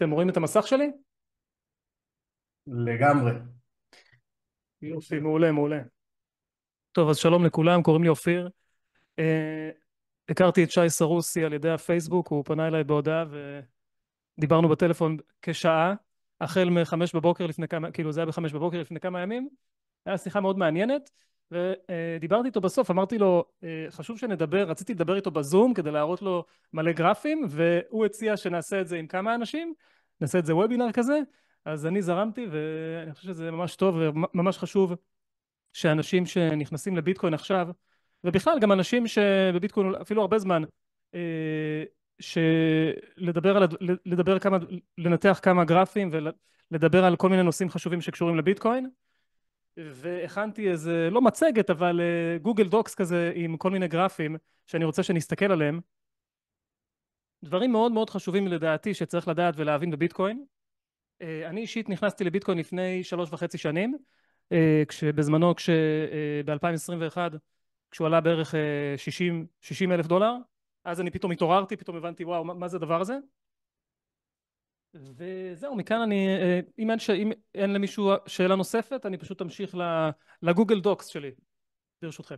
אתם רואים את המסך שלי? לגמרי. יופי, מעולה, מעולה. טוב, אז שלום לכולם, קוראים לי אופיר. אה, הכרתי את שי סרוסי על ידי הפייסבוק, הוא פנה אליי בהודעה ודיברנו בטלפון כשעה, החל מחמש בבוקר לפני כמה, כאילו זה היה בחמש בבוקר לפני כמה ימים. היה שיחה מאוד מעניינת, ודיברתי איתו בסוף, אמרתי לו, חשוב שנדבר, רציתי לדבר איתו בזום כדי להראות לו מלא גרפים, והוא הציע שנעשה את זה עם כמה אנשים, נעשה את זה וובינר כזה, אז אני זרמתי, ואני חושב שזה ממש טוב וממש חשוב שאנשים שנכנסים לביטקוין עכשיו, ובכלל גם אנשים שבביטקוין אפילו הרבה זמן, אה, שלדבר על, לדבר כמה, לנתח כמה גרפים ולדבר על כל מיני נושאים חשובים שקשורים לביטקוין. והכנתי איזה, לא מצגת, אבל גוגל דוקס כזה עם כל מיני גרפים שאני רוצה שנסתכל עליהם. דברים מאוד מאוד חשובים לדעתי שצריך לדעת ולהבין בביטקוין. אני אישית נכנסתי לביטקוין לפני 3.5 שנים, כשבזמנו, ב-2021, כשהוא עלה בערך 60 אלף דולר, אז אני פתאום התעוררתי, פתאום הבנתי, וואו, מה זה הדבר הזה? וזהו, מכאן אני, אם אין למישהו שאלה נוספת, אני פשוט אמשיך לגוגל דוקס שלי, ברשותכם.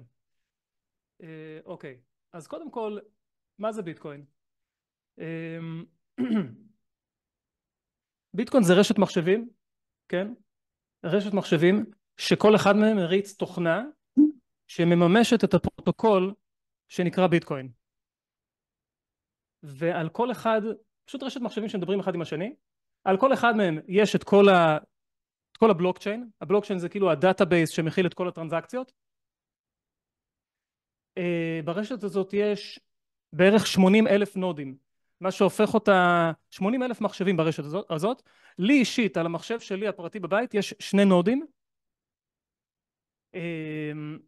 אוקיי, אז קודם כל, מה זה ביטקוין? ביטקוין זה רשת מחשבים, כן? רשת מחשבים שכל אחד מהם מריץ תוכנה שמממשת את הפרוטוקול שנקרא ביטקוין. ועל כל אחד, פשוט רשת מחשבים שמדברים אחד עם השני, על כל אחד מהם יש את כל הבלוקצ'יין. הבלוקצ'יין זה כאילו הדאטאבייס שמכיל את כל הטרנזקציות. ברשת הזאת יש בערך 80 אלף נודים, מה שהופך אותה 80 אלף מחשבים ברשת הזאת. לי אישית על המחשב שלי הפרטי בבית יש שני נודים,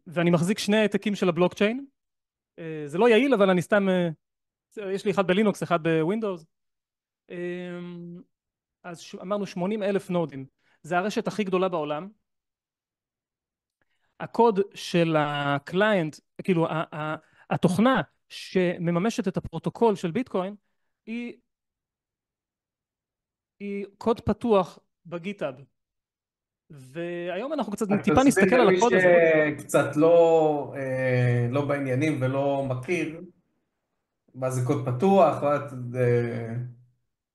ואני מחזיק שני העתקים של הבלוקצ'יין. זה לא יעיל, אבל אני סתם, יש לי אחד בלינוקס, אחד בווינדוס. אז אמרנו 80 אלף נודים, זה הרשת הכי גדולה בעולם. הקוד של הקליינט, כאילו התוכנה שמממשת את הפרוטוקול של ביטקוין, היא קוד פתוח בגיטהאב. והיום אנחנו קצת טיפה תסביר נסתכל על למי הקוד הזה. שקצת לא בעניינים ולא מכיר, מה זה קוד פתוח,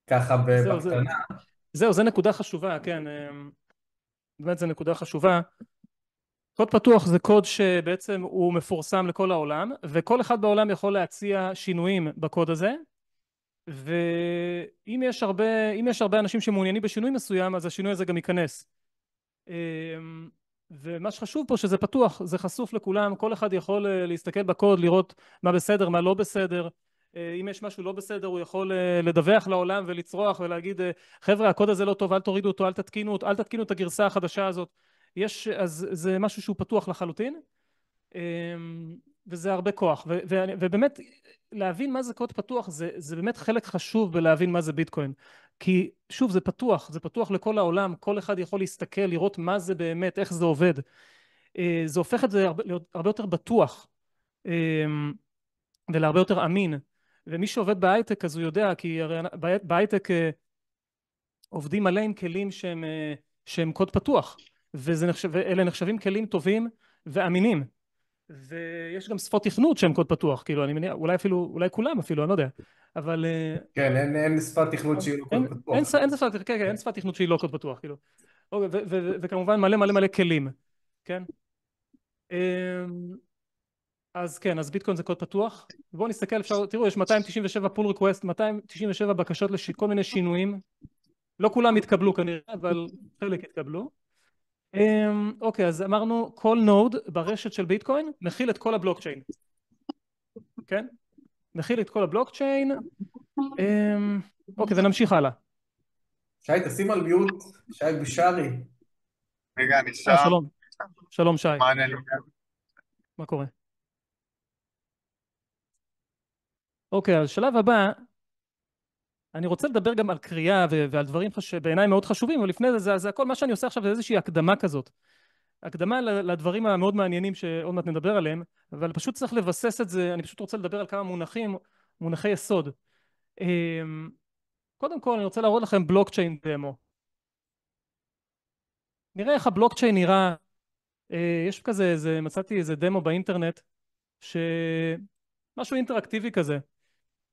ככה זהו, בקטנה. זה נקודה חשובה, כן, באמת זה נקודה חשובה. קוד פתוח זה קוד שבעצם הוא מפורסם לכל העולם, וכל אחד בעולם יכול להציע שינויים בקוד הזה, ואם יש הרבה אנשים שמעוניינים בשינוי מסוים, אז השינוי הזה גם ייכנס. ומה שחשוב פה שזה פתוח, זה חשוף לכולם, כל אחד יכול להסתכל בקוד, לראות מה בסדר, מה לא בסדר. אם יש משהו לא בסדר, הוא יכול לדווח לעולם ולצרוח ולהגיד, חבר'ה, הקוד הזה לא טוב, אל תורידו אותו, אל תתקינו את הגרסה החדשה הזאת. אז זה משהו שהוא פתוח לחלוטין, וזה הרבה כוח. ובאמת, להבין מה זה קוד פתוח, זה באמת חלק חשוב בלהבין מה זה ביטקוין. כי שוב, זה פתוח לכל העולם, כל אחד יכול להסתכל, לראות מה זה באמת, איך זה עובד. זה הופך את זה הרבה יותר בטוח, ולהרבה יותר אמין. ומי שעובד בהייטק אז הוא יודע, כי הרי בהייטק עובדים מלא עם כלים שהם קוד פתוח, ואלה נחשבים כלים טובים ואמינים. ויש גם שפות תכנות שהם קוד פתוח, כאילו אני מניח, אולי כולם אפילו, אני לא יודע, אבל כן, אין שפת תכנות שהיא לא קוד פתוח. אין שפת תכנות שהיא לא קוד פתוח, כאילו. אוקיי, וכמובן מלא מלא מלא כלים, כן? אמ, אז כן, אז ביטקוין זה קוד פתוח. בואו נסתכל, תראו, יש 297 פול ריקווסט, 297 בקשות לכל מיני שינויים. לא כולם התקבלו כנראה, אבל חלק התקבלו. אוקיי, אז אמרנו, כל נוד ברשת של ביטקוין מכיל את כל הבלוקצ'יין, כן? מכיל את כל הבלוקצ'יין. אוקיי, ונמשיך הלאה. שי, תשים על מיוט, שי בשארי. רגע, אני שם. שלום. שלום שי, מה העניינים? מה קורה? אוקיי, אז שלב הבא, אני רוצה לדבר גם על קריאה ועל דברים שבעיניי מאוד חשובים, אבל לפני זה הכל, מה שאני עושה עכשיו זה איזושהי הקדמה כזאת. הקדמה לדברים המאוד מעניינים שעוד מעט נדבר עליהם, אבל פשוט צריך לבסס את זה, אני פשוט רוצה לדבר על כמה מונחי יסוד. קודם כל אני רוצה להראות לכם בלוקצ'יין דמו. נראה איך הבלוקצ'יין נראה. יש כזה, מצאתי איזה דמו באינטרנט, משהו אינטראקטיבי כזה.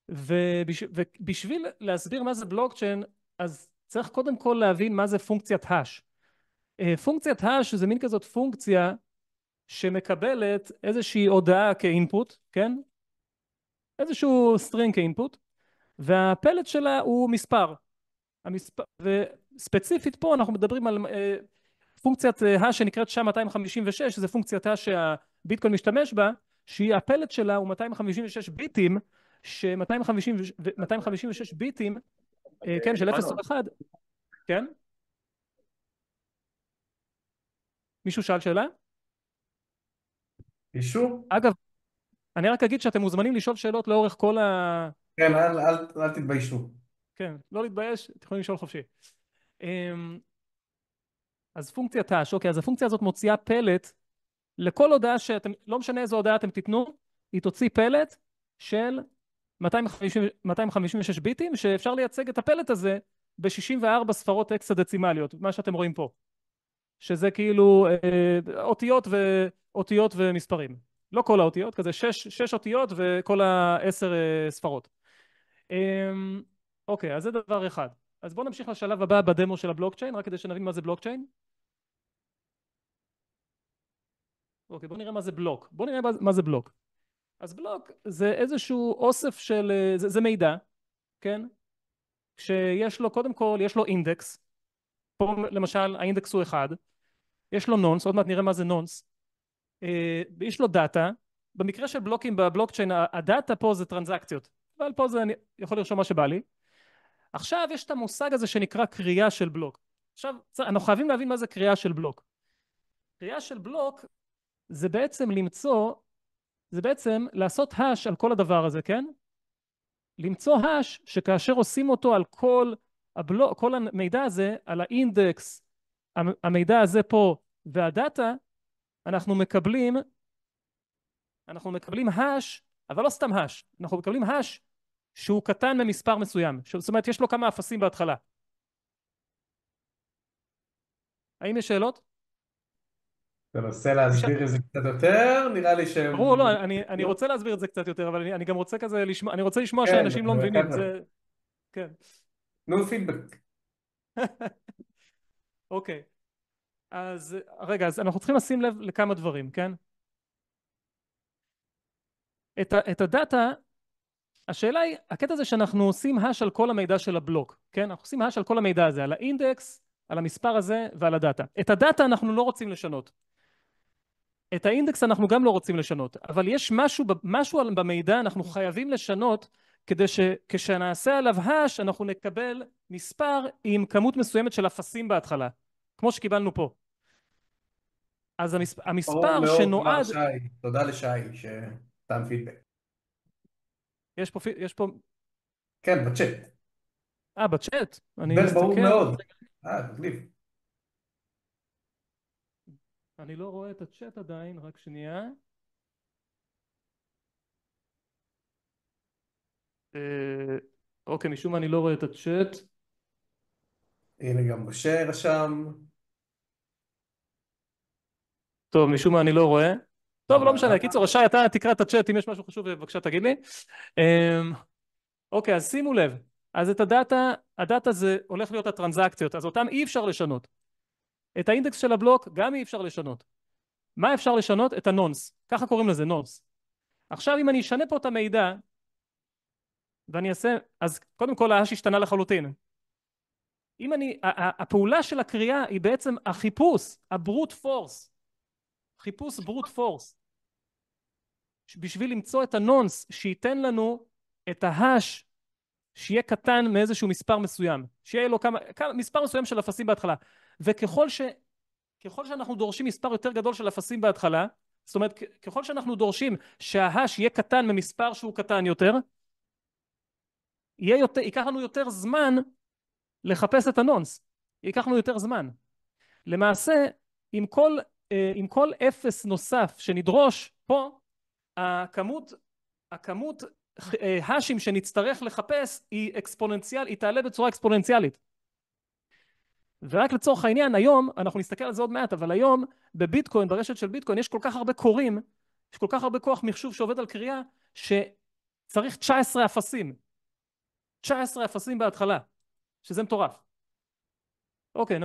ובשביל להסביר מה זה בלוקצ'יין, אז צריך קודם כל להבין מה זה פונקציית האש. פונקציית האש זה מין כזאת פונקציה שמקבלת איזושהי הודעה כאינפוט, כן? איזשהו סטרינג כאינפוט, והפלט שלה הוא מספר. וספציפית פה אנחנו מדברים על פונקציית האש שנקראת SHA-256, שזו פונקציית האש שהביטקוין משתמש בה, שהיא הפלט שלה הוא 256 ביטים, ש-256 ביטים, כן, של 0 או 1, כן? מישהו שאל שאלה? מישהו? אגב, אני רק אגיד שאתם מוזמנים לשאול שאלות לאורך כל כן, אל תתביישו. כן, לא להתבייש, אתם יכולים לשאול חופשי. אז פונקציית האש, אוקיי, אז הפונקציה הזאת מוציאה פלט לכל הודעה שאתם, לא משנה איזו הודעה אתם תיתנו, היא תוציא פלט של 256 ביטים, שאפשר לייצג את הפלט הזה ב-64 ספרות הקסדצימליות, מה שאתם רואים פה, שזה כאילו אותיות ומספרים. לא כל האותיות, כזה 6 אותיות וכל 10 ספרות. אוקיי, אז זה דבר אחד. אז בואו נמשיך לשלב הבא בדמו של הבלוקצ'יין, רק כדי שנבין מה זה בלוקצ'יין. אוקיי, בואו נראה מה זה בלוק. בואו נראה מה זה בלוק. אז בלוק זה איזשהו אוסף של, זה מידע, כן? שיש לו, קודם כל, יש לו אינדקס. פה למשל, האינדקס הוא 1. יש לו נונס, עוד מעט נראה מה זה נונס. יש לו דאטה. במקרה של בלוקים בבלוקצ'יין, הדאטה פה זה טרנזקציות. אבל פה זה, אני יכול לרשום מה שבא לי. עכשיו יש את המושג הזה שנקרא קריאה של בלוק. עכשיו, אנחנו חייבים להבין מה זה קריאה של בלוק. קריאה של בלוק זה בעצם למצוא, זה בעצם לעשות האש על כל הדבר הזה, כן? למצוא האש שכאשר עושים אותו על כל הבלוק, כל המידע הזה, על האינדקס, המידע הזה פה והדאטה, אנחנו מקבלים האש, אבל לא סתם האש, אנחנו מקבלים האש שהוא קטן ממספר מסוים, זאת אומרת יש לו כמה אפסים בהתחלה. האם יש שאלות? תנסה להסביר את זה קצת יותר, נראה לי שהם... ברור, לא, אני רוצה להסביר את זה קצת יותר, אבל אני גם רוצה כזה לשמוע, אני רוצה לשמוע כן, שאנשים לא מבינים, חבר'ה. זה... כן. תנו פידבק. אוקיי. אז רגע, אז אנחנו צריכים לשים לב לכמה דברים, כן? את הדאטה, השאלה היא, הקטע זה שאנחנו עושים האש על כל המידע של הבלוק, כן? אנחנו עושים האש על כל המידע הזה, על האינדקס, על המספר הזה ועל הדאטה. את הדאטה אנחנו לא רוצים לשנות. את האינדקס אנחנו גם לא רוצים לשנות, אבל יש משהו במידע אנחנו חייבים לשנות כדי שכשנעשה עליו האש אנחנו נקבל מספר עם כמות מסוימת של אפסים בהתחלה, כמו שקיבלנו פה. אז ברור המספר מאוד, מר שנועד... שי. תודה לשי שנתן פידבק. יש פה... כן, בצ'אט. בצ'אט, אני ברור מסתכל, מאוד. תחליף. אני לא רואה את הצ'אט עדיין, רק שנייה. אוקיי, משום מה אני לא רואה את הצ'אט. הנה גם משה רשם. טוב, משום מה אני לא רואה. טוב, לא משנה. קיצור, שי, אתה תקרא את הצ'אט, אם יש משהו חשוב, בבקשה תגיד לי. אוקיי, אז שימו לב. אז את הדאטה זה הולך להיות הטרנזקציות, אז אותם אי אפשר לשנות. את האינדקס של הבלוק גם אי אפשר לשנות. מה אפשר לשנות? את הנונס. ככה קוראים לזה, נונס. עכשיו, אם אני אשנה פה את המידע, ואני אעשה, אז קודם כל ההש השתנה לחלוטין. אם הפעולה של הקריאה היא בעצם החיפוש, הברוט פורס. חיפוש ברוט פורס. בשביל למצוא את הנונס שייתן לנו את ההש שיהיה קטן מאיזשהו מספר מסוים, שיהיה לו מספר מסוים של אפסים בהתחלה, וככל שאנחנו דורשים מספר יותר גדול של אפסים בהתחלה, זאת אומרת ככל שאנחנו דורשים שההש יהיה קטן ממספר שהוא קטן יותר, ייקח לנו יותר זמן לחפש את הנונס, ייקח לנו יותר זמן. למעשה עם כל אפס נוסף שנדרוש פה, הכמות האשים שנצטרך לחפש היא תעלה בצורה אקספוננציאלית. ורק לצורך העניין, היום, אנחנו נסתכל על זה עוד מעט, אבל היום בביטקוין, ברשת של ביטקוין, יש כל כך הרבה קוראים, יש כל כך הרבה כוח מחשוב שעובד על קריאה, שצריך 19 אפסים. 19 אפסים בהתחלה, שזה מטורף. אוקיי,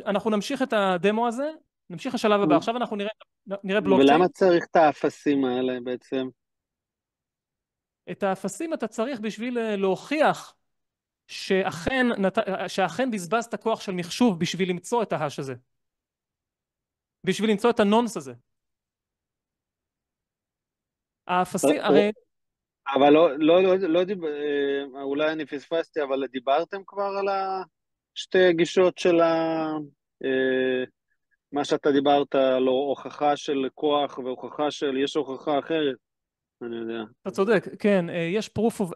אנחנו נמשיך את הדמו הזה, נמשיך לשלב הבא. עכשיו אנחנו נראה בלוקצ'יין. ולמה צריך את האפסים האלה בעצם? את האפסים אתה צריך בשביל להוכיח שאכן בזבזת כוח של מחשוב בשביל למצוא את ההש הזה. בשביל למצוא את הנונס הזה. האפסים, הרי... אבל אולי אני פספסתי, אבל דיברתם כבר על שתי הגישות של מה שאתה דיברת, על הוכחה של כוח והוכחה יש הוכחה אחרת, אני יודע. אתה צודק, כן, יש proof of,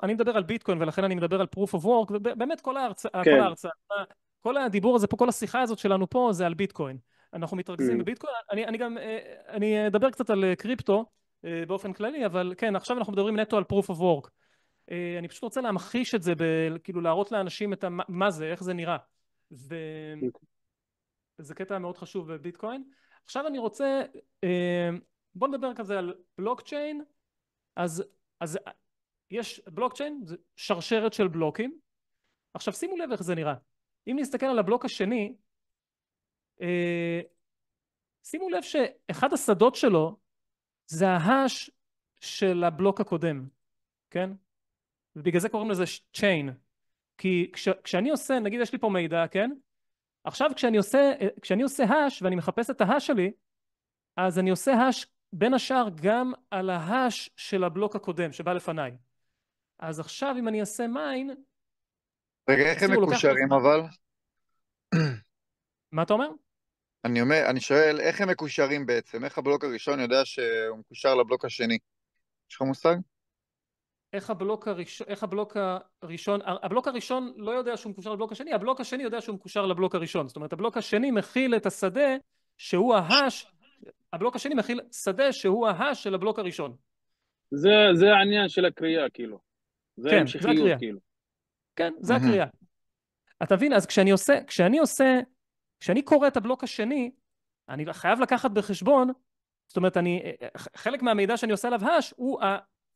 אני מדבר על ביטקוין ולכן אני מדבר על proof of work, ובאמת כל ההרצאה, כל הדיבור הזה פה, כל השיחה הזאת שלנו פה זה על ביטקוין. אנחנו מתרכזים בביטקוין, אני אדבר קצת על קריפטו באופן כללי, אבל כן, עכשיו אנחנו מדברים נטו על proof of work. אני פשוט רוצה להמחיש את זה, כאילו להראות לאנשים את מה זה, איך זה נראה. וזה קטע מאוד חשוב בביטקוין. עכשיו אני רוצה, בוא נדבר כזה על בלוקצ'יין. אז יש בלוקצ'יין, זה שרשרת של בלוקים. עכשיו שימו לב איך זה נראה. אם נסתכל על הבלוק השני, שימו לב שאחד השדות שלו זה ההש של הבלוק הקודם, כן? ובגלל זה קוראים לזה chain. כי כשאני עושה, נגיד יש לי פה מידע, כן? עכשיו כשאני עושה hash ואני מחפש את ההש שלי, אז אני עושה hash בין השאר גם על ההש של הבלוק הקודם שבא לפניי. אז עכשיו אם אני אעשה mine... רגע, איך הם מקושרים אבל? מה אתה אומר? אני שואל, איך הם מקושרים בעצם? איך הבלוק הראשון יודע שהוא מקושר לבלוק השני? יש לך מושג? איך הבלוק הראשון לא יודע שהוא מקושר לבלוק השני, הבלוק השני יודע שהוא מקושר לבלוק הראשון. זאת אומרת, הבלוק השני מכיל את השדה שהוא הבלוק השני מכיל שדה שהוא ההש של הבלוק הראשון. זה העניין של הקריאה, כאילו. זה המשכיות, כאילו. כן, זה הקריאה. אתה מבין, אז כשאני קורא את הבלוק השני, אני חייב לקחת בחשבון, זאת אומרת, חלק מהמידע שאני עושה עליו hash הוא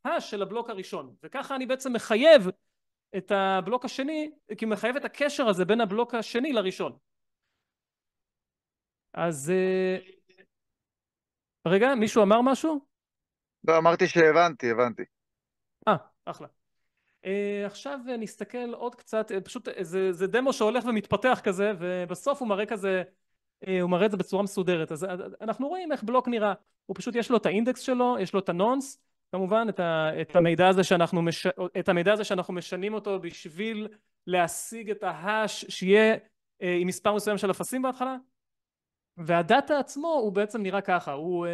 ההש של הבלוק הראשון, וככה אני בעצם מחייב את הבלוק השני, כי מחייב את הקשר הזה בין הבלוק השני לראשון. אז רגע, מישהו אמר משהו? לא, אמרתי שהבנתי. אחלה. עכשיו נסתכל עוד קצת, פשוט זה דמו שהולך ומתפתח כזה, ובסוף הוא מראה כזה, הוא מראה את זה בצורה מסודרת. אז אנחנו רואים איך בלוק נראה. הוא פשוט יש לו את האינדקס שלו, יש לו את הנונס, כמובן את המידע הזה שאנחנו משנים אותו בשביל להשיג את ההש שיהיה עם מספר מסוים של אפסים בהתחלה. והדאטה עצמו הוא בעצם נראה ככה, הוא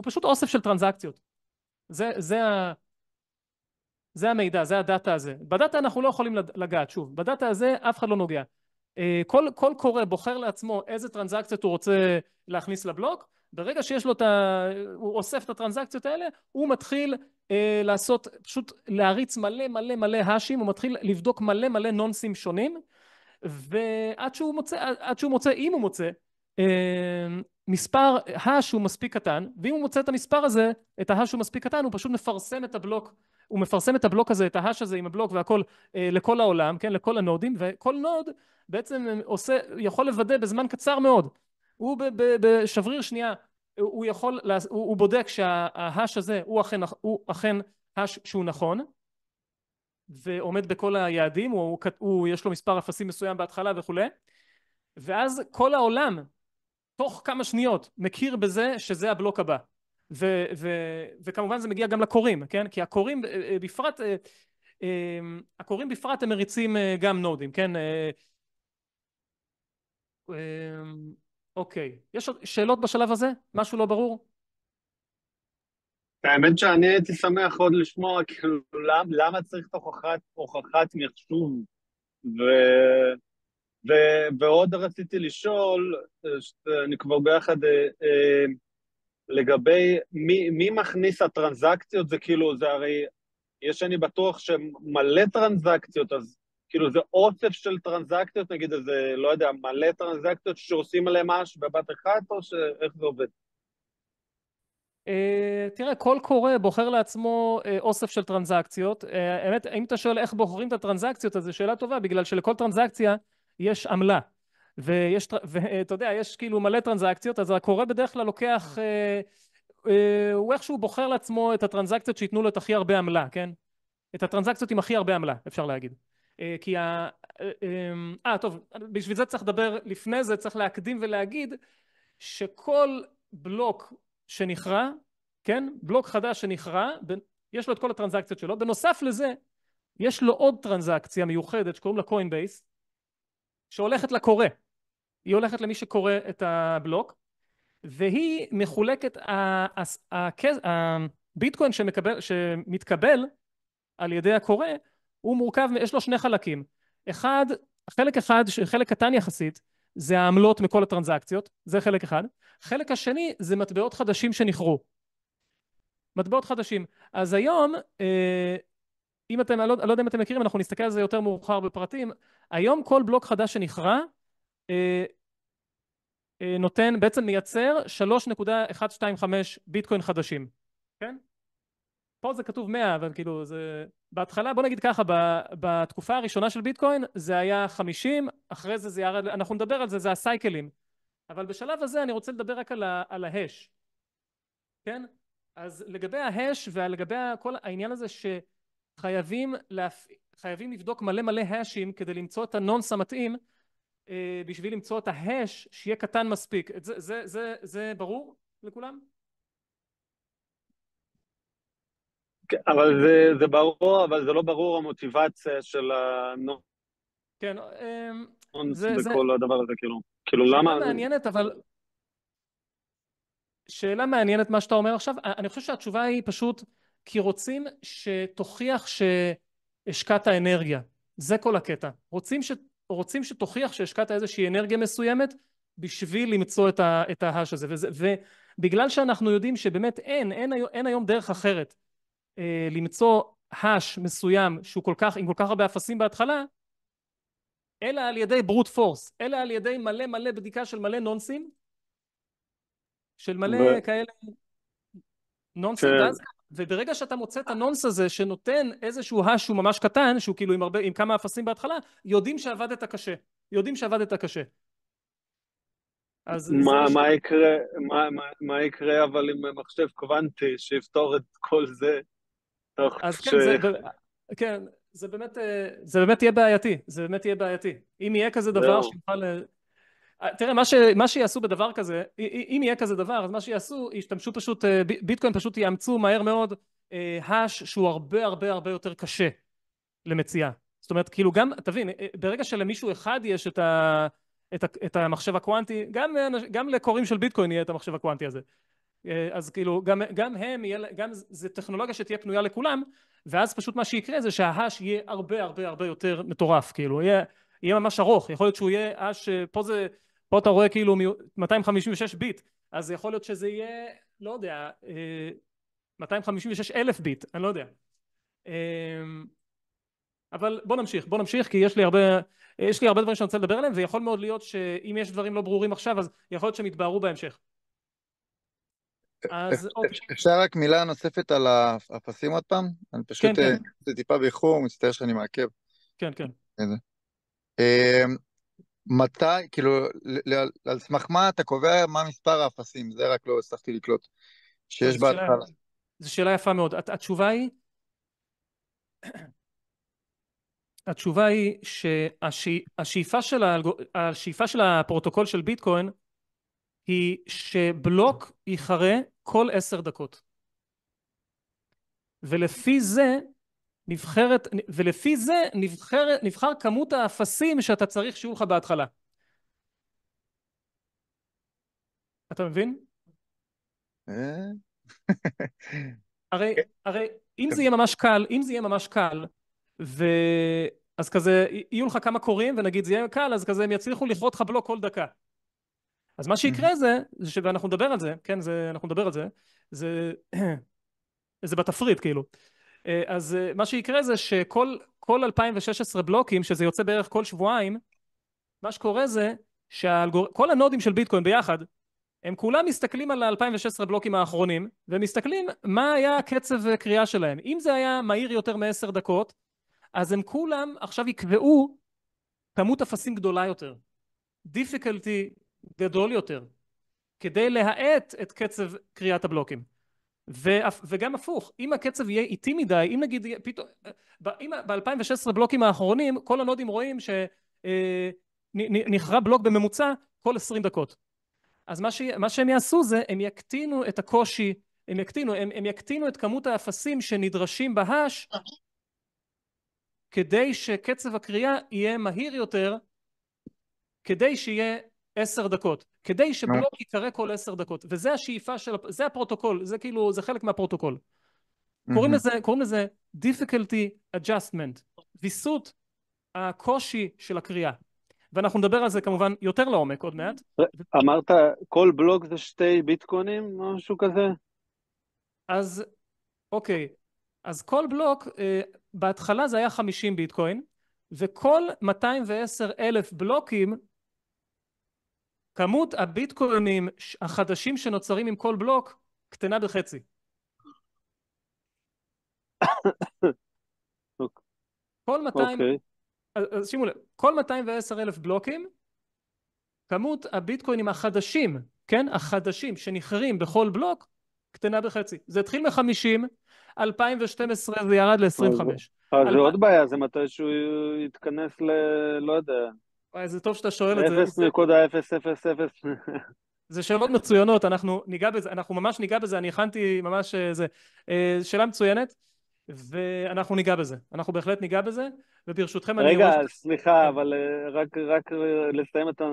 פשוט אוסף של טרנזקציות. זה המידע, זה הדאטה הזה. בדאטה אנחנו לא יכולים לגעת, שוב, בדאטה הזה אף אחד לא נוגע. כל קורא בוחר לעצמו איזה טרנזקציות הוא רוצה להכניס לבלוק, ברגע שיש לו הוא אוסף את הטרנזקציות האלה, הוא מתחיל פשוט להריץ מלא האשים, הוא מתחיל לבדוק מלא נונסים שונים, ועד שהוא מוצא, אם הוא מוצא, מספר האש הוא מספיק קטן, ואם הוא מוצא את המספר הזה, את ההאש הוא מספיק קטן, הוא פשוט מפרסם את הבלוק, הוא מפרסם את הבלוק הזה, את ההאש הזה עם הבלוק והכל לכל העולם, כן, לכל הנודים, וכל נוד בעצם יכול לוודא בזמן קצר מאוד, הוא בשבריר שנייה, הוא בודק שההאש הזה הוא אכן האש שהוא נכון, ועומד בכל היעדים, יש לו מספר אפסים מסוים בהתחלה וכו', ואז כל העולם תוך כמה שניות מכיר בזה שזה הבלוק הבא, וכמובן זה מגיע גם לקוראים, כן? כי הקוראים בפרט הם מריצים גם נודים, כן? אוקיי, יש עוד שאלות בשלב הזה? משהו לא ברור? האמת שאני הייתי שמח עוד לשמוע, כאילו, למה צריך הוכחת מחשוב, ועוד רציתי לשאול, אני כבר ביחד לגבי מי מכניס הטרנזקציות, זה כאילו, זה הרי, אני בטוח שמלא טרנזקציות, אז כאילו זה אוסף של טרנזקציות, נגיד איזה, לא יודע, מלא טרנזקציות שעושים עליהם אש בבת אחת, או איך זה עובד? תראה, כל קורא בוחר לעצמו אוסף של טרנזקציות. האמת, אם אתה שואל איך בוחרים את הטרנזקציות, אז זו שאלה טובה, בגלל שלכל טרנזקציה יש עמלה. ואתה יודע, יש כאילו מלא טרנזקציות, אז הקורא בדרך כלל לוקח, הוא איכשהו בוחר לעצמו את הטרנזקציות שייתנו לו את הכי הרבה עמלה, כן? את הטרנזקציות עם הכי הרבה עמלה, אפשר להגיד. כי טוב, בשביל זה צריך לדבר, לפני זה צריך להקדים ולהגיד שכל בלוק שנכרה, כן? בלוק חדש שנכרה, יש לו את כל הטרנזקציות שלו. בנוסף לזה, יש לו עוד טרנזקציה מיוחדת שקוראים לה קוינבייס, שהולכת לקורא. היא הולכת למי שקורא את הבלוק, והיא מחולקת, הביטקוין שמתקבל על ידי הקורא, הוא מורכב, יש לו שני חלקים. חלק אחד, חלק קטן יחסית, זה העמלות מכל הטרנזקציות, זה חלק אחד. חלק השני זה מטבעות חדשים שנכרו. מטבעות חדשים. אז היום, אם אתם, אני לא יודע אם אתם מכירים, אנחנו נסתכל על זה יותר מאוחר בפרטים, היום כל בלוק חדש שנכרה, נותן, בעצם מייצר 3.125 ביטקוין חדשים. כן? פה זה כתוב 100, אבל כאילו זה... בהתחלה, בוא נגיד ככה, בתקופה הראשונה של ביטקוין זה היה 50, אחרי זה זה ירד, אנחנו נדבר על זה, זה הסייקלים. אבל בשלב הזה אני רוצה לדבר רק על ההש. כן? אז לגבי ההש ולגבי כל העניין הזה שחייבים לבדוק מלא מלא השים כדי למצוא את הנונס המתאים, בשביל למצוא את ההש שיהיה קטן מספיק. זה ברור לכולם? אבל זה ברור, אבל זה לא ברור המוטיבציה של הנונס כן, וכל הדבר הזה, כאילו למה... שאלה מעניינת, אבל... שאלה מעניינת מה שאתה אומר עכשיו. אני חושב שהתשובה היא פשוט כי רוצים שתוכיח שהשקעת אנרגיה. זה כל הקטע. רוצים שתוכיח שהשקעת איזושהי אנרגיה מסוימת בשביל למצוא את ההש הזה. ובגלל שאנחנו יודעים שבאמת אין היום דרך אחרת למצוא הש מסוים שהוא עם כל כך הרבה אפסים בהתחלה, אלא על ידי ברוט פורס, אלא על ידי מלא בדיקה של מלא נונסים, של מלא כאלה נונסים, וברגע שאתה מוצא את הנונס הזה שנותן איזשהו הש שהוא ממש קטן, שהוא כאילו עם כמה אפסים בהתחלה, יודעים שעבדת קשה. אז מה יקרה אבל עם מחשב קוונטי שיפתור את כל זה? אז כן, זה באמת יהיה בעייתי. אם יהיה כזה דבר שיוכל... תראה, מה שיעשו בדבר כזה, אם יהיה כזה דבר, אז מה שיעשו, ישתמשו פשוט, ביטקוין פשוט יאמצו מהר מאוד הש שהוא הרבה יותר קשה למציאה. זאת אומרת, כאילו גם, תבין, ברגע שלמישהו אחד יש את המחשב הקוונטי, גם לקוראים של ביטקוין יהיה את המחשב הקוונטי הזה. אז כאילו גם זה טכנולוגיה שתהיה פנויה לכולם, ואז פשוט מה שיקרה זה שההש יהיה הרבה יותר מטורף, כאילו יהיה ממש ארוך. יכול להיות שהוא יהיה הש, פה אתה רואה כאילו 256 ביט, אז יכול להיות שזה יהיה, לא יודע, 256 אלף ביט, אני לא יודע. אבל בוא נמשיך, כי יש לי הרבה דברים שאני רוצה לדבר עליהם, ויכול מאוד להיות שאם יש דברים לא ברורים עכשיו, אז יכול להיות שהם יתבהרו בהמשך. אפשר רק מילה נוספת על האפסים עוד פעם? אני פשוט טיפה באיחור, מצטער שאני מעכב. כן. מתי, כאילו, על סמך מה אתה קובע מה מספר האפסים? זה רק לא הצלחתי לקלוט. שיש בהתחלה. זו שאלה יפה מאוד. התשובה היא שהשאיפה של הפרוטוקול של ביטקוין היא שבלוק ייחרה כל 10 דקות. ולפי זה נבחר כמות האפסים שאתה צריך שיהיו לך בהתחלה. אתה מבין? הרי אם זה יהיה ממש קל, אז כזה יהיו לך כמה קוראים ונגיד זה יהיה קל, אז כזה הם יצליחו לכרות לך בלוק כל דקה. אז מה שיקרה זה ואנחנו נדבר על זה, כן, אנחנו נדבר על זה, זה בתפריט כאילו. אז מה שיקרה זה שכל 2016 בלוקים, שזה יוצא בערך כל שבועיים, מה שקורה זה כל הנודים של ביטקוין ביחד, הם כולם מסתכלים על ה-2016 בלוקים האחרונים, ומסתכלים מה היה קצב קריאה שלהם. אם זה היה מהיר יותר מ10 דקות, אז הם כולם עכשיו יקבעו כמות אפסים גדולה יותר, difficulty גדול יותר, כדי להאט את קצב קריאת הבלוקים. וגם הפוך, אם הקצב יהיה איטי מדי, אם נגיד פתאום, אם ב-2016 בלוקים האחרונים, כל הנודים רואים שנכרה בלוק בממוצע כל 20 דקות. אז מה שהם יעשו זה, הם יקטינו את הקושי, הם יקטינו את כמות האפסים שנדרשים בהאש, כדי שקצב הקריאה יהיה מהיר יותר, כדי שיהיה 10 דקות, כדי שבלוק יקרא כל 10 דקות, וזה השאיפה זה הפרוטוקול, זה כאילו, זה חלק מהפרוטוקול. קוראים לזה difficulty adjustment, ויסות הקושי של הקריאה. ואנחנו נדבר על זה כמובן יותר לעומק עוד מעט. אמרת, כל בלוק זה 2 ביטקוינים, משהו כזה? אז, אוקיי. אז כל בלוק, בהתחלה זה היה 50 ביטקוין, וכל 210,000 בלוקים, כמות הביטקוינים החדשים שנוצרים עם כל בלוק, קטנה בחצי. כל 200, אז שימו לב, כל 210,000 בלוקים, כמות הביטקוינים החדשים, כן, החדשים שנחרים בכל בלוק, קטנה בחצי. זה התחיל מ-50, 2012 זה ירד ל-25. אז זה עוד בעיה, זה מתי שהוא יתכנס לא יודע. זה טוב שאתה שואל את זה. 0.000. זה שאלות מצוינות, אנחנו ניגע בזה, אנחנו ממש ניגע בזה, אני הכנתי ממש זה, שאלה מצוינת, ואנחנו ניגע בזה, אנחנו בהחלט ניגע בזה, וברשותכם אני... רגע, סליחה, אבל רק לסיים את ה...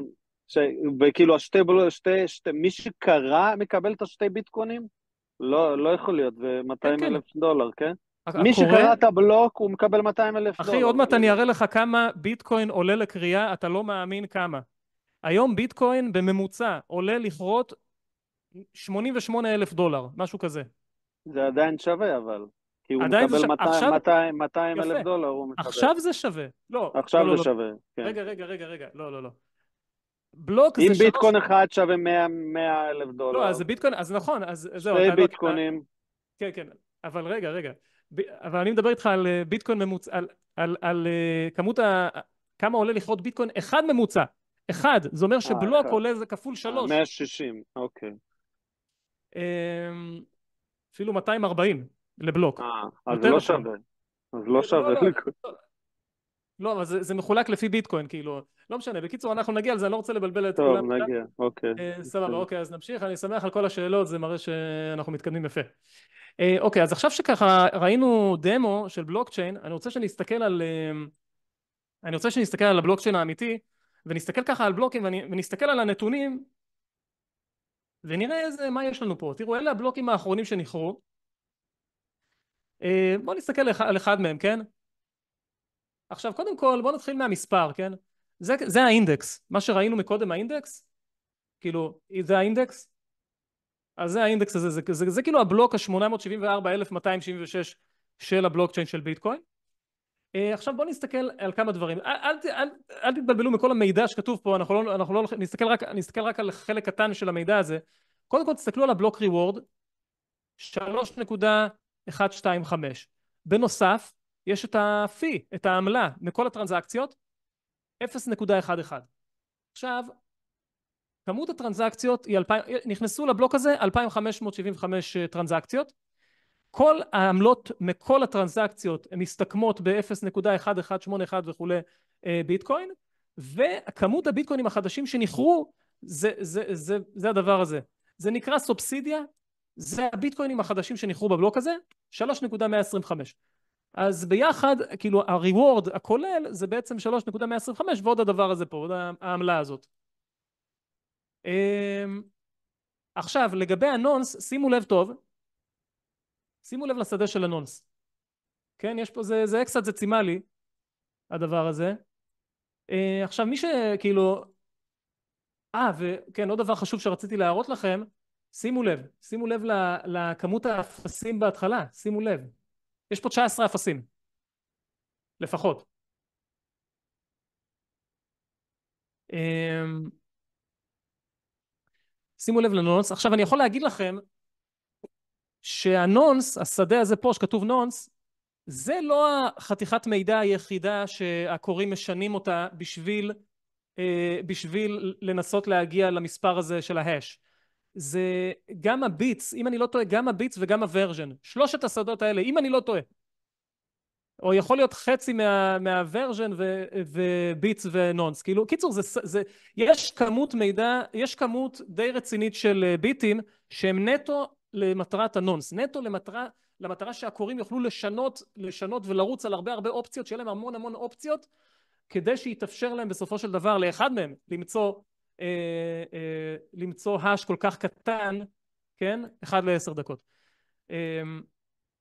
וכאילו מי שקרא מקבל את 2 ביטקוינים? לא יכול להיות, זה $200,000, כן? מי שקרא את הבלוק הוא מקבל $200,000. אחי, עוד מעט אני אראה לך כמה ביטקוין עולה לקריאה, אתה לא מאמין כמה. היום ביטקוין בממוצע עולה לכרות $88,000, משהו כזה. זה עדיין שווה אבל, כי הוא מקבל $200,000 הוא מקבל. עכשיו זה שווה. לא. עכשיו זה שווה, כן. רגע, לא. אם ביטקוין אחד שווה $100,000. לא, אז זה ביטקוין, אז נכון, אז זהו. 2 ביטקוינים. כן, אבל רגע. אבל אני מדבר איתך על ביטקוין ממוצע, על כמות כמה עולה לכרות ביטקוין אחד ממוצע. אחד, זה אומר שבלוק עולה זה כפול 3. 160, אוקיי. אפילו 240 לבלוק. אז לא שווה. לא, אבל זה מחולק לפי ביטקוין, כאילו, לא משנה. בקיצור, אנחנו נגיע על זה, אני לא רוצה לבלבל את כולם. טוב, נגיע, אוקיי. סבבה, אוקיי, אז נמשיך, אני שמח על כל השאלות, זה מראה שאנחנו מתקדמים יפה. אוקיי, אז עכשיו שככה ראינו דמו של בלוקצ'יין, אני רוצה שנסתכל על הבלוקצ'יין האמיתי, ונסתכל ככה על בלוקים, ונסתכל על הנתונים, ונראה מה יש לנו פה. תראו, אלה הבלוקים האחרונים שנחרו. בואו נסתכל על אחד מהם, כן? עכשיו, קודם כל, בואו נתחיל מהמספר, כן? זה האינדקס. מה שראינו מקודם, האינדקס, כאילו, זה האינדקס. אז זה האינדקס הזה, זה כאילו הבלוק ה-874,276 של הבלוקצ'יין של ביטקוין. עכשיו בואו נסתכל על כמה דברים. אל תתבלבלו מכל המידע שכתוב פה, אנחנו לא נסתכל רק על חלק קטן של המידע הזה. קודם כל תסתכלו על הבלוק ריוורד, 3.125. בנוסף, יש את הפי, את העמלה מכל הטרנזקציות, 0.11. עכשיו, כמות הטרנזקציות נכנסו לבלוק הזה 2,575 טרנזקציות. כל העמלות מכל הטרנזקציות הן מסתכמות ב-0.1181 וכולי ביטקוין, וכמות הביטקוינים החדשים שנכרו זה הדבר הזה. זה נקרא סובסידיה, זה הביטקוינים החדשים שנכרו בבלוק הזה, 3.125. אז ביחד, כאילו הריוורד הכולל זה בעצם 3.125 ועוד הדבר הזה פה, עוד העמלה הזאת. עכשיו, לגבי הנונס, שימו לב טוב, שימו לב לשדה של הנונס. כן, יש פה, זה אקסט דצימלי, הדבר הזה. עכשיו, מי שכאילו, וכן, עוד דבר חשוב שרציתי להראות לכם, שימו לב לכמות האפסים בהתחלה, שימו לב. יש פה 19 אפסים, לפחות. שימו לב לנונס. עכשיו אני יכול להגיד לכם שהנונס, השדה הזה פה שכתוב נונס, זה לא החתיכת מידע היחידה שהקוראים משנים אותה בשביל לנסות להגיע למספר הזה של ההש. זה גם הביטס, אם אני לא טועה, גם הביטס וגם הוורז'ן. שלושת השדות האלה, אם אני לא טועה. או יכול להיות חצי מהוורז'ן וביטס ונונס. כאילו, קיצור, יש כמות מידע, יש כמות די רצינית של ביטים שהם נטו למטרת הנונס. נטו למטרה שהקוראים יוכלו לשנות ולרוץ על הרבה אופציות, שיהיה להם המון אופציות, כדי שיתאפשר להם בסופו של דבר לאחד מהם למצוא הש כל כך קטן, כן? 1 ל-10 דקות.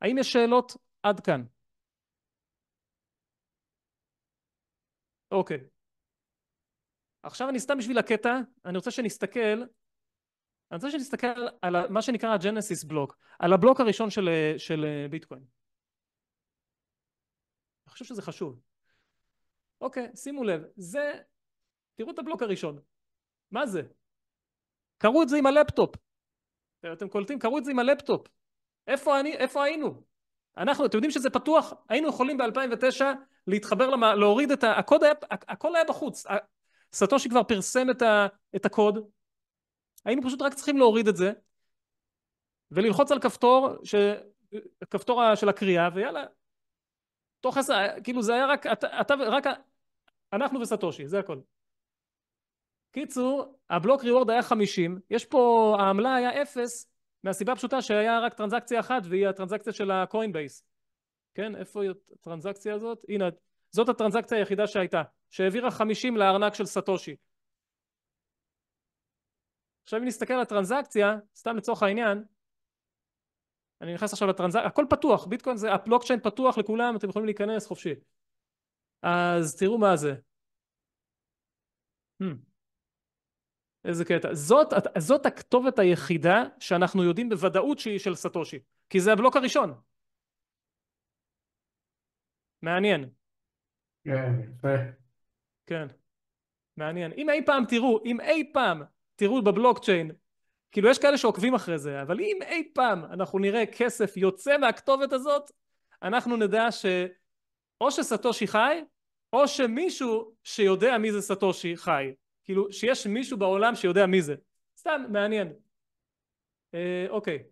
האם יש שאלות עד כאן? אוקיי. עכשיו אני סתם בשביל הקטע, אני רוצה שנסתכל על מה שנקרא הג'נסיס בלוק, על הבלוק הראשון של ביטקוין. אני חושב שזה חשוב. אוקיי, שימו לב, תראו את הבלוק הראשון. מה זה? קראו את זה עם הלפטופ. אתם קולטים? קראו את זה עם הלפטופ. איפה היינו? אתם יודעים שזה פתוח? היינו יכולים ב-2009 להתחבר להוריד את הכל היה בחוץ. סטושי כבר פרסם את הקוד. היינו פשוט רק צריכים להוריד את זה, וללחוץ על כפתור של הקריאה, ויאללה. תוך 10, כאילו זה היה רק אנחנו וסטושי, זה הכל. קיצור, הבלוק ריוורד היה 50, יש פה, העמלה היה 0, מהסיבה הפשוטה שהיה רק טרנזקציה אחת, והיא הטרנזקציה של הקוינבייס. כן, איפה היא הטרנזקציה הזאת? הנה, זאת הטרנזקציה היחידה שהייתה, שהעבירה 50 לארנק של סטושי. עכשיו אם נסתכל על הטרנזקציה, סתם לצורך העניין, אני נכנס עכשיו לטרנזקציה, הכל פתוח, ביטקוין זה, הבלוקצ'יין פתוח לכולם, אתם יכולים להיכנס חופשי. אז תראו מה זה. איזה קטע. זאת הכתובת היחידה שאנחנו יודעים בוודאות שהיא של סטושי, כי זה הבלוק הראשון. מעניין. כן, יפה. כן, מעניין. אם אי פעם תראו בבלוקצ'יין, כאילו יש כאלה שעוקבים אחרי זה, אבל אם אי פעם אנחנו נראה כסף יוצא מהכתובת הזאת, אנחנו נדע או שסטושי חי, או שמישהו שיודע מי זה סטושי חי. כאילו שיש מישהו בעולם שיודע מי זה. סתם מעניין. אוקיי.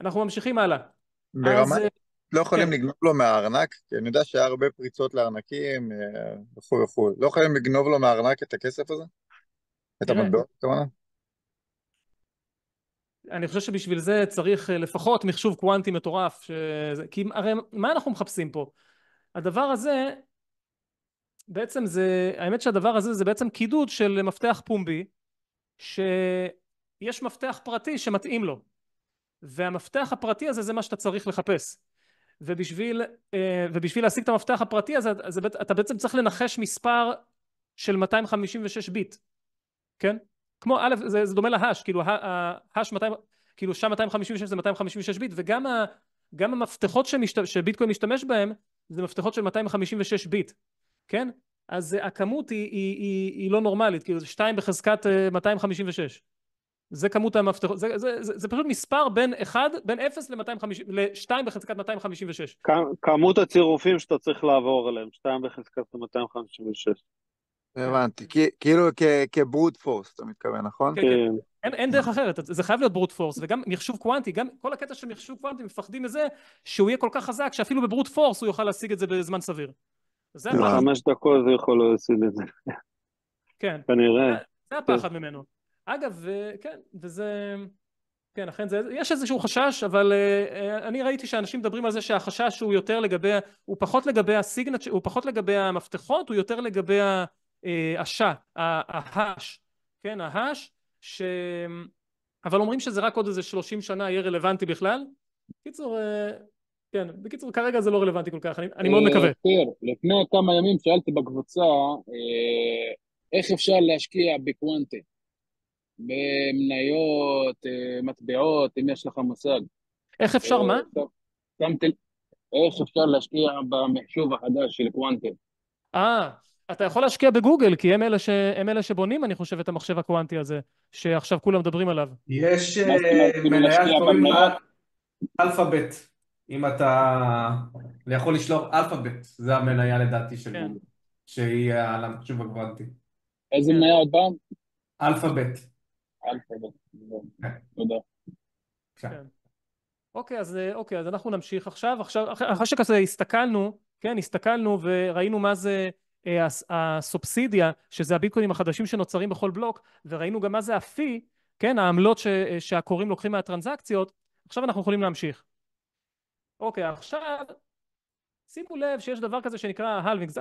אנחנו ממשיכים הלאה. ברמה לא יכולים לגנוב לו מהארנק, כי אני יודע שהיה הרבה פריצות לארנקים וכו'. לא יכולים לגנוב לו מהארנק את הכסף הזה? את המטבעות, כמובן? אני חושב שבשביל זה צריך לפחות מחשוב קוונטי מטורף, כי הרי מה אנחנו מחפשים פה? הדבר הזה, בעצם האמת שהדבר הזה זה בעצם קידוד של מפתח פומבי, שיש מפתח פרטי שמתאים לו, והמפתח הפרטי הזה זה מה שאתה צריך לחפש, ובשביל להשיג את המפתח הפרטי הזה, אתה בעצם צריך לנחש מספר של 256 ביט, כן? כמו א', זה דומה להש, כאילו ההש 200, כאילו שם 256 זה 256 ביט, וגם המפתחות שביטקוין משתמש בהם זה מפתחות של 256 ביט, כן? אז הכמות היא לא נורמלית, כאילו זה 2 בחזקת 256. זה כמות המפתחות, זה פשוט מספר בין 0 ל-2 בחזקת 256. כמות הצירופים שאתה צריך לעבור עליהם, 2 בחזקת 256. הבנתי, כאילו כברוט פורס, אתה מתכוון, נכון? כן. אין דרך אחרת, זה חייב להיות ברוט פורס, וגם מחשוב קוונטי, גם כל הקטע של מחשוב קוונטי מפחדים מזה שהוא יהיה כל כך חזק, שאפילו בברוט פורס הוא יוכל להשיג את זה בזמן סביר. 5 דקות זה יכול להשיג את זה. כן, כנראה. זה הפחד ממנו. אגב, כן, וזה... כן, אכן יש איזשהו חשש, אבל אני ראיתי שאנשים מדברים על זה שהחשש הוא יותר לגבי, הוא פחות לגבי הסיגנט, הוא פחות לגבי המפתחות, הוא יותר לגבי ההש, כן, ההש, אבל אומרים שזה רק עוד איזה 30 שנה יהיה רלוונטי בכלל. בקיצור, כן, בקיצור, כרגע זה לא רלוונטי כל כך, אני מאוד מקווה. לפני כמה ימים שאלתי בקבוצה, איך אפשר להשקיע בקוונטה, במניות, מטבעות, אם יש לך מושג. איך אפשר מה? שמתי, איך אפשר להשקיע במחשוב החדש של קוונטה. אה, אתה יכול להשקיע בגוגל, כי הם אלה שבונים, אני חושב, את המחשב הקוונטי הזה, שעכשיו כולם מדברים עליו. יש מה זאת אומרת, כאילו מניה להשקיע שקוראים לה במניות? אלפאבית. אם אני יכול לשלוח אלפאבית, זה המניה לדעתי של כן, גוגל, שהיא על המחשוב הקוונטי. איזה כן, מניה עוד פעם? אלפאבית. אלפאבית. כן. תודה. כן. כן. אוקיי, אז אנחנו נמשיך עכשיו, אחרי שכזה הסתכלנו, כן, הסתכלנו וראינו מה זה הסובסידיה, שזה הביטקוינים החדשים שנוצרים בכל בלוק, וראינו גם מה זה הפי, כן, העמלות שהקוראים לוקחים מהטרנזקציות. עכשיו אנחנו יכולים להמשיך. אוקיי, עכשיו שימו לב שיש דבר כזה שנקרא הלווינג,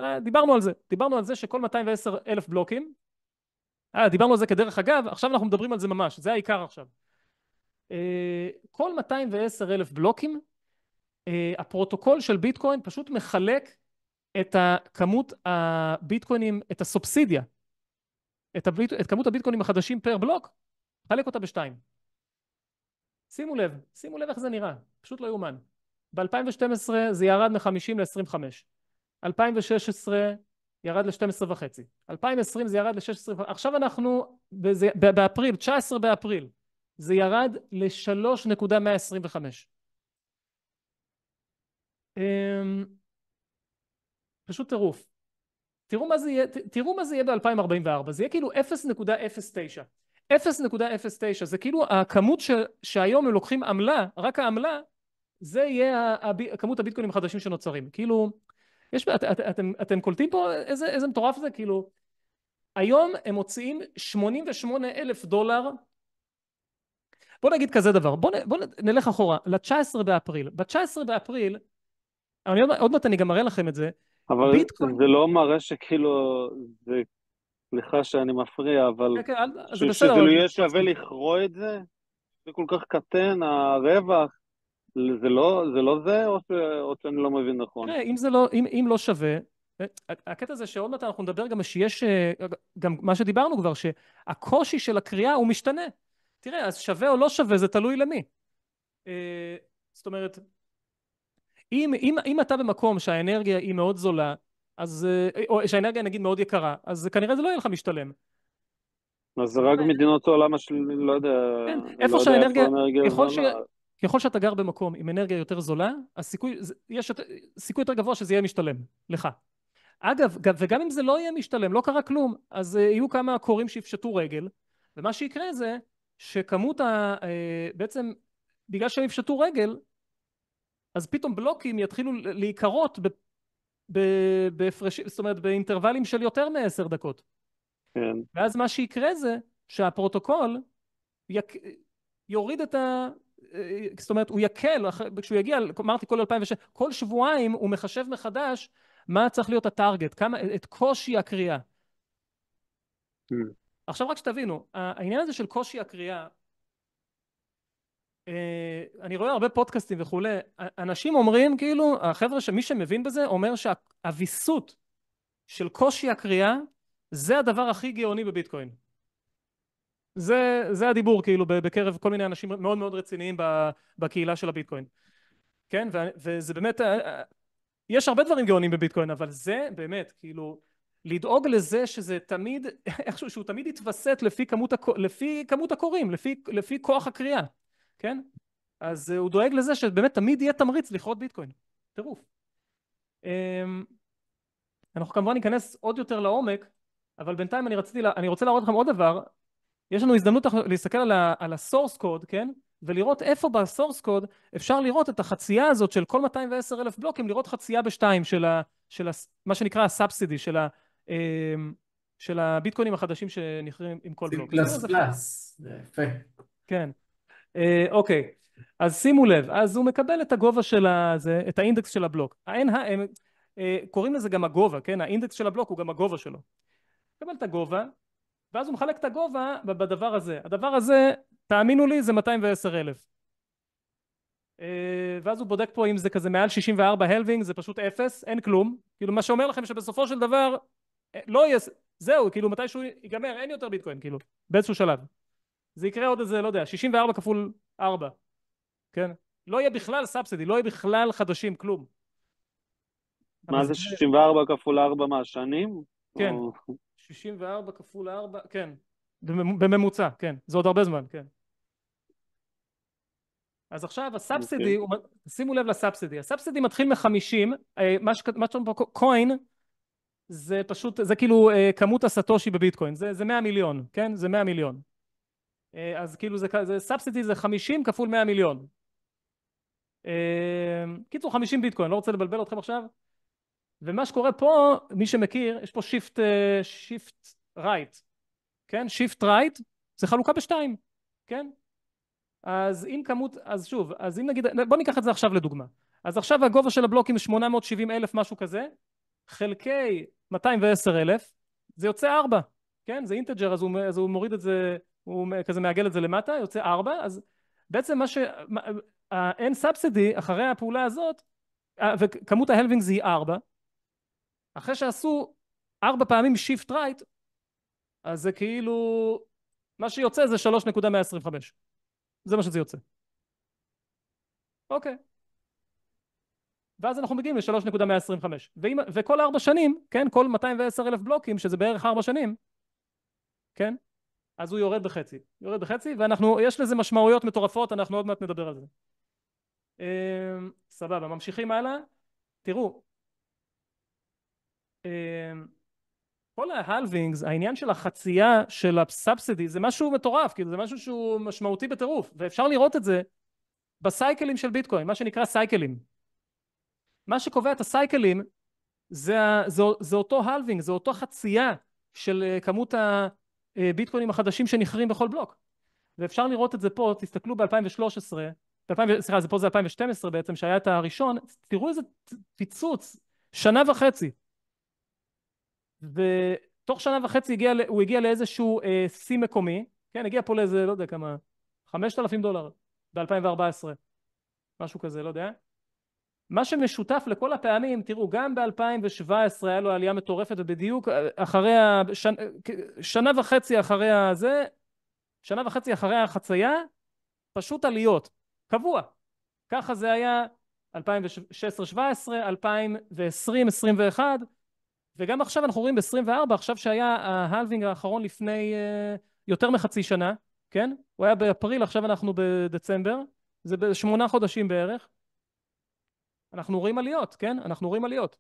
דיברנו על זה שכל 210,000 בלוקים, דיברנו על זה כדרך אגב, עכשיו אנחנו מדברים על זה ממש, זה העיקר עכשיו. כל 210,000 בלוקים, הפרוטוקול של ביטקוין פשוט מחלק את כמות הביטקוינים, את הסובסידיה, את כמות הביטקוינים החדשים פר בלוק, מחלק אותה בשתיים. שימו לב איך זה נראה, פשוט לא יאומן. ב-2012 זה ירד מ-50 ל-25, 2016 ירד ל-12.5, 2020 זה ירד ל-16, עכשיו אנחנו באפריל, 19 באפריל, זה ירד ל-3.125. פשוט טירוף. תראו מה זה יהיה ב-2044, זה יהיה כאילו 0.09. 0.09 זה כאילו הכמות שהיום הם לוקחים עמלה, רק העמלה, זה יהיה כמות הביטקוינים החדשים שנוצרים. כאילו, אתם קולטים פה איזה מטורף זה? כאילו, היום הם מוציאים $88,000. בוא נגיד כזה דבר, בוא נלך אחורה, ל-19 באפריל. ב-19 באפריל, עוד מעט אני גם מראה לכם את זה, אבל ביטקוין... זה לא מראה שכאילו, זה, סליחה שאני מפריע, אבל כן, זה בסדר. שזה לא יהיה שווה לכרוא את זה, זה כל כך קטן, הרווח, זה לא זה, או שאני לא מבין נכון? תראה, אם לא שווה, הקטע זה שעוד מעט אנחנו נדבר גם שיש, גם מה שדיברנו כבר, שהקושי של הקריאה הוא משתנה. תראה, אז שווה או לא שווה, זה תלוי למי. זאת אומרת, אם אתה במקום שהאנרגיה היא מאוד זולה, אז, או שהאנרגיה נגיד מאוד יקרה, אז כנראה זה לא יהיה לך משתלם. אז זה רק מדינות העולם לא יודע, כן, לא איפה יודע איפה שהאנרגיה, האנרגיה זולה. ככל שאתה גר במקום עם אנרגיה יותר זולה, יש סיכוי יותר גבוה שזה יהיה משתלם לך. אגב, וגם אם זה לא יהיה משתלם, לא קרה כלום, אז יהיו כמה קוראים שיפשטו רגל, ומה שיקרה זה שכמות בעצם, בגלל שהם יפשטו רגל, אז פתאום בלוקים יתחילו להיקרות בהפרשים, זאת אומרת באינטרוולים של יותר מ10 דקות. כן. ואז מה שיקרה זה שהפרוטוקול יוריד זאת אומרת הוא יקל, כשהוא יגיע, אמרתי כל 2006, כל שבועיים הוא מחשב מחדש מה צריך להיות הטארגט, את קושי הקריאה. עכשיו רק שתבינו, העניין הזה של קושי הקריאה, אני רואה הרבה פודקאסטים וכולי, אנשים אומרים כאילו, החבר'ה מי שמבין בזה אומר שהוויסות של קושי הקריאה זה הדבר הכי גאוני בביטקוין. זה הדיבור כאילו בקרב כל מיני אנשים מאוד מאוד רציניים בקהילה של הביטקוין. כן, וזה באמת, יש הרבה דברים גאונים בביטקוין, אבל זה באמת כאילו לדאוג לזה שזה תמיד, איכשהו שהוא תמיד יתווסת לפי כמות הקוראים, לפי כוח הקריאה, כן? אז הוא דואג לזה שבאמת תמיד יהיה תמריץ לכרות ביטקוין. טירוף. אנחנו כמובן ניכנס עוד יותר לעומק, אבל בינתיים אני רוצה להראות לכם עוד דבר. יש לנו הזדמנות להסתכל על הסורס קוד, כן? ולראות איפה בסורס קוד אפשר לראות את החצייה הזאת של כל 210,000 בלוקים, לראות חצייה בשתיים של מה שנקרא הסאבסידי, של הביטקוינים החדשים שנכרים עם כל בלוק. זה יפה. כן. אוקיי. אז שימו לב, אז הוא מקבל את הגובה של את האינדקס של הבלוק. קוראים לזה גם הגובה, כן? האינדקס של הבלוק הוא גם הגובה שלו. מקבל את הגובה, ואז הוא מחלק את הגובה בדבר הזה. הדבר הזה, תאמינו לי, זה 210,000. ואז הוא בודק פה אם זה כזה מעל 64 הלווינג, זה פשוט 0, אין כלום. כאילו מה שאומר לכם שבסופו של דבר, זהו, כאילו מתישהו ייגמר, אין יותר ביטקוין, כאילו, באיזשהו שלב. זה יקרה עוד איזה, לא יודע, 64 כפול 4, כן? לא יהיה בכלל סאבסידי, לא יהיה בכלל חדשים, כלום. אבל מה זה 64 כפול 4 מהשנים? כן, או- 64 כפול 4, כן, בממוצע, כן, זה עוד הרבה זמן, כן. אז עכשיו הסאבסידי, שימו לב לסאבסידי, הסאבסידי מתחיל מ-50, מה שאתם פה קוין, זה פשוט, זה כאילו כמות הסטושי בביטקוין, זה 100 מיליון, כן? זה 100 מיליון. אז כאילו זה סאבסידי זה 50 כפול 100 מיליון. קיצור 50 ביטקוין, לא רוצה לבלבל אתכם עכשיו. ומה שקורה פה, מי שמכיר, יש פה שיפט רייט, כן? שיפט רייט זה חלוקה בשתיים, כן? אז אם כמות, אז שוב, אז אם נגיד, בוא ניקח את זה עכשיו לדוגמה. אז עכשיו הגובה של הבלוקים 870 אלף משהו כזה, חלקי 210 אלף, זה יוצא 4, כן? זה אינטג'ר, אז הוא מוריד את זה, הוא כזה מעגל את זה למטה, יוצא 4, אז בעצם אין סאבסידי אחרי הפעולה הזאת, וכמות ההלווינגס היא 4, אחרי שעשו 4 פעמים שיפט רייט, אז זה כאילו, מה שיוצא זה 3.125, זה מה שזה יוצא. אוקיי. ואז אנחנו מגיעים ל-3.125. וכל 4 שנים, כן, כל 210 אלף בלוקים, שזה בערך 4 שנים, כן, אז הוא יורד בחצי. יורד בחצי, יש לזה משמעויות מטורפות, אנחנו עוד מעט נדבר על זה. סבבה, ממשיכים הלאה. תראו, כל ההלווינגס, העניין של החצייה של הסאבסידי, זה משהו מטורף, כאילו זה משהו שהוא משמעותי בטירוף, ואפשר לראות את זה בסייקלים של ביטקוין, מה שנקרא סייקלים. מה שקובע את הסייקלים זה אותו הלווינג, זה אותו חצייה של כמות הביטקוינים החדשים שנכרים בכל בלוק. ואפשר לראות את זה פה, תסתכלו ב-2013, סליחה, פה זה 2012 בעצם, שהיה את הראשון, תראו איזה פיצוץ, שנה וחצי. ותוך שנה וחצי הוא הגיע לאיזשהו שיא מקומי, כן, הגיע פה לאיזה, לא יודע כמה, $5,000 ב-2014, משהו כזה, לא יודע. מה שמשותף לכל הפעמים, תראו, גם ב-2017 היה לו עלייה מטורפת, ובדיוק אחרי שנה וחצי אחרי הזה, שנה וחצי אחרי החצייה, פשוט עליות, קבוע. ככה זה היה 2016-2017, 2020-2021, וגם עכשיו אנחנו רואים ב-24, עכשיו שהיה ההלווינג האחרון לפני יותר מחצי שנה, כן? הוא היה באפריל, עכשיו אנחנו בדצמבר, זה ב8 חודשים בערך. אנחנו רואים עליות, כן? אנחנו רואים עליות.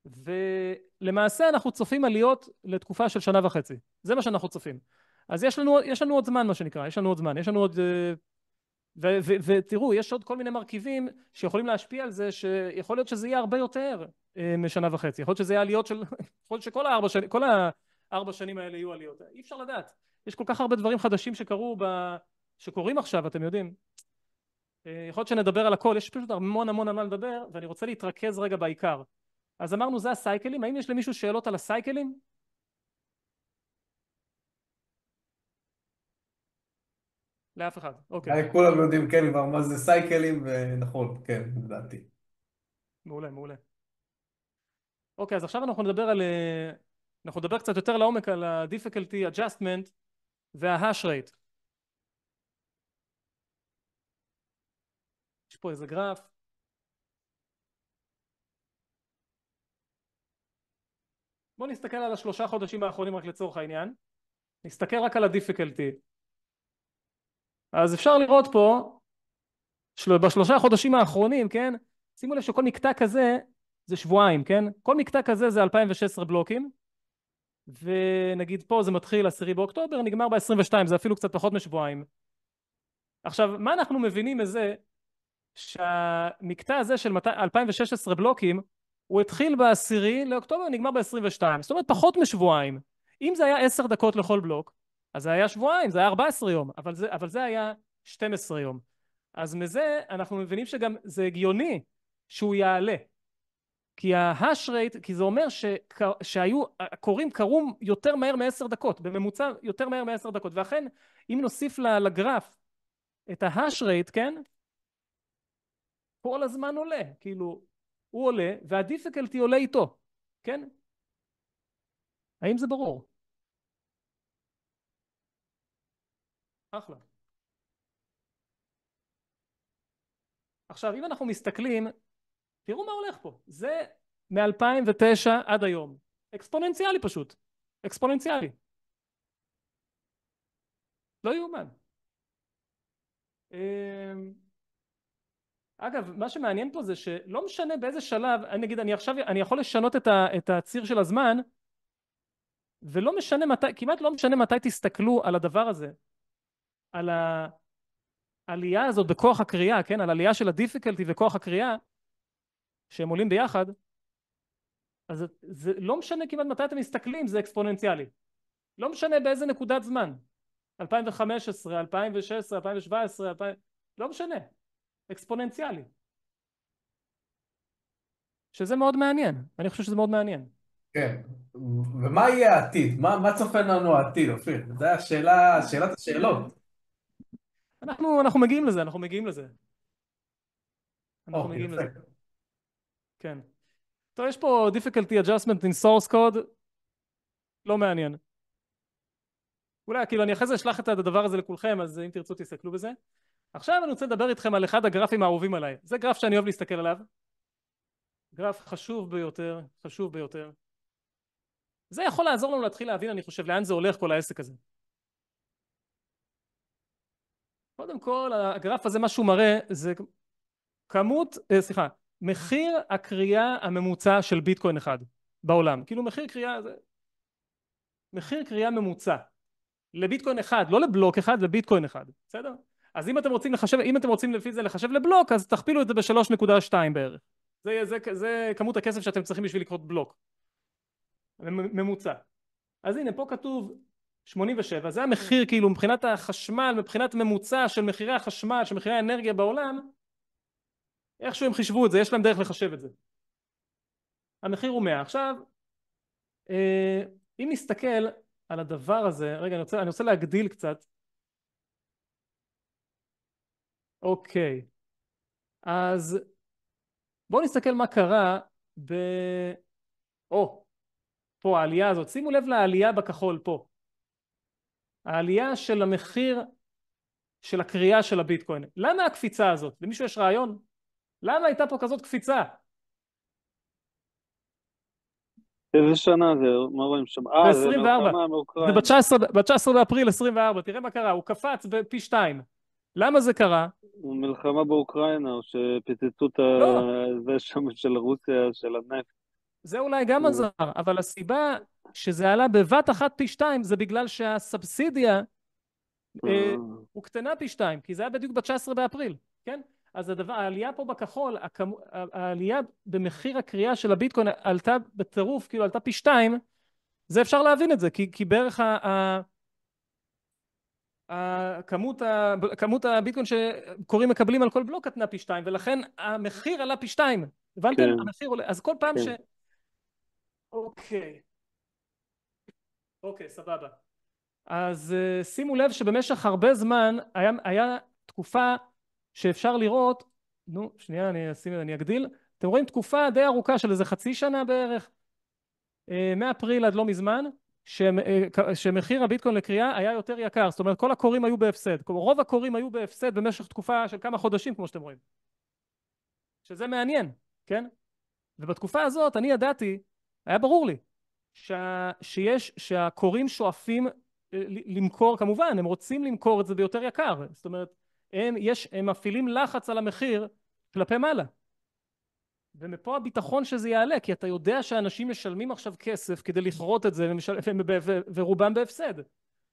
ולמעשה אנחנו צופים עליות לתקופה של שנה וחצי. זה מה שאנחנו צופים. אז יש לנו עוד זמן, מה שנקרא, יש לנו עוד זמן, יש לנו עוד... ותראו, יש עוד כל מיני מרכיבים שיכולים להשפיע על זה, שיכול להיות שזה יהיה הרבה יותר משנה וחצי. יכול להיות שזה יהיה עליות של... יכול להיות שכל כל 4 שנים האלה יהיו עליות. אי אפשר לדעת. יש כל כך הרבה דברים חדשים שקורים עכשיו, אתם יודעים. יכול להיות שנדבר על הכל, יש פשוט המון המון על מה לדבר, ואני רוצה להתרכז רגע בעיקר. אז אמרנו זה הסייקלים, האם יש למישהו שאלות על הסייקלים? לאף אחד, אוקיי. כולם יודעים, כן, כבר מה זה סייקלים, ונכון, כן, לדעתי. מעולה, מעולה. אוקיי, אז עכשיו אנחנו נדבר קצת יותר לעומק על ה-difficulty adjustment וה-hash rate. יש פה איזה גרף. בואו נסתכל על 3 חודשים האחרונים רק לצורך העניין. נסתכל רק על ה-difficulty. אז אפשר לראות פה, ב3 חודשים האחרונים, כן? שימו לב שכל מקטע כזה זה שבועיים, כן? כל מקטע כזה זה 2016 בלוקים, ונגיד פה זה מתחיל 10 באוקטובר, נגמר ב-22, זה אפילו קצת פחות משבועיים. עכשיו, מה אנחנו מבינים מזה? שהמקטע הזה של 2016 בלוקים, הוא התחיל ב-10 לאוקטובר, נגמר ב-22, זאת אומרת פחות משבועיים. אם זה היה 10 דקות לכל בלוק, אז זה היה שבועיים, זה היה 14 יום, אבל זה היה 12 יום. אז מזה אנחנו מבינים שגם זה הגיוני שהוא יעלה. כי ה-hash rate, כי זה אומר קרו יותר מהר מ10 דקות, בממוצע יותר מהר מ10 דקות, ואכן אם נוסיף לגרף את ה-hash rate, כן? כל הזמן עולה, כאילו הוא עולה וה-difficulty עולה איתו, כן? האם זה ברור? אחלה. עכשיו, אם אנחנו מסתכלים, תראו מה הולך פה. זה מ-2009 עד היום. אקספוננציאלי פשוט. אקספוננציאלי. לא יאומן. אגב, מה שמעניין פה זה שלא משנה באיזה שלב, אני יכול לשנות את הציר של הזמן, ולא משנה מתי, כמעט לא משנה מתי תסתכלו על הדבר הזה, על העלייה הזאת בכוח הקריאה, כן? על העלייה של הדיפיקלטי וכוח הקריאה, שהם עולים ביחד, אז זה לא משנה כמעט מתי אתם מסתכלים, זה אקספוננציאלי. לא משנה באיזה נקודת זמן. 2015, 2016, 2017, 2000... לא משנה. אקספוננציאלי. שזה מאוד מעניין. אני חושב שזה מאוד מעניין. כן. ומה יהיה העתיד? מה צופן לנו העתיד, אופיר? זו שאלת השאלות. אנחנו מגיעים לזה, אנחנו מגיעים לזה. אנחנו מגיעים יפה. לזה. כן. טוב, יש פה difficulty adjustment in source code. לא מעניין. אולי, כאילו, אני אחרי זה אשלח את הדבר הזה לכולכם, אז אם תרצו תסתכלו בזה. עכשיו אני רוצה לדבר איתכם על אחד הגרפים האהובים עליי. זה גרף שאני אוהב להסתכל עליו. גרף חשוב ביותר, חשוב ביותר. זה יכול לעזור לנו להתחיל להבין, אני חושב, לאן זה הולך כל העסק הזה. קודם כל, הגרף הזה, מה שהוא מראה, זה מחיר הקריאה הממוצע של ביטקוין אחד בעולם. כאילו מחיר קריאה ממוצע לביטקוין אחד, לא לבלוק אחד, לביטקוין אחד. בסדר? אז אם אתם רוצים לפי זה לחשב לבלוק, אז תכפילו את זה ב-3.2 בערך. זה כמות הכסף שאתם צריכים בשביל לקרות בלוק. ממוצע. אז הנה, פה כתוב 87, זה המחיר כאילו מבחינת החשמל, מבחינת ממוצע של מחירי החשמל, של מחירי האנרגיה בעולם, איכשהו הם חישבו את זה, יש להם דרך לחשב את זה. המחיר הוא 100. עכשיו, אם נסתכל על הדבר הזה, רגע, אני רוצה להגדיל קצת. אוקיי. אז בואו נסתכל מה קרה פה העלייה הזאת. שימו לב לעלייה בכחול פה. העלייה של המחיר של הקריאה של הביטקוין. למה הקפיצה הזאת? למישהו יש רעיון? למה הייתה פה כזאת קפיצה? איזה שנה זה? מה רואים שם? זה מלחמה מאוקראינה. זה ב-19 באפריל 24. תראה מה קרה, הוא קפץ בפי 2. למה זה קרה? מלחמה באוקראינה, או שפיצצו את זה שם של רוסיה, של הנפט. זה אולי גם עזר, אבל הסיבה שזה עלה בבת אחת פי 2 זה בגלל שהסובסידיה הוקטנה פי 2, כי זה היה בדיוק ב-19 באפריל, כן? אז העלייה פה בכחול, העלייה במחיר הקריאה של הביטקוין עלתה בטירוף, כאילו עלתה פי 2, זה אפשר להבין את זה, כי בערך כמות הביטקוין שקוראים מקבלים על כל בלוק קטנה פי 2, ולכן המחיר עלה פי 2, הבנתם? כן. המחיר עולה, אז כל פעם כן. אוקיי, סבבה. אז שימו לב שבמשך הרבה זמן היה תקופה שאפשר לראות, שנייה אני אגדיל, אתם רואים תקופה די ארוכה של איזה חצי שנה בערך, מאפריל עד לא מזמן, שמחיר הביטקוין לקריאה היה יותר יקר, זאת אומרת כל הקוראים היו בהפסד, רוב הקוראים היו בהפסד במשך תקופה של כמה חודשים כמו שאתם רואים, שזה מעניין, כן? ובתקופה הזאת אני ידעתי, היה ברור לי, שהקוראים שואפים למכור, כמובן, הם רוצים למכור את זה ביותר יקר, זאת אומרת, הם מפעילים לחץ על המחיר כלפי מעלה. ומפה הביטחון שזה יעלה, כי אתה יודע שאנשים משלמים עכשיו כסף כדי לכרות את זה, ורובם בהפסד.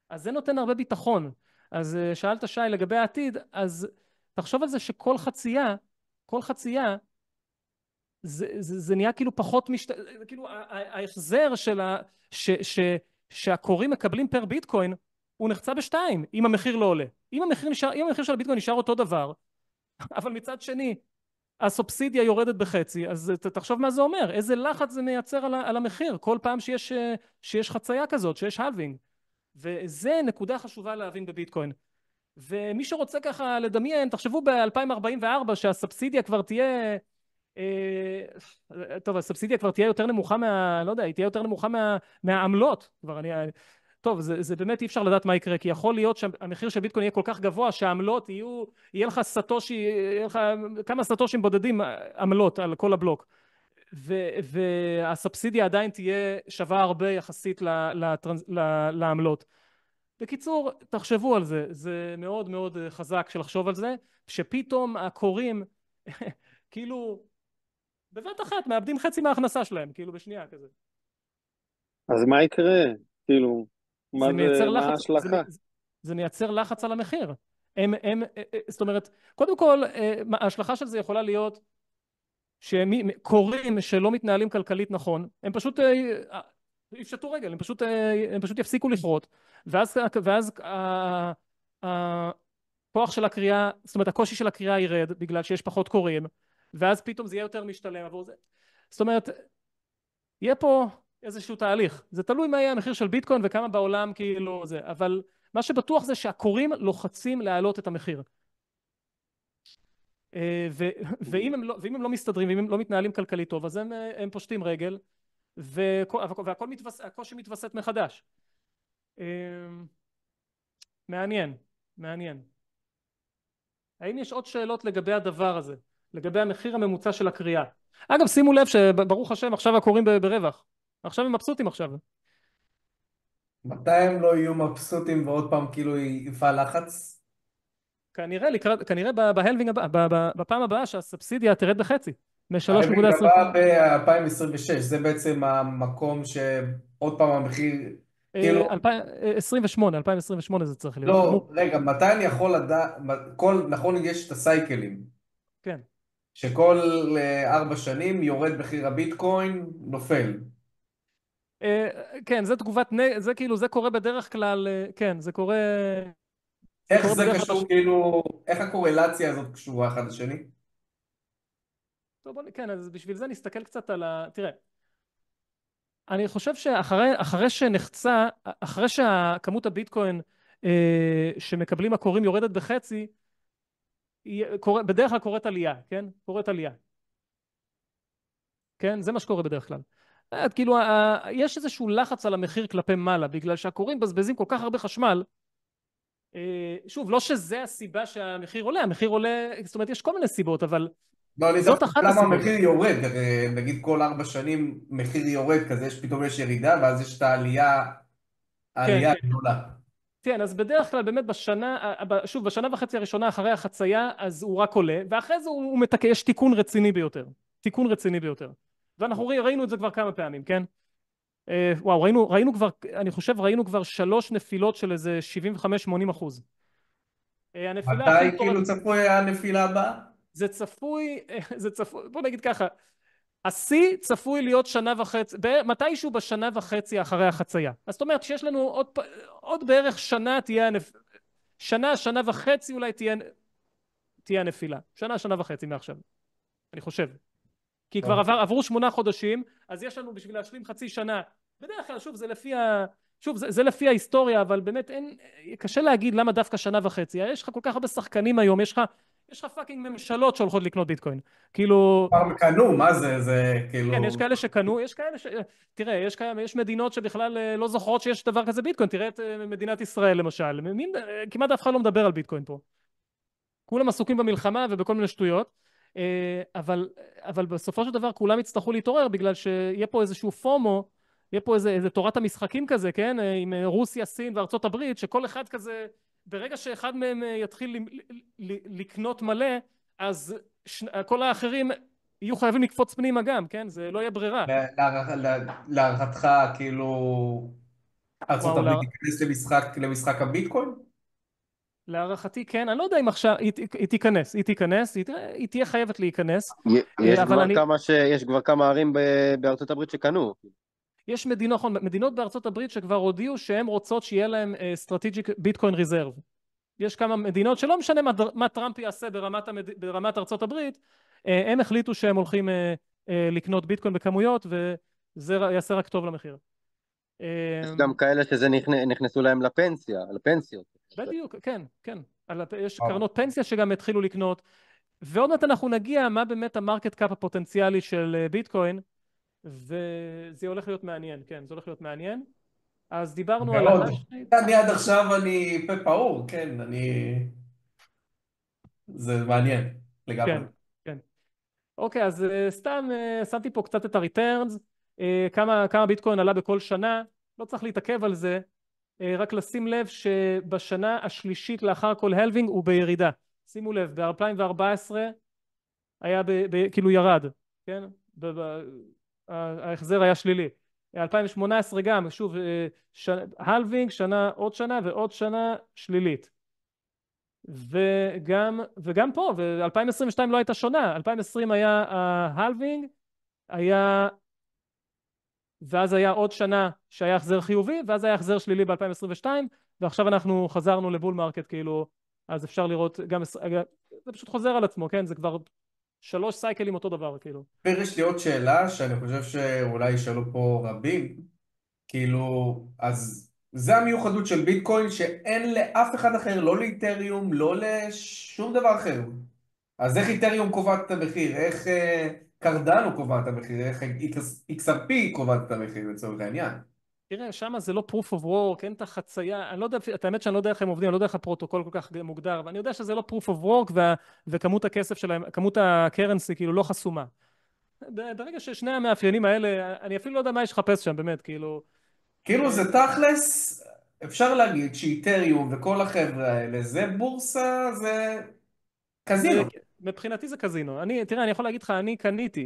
אז זה נותן הרבה ביטחון. אז שאלת שי לגבי העתיד, אז תחשוב על זה שכל חצייה, זה נהיה כאילו פחות כאילו ההחזר שהקוראים מקבלים פר ביטקוין הוא נחצה בשתיים אם המחיר לא עולה. אם המחיר של הביטקוין נשאר אותו דבר, אבל מצד שני הסובסידיה יורדת בחצי, אז תחשוב מה זה אומר, איזה לחץ זה מייצר על המחיר כל פעם שיש חצייה כזאת, שיש הלווינג. וזה נקודה חשובה להבין בביטקוין. ומי שרוצה ככה לדמיין, תחשבו ב-2044 שהסובסידיה כבר תהיה טוב, הסובסידיה כבר תהיה יותר נמוכה לא יודע, היא תהיה יותר נמוכה מהעמלות. כבר טוב, זה באמת אי אפשר לדעת מה יקרה, כי יכול להיות שהמחיר של ביטקוין יהיה כל כך גבוה, שהעמלות יהיה לך סטושי, יהיה לך כמה סטושים בודדים עמלות על כל הבלוק. והסובסידיה עדיין תהיה שווה הרבה יחסית לעמלות. בקיצור, תחשבו על זה, זה מאוד מאוד חזק שלחשוב על זה, שפתאום הקוראים כאילו בבת אחת מאבדים חצי מההכנסה שלהם, כאילו בשנייה כזה. אז מה יקרה? כאילו, זה מייצר מה לחץ, ההשלכה? זה מייצר לחץ על המחיר. זאת אומרת, קודם כל, ההשלכה של זה יכולה להיות שקוראים שלא מתנהלים כלכלית נכון, הם פשוט יפשטו רגל, הם פשוט יפסיקו לכרות, ואז הכוח של הקריאה, זאת אומרת הקושי של הקריאה ירד בגלל שיש פחות קוראים, ואז פתאום זה יהיה יותר משתלם עבור זה. זאת אומרת, יהיה פה איזשהו תהליך, זה תלוי מה יהיה המחיר של ביטקוין וכמה בעולם כאילו זה, אבל מה שבטוח זה שהקוראים לוחצים להעלות את המחיר. ואם הם לא מסתדרים, ואם הם לא מתנהלים כלכלית טוב, אז הם פושטים רגל, והקושי מתווסת מחדש. מעניין, מעניין. האם יש עוד שאלות לגבי הדבר הזה? לגבי המחיר הממוצע של הקריאה? אגב, שימו לב שברוך השם עכשיו הקוראים ברווח. עכשיו הם מבסוטים עכשיו. מתי הם לא יהיו מבסוטים ועוד פעם כאילו יפעל לחץ? כנראה בהלווינג הבא, בפעם הבאה שהסובסידיה תרד בחצי. ההלווינג מ-3.20. הבא ב-2026, זה בעצם המקום שעוד פעם המחיר, כאילו, 2028 זה צריך להיות. לא, רגע, מתי אני יכול לדעת, נכון, יש את הסייקלים, כן. שכל 4 שנים יורד מחיר הביטקוין, נופל. כן, זה תגובת, זה כאילו, זה קורה בדרך כלל, כן, זה קורה... איך זה קשור, כאילו, איך הקורלציה הזאת קשורה אחד לשני? טוב, כן, אז בשביל זה נסתכל קצת על תראה, אני חושב שאחרי שנחצה, אחרי שהכמות הביטקוין שמקבלים הקוראים יורדת בחצי, בדרך כלל קורית עלייה, כן? קורית עלייה. כן? זה מה שקורה בדרך כלל. כאילו, יש איזשהו לחץ על המחיר כלפי מעלה, בגלל שהקוראים בזבזים כל כך הרבה חשמל, שוב, לא שזה הסיבה שהמחיר עולה, המחיר עולה, זאת אומרת, יש כל מיני סיבות, אבל זאת אחת למה הסיבות. המחיר יורד? נגיד כל 4 שנים מחיר יורד כזה, פתאום יש ירידה, ואז יש את העלייה הגדולה. כן, אז בדרך כלל באמת שוב, בשנה וחצי הראשונה אחרי החצייה, אז הוא רק עולה, ואחרי זה הוא יש תיקון רציני ביותר. תיקון רציני ביותר. ואנחנו ראינו את זה כבר כמה פעמים, כן? וואו, ראינו כבר, אני חושב, ראינו כבר 3 נפילות של איזה 75-80%. מתי כאילו צפוי הנפילה הבאה? זה צפוי, בוא נגיד ככה, השיא צפוי להיות שנה וחצי, מתישהו בשנה וחצי אחרי החצייה. אז זאת אומרת שיש לנו עוד בערך שנה תהיה, שנה וחצי אולי תהיה הנפילה. שנה וחצי מעכשיו, אני חושב. כי כבר עברו 8 חודשים, אז יש לנו בשביל להשלים חצי שנה. בדרך כלל, שוב, זה לפי ההיסטוריה, אבל באמת קשה להגיד למה דווקא שנה וחצי. יש לך כל כך הרבה שחקנים היום, יש לך פאקינג ממשלות שהולכות לקנות ביטקוין. כאילו... כבר קנו, מה זה? זה כאילו... כן, יש כאלה שקנו, תראה, יש מדינות שבכלל לא זוכרות שיש דבר כזה ביטקוין. תראה את מדינת ישראל למשל. כמעט אף אחד לא מדבר על ביטקוין פה. כולם עסוקים במלחמה ובכל מיני שטויות. אבל בסופו של דבר כולם יצטרכו להתעורר בגלל שיהיה פה איזשהו פומו, יהיה פה איזה תורת המשחקים כזה, כן? עם רוסיה, סין וארצות הברית, שכל אחד כזה, ברגע שאחד מהם יתחיל לקנות מלא, אז כל האחרים יהיו חייבים לקפוץ פנימה גם, כן? זה לא יהיה ברירה. להערכתך, כאילו, ארצות הברית תיכנס למשחק הביטקוין? להערכתי כן, אני לא יודע אם עכשיו, היא תיכנס, היא תהיה חייבת להיכנס. יש כבר כמה ערים בארצות הברית שקנו. יש מדינות בארצות הברית שכבר הודיעו שהן רוצות שיהיה להם strategic bitcoin reserve. יש כמה מדינות שלא משנה מה טראמפ יעשה ברמת ארצות הברית, הם החליטו שהם הולכים לקנות ביטקוין בכמויות, וזה יעשה רק טוב למחיר. יש גם כאלה שזה נכנסו להם לפנסיות. בדיוק, כן. יש קרנות פנסיה שגם התחילו לקנות. ועוד מעט אנחנו נגיע מה באמת המרקט קאפ הפוטנציאלי של ביטקוין, וזה הולך להיות מעניין, כן, זה הולך להיות מעניין. אז דיברנו על מאוד. ההאש רייט. אני עד עכשיו אני פה פעור, כן, זה מעניין לגמרי. כן, כן. אוקיי, אז סתם שמתי פה קצת את הריטרנס, כמה ביטקוין עלה בכל שנה, לא צריך להתעכב על זה, רק לשים לב שבשנה השלישית לאחר כל הלווינג הוא בירידה. שימו לב, ב-2014 היה כאילו ירד, כן? ההחזר היה שלילי. 2018 גם, שוב, הלווינג, שנה, עוד שנה ועוד שנה שלילית. וגם פה, ו-2022 לא הייתה שונה, 2020 היה ההלווינג, ואז היה עוד שנה שהיה החזר חיובי, ואז היה החזר שלילי ב-2022, ועכשיו אנחנו חזרנו לבול מרקט, כאילו, אז אפשר לראות גם, זה פשוט חוזר על עצמו, כן? זה כבר 3 סייקלים אותו דבר, כאילו. יש לי עוד שאלה שאני חושב שאולי ישאלו פה רבים, כאילו, אז זה המיוחדות של ביטקוין שאין לאף אחד אחר, לא לאיתריום, לא לשום דבר אחר. אז איך איתריום קובעת את המחיר? איך קרדנו קובעת את המחיר? איך XRP קובעת את המחיר לצורך העניין? תראה, שם זה לא proof of work, אין את החצייה, אני לא יודע, את האמת שאני לא יודע איך הם עובדים, אני לא יודע איך הפרוטוקול כל כך מוגדר, ואני יודע שזה לא proof of work, וכמות הכסף שלהם, כמות הקרנסי כאילו לא חסומה. ברגע ששני המאפיינים האלה, אני אפילו לא יודע מה יש לחפש שם, באמת, כאילו... כאילו זה תכלס, אפשר להגיד שאיתריום וכל החבר'ה האלה, זה בורסה, זה קזינו. מבחינתי זה קזינו. תראה, אני יכול להגיד לך,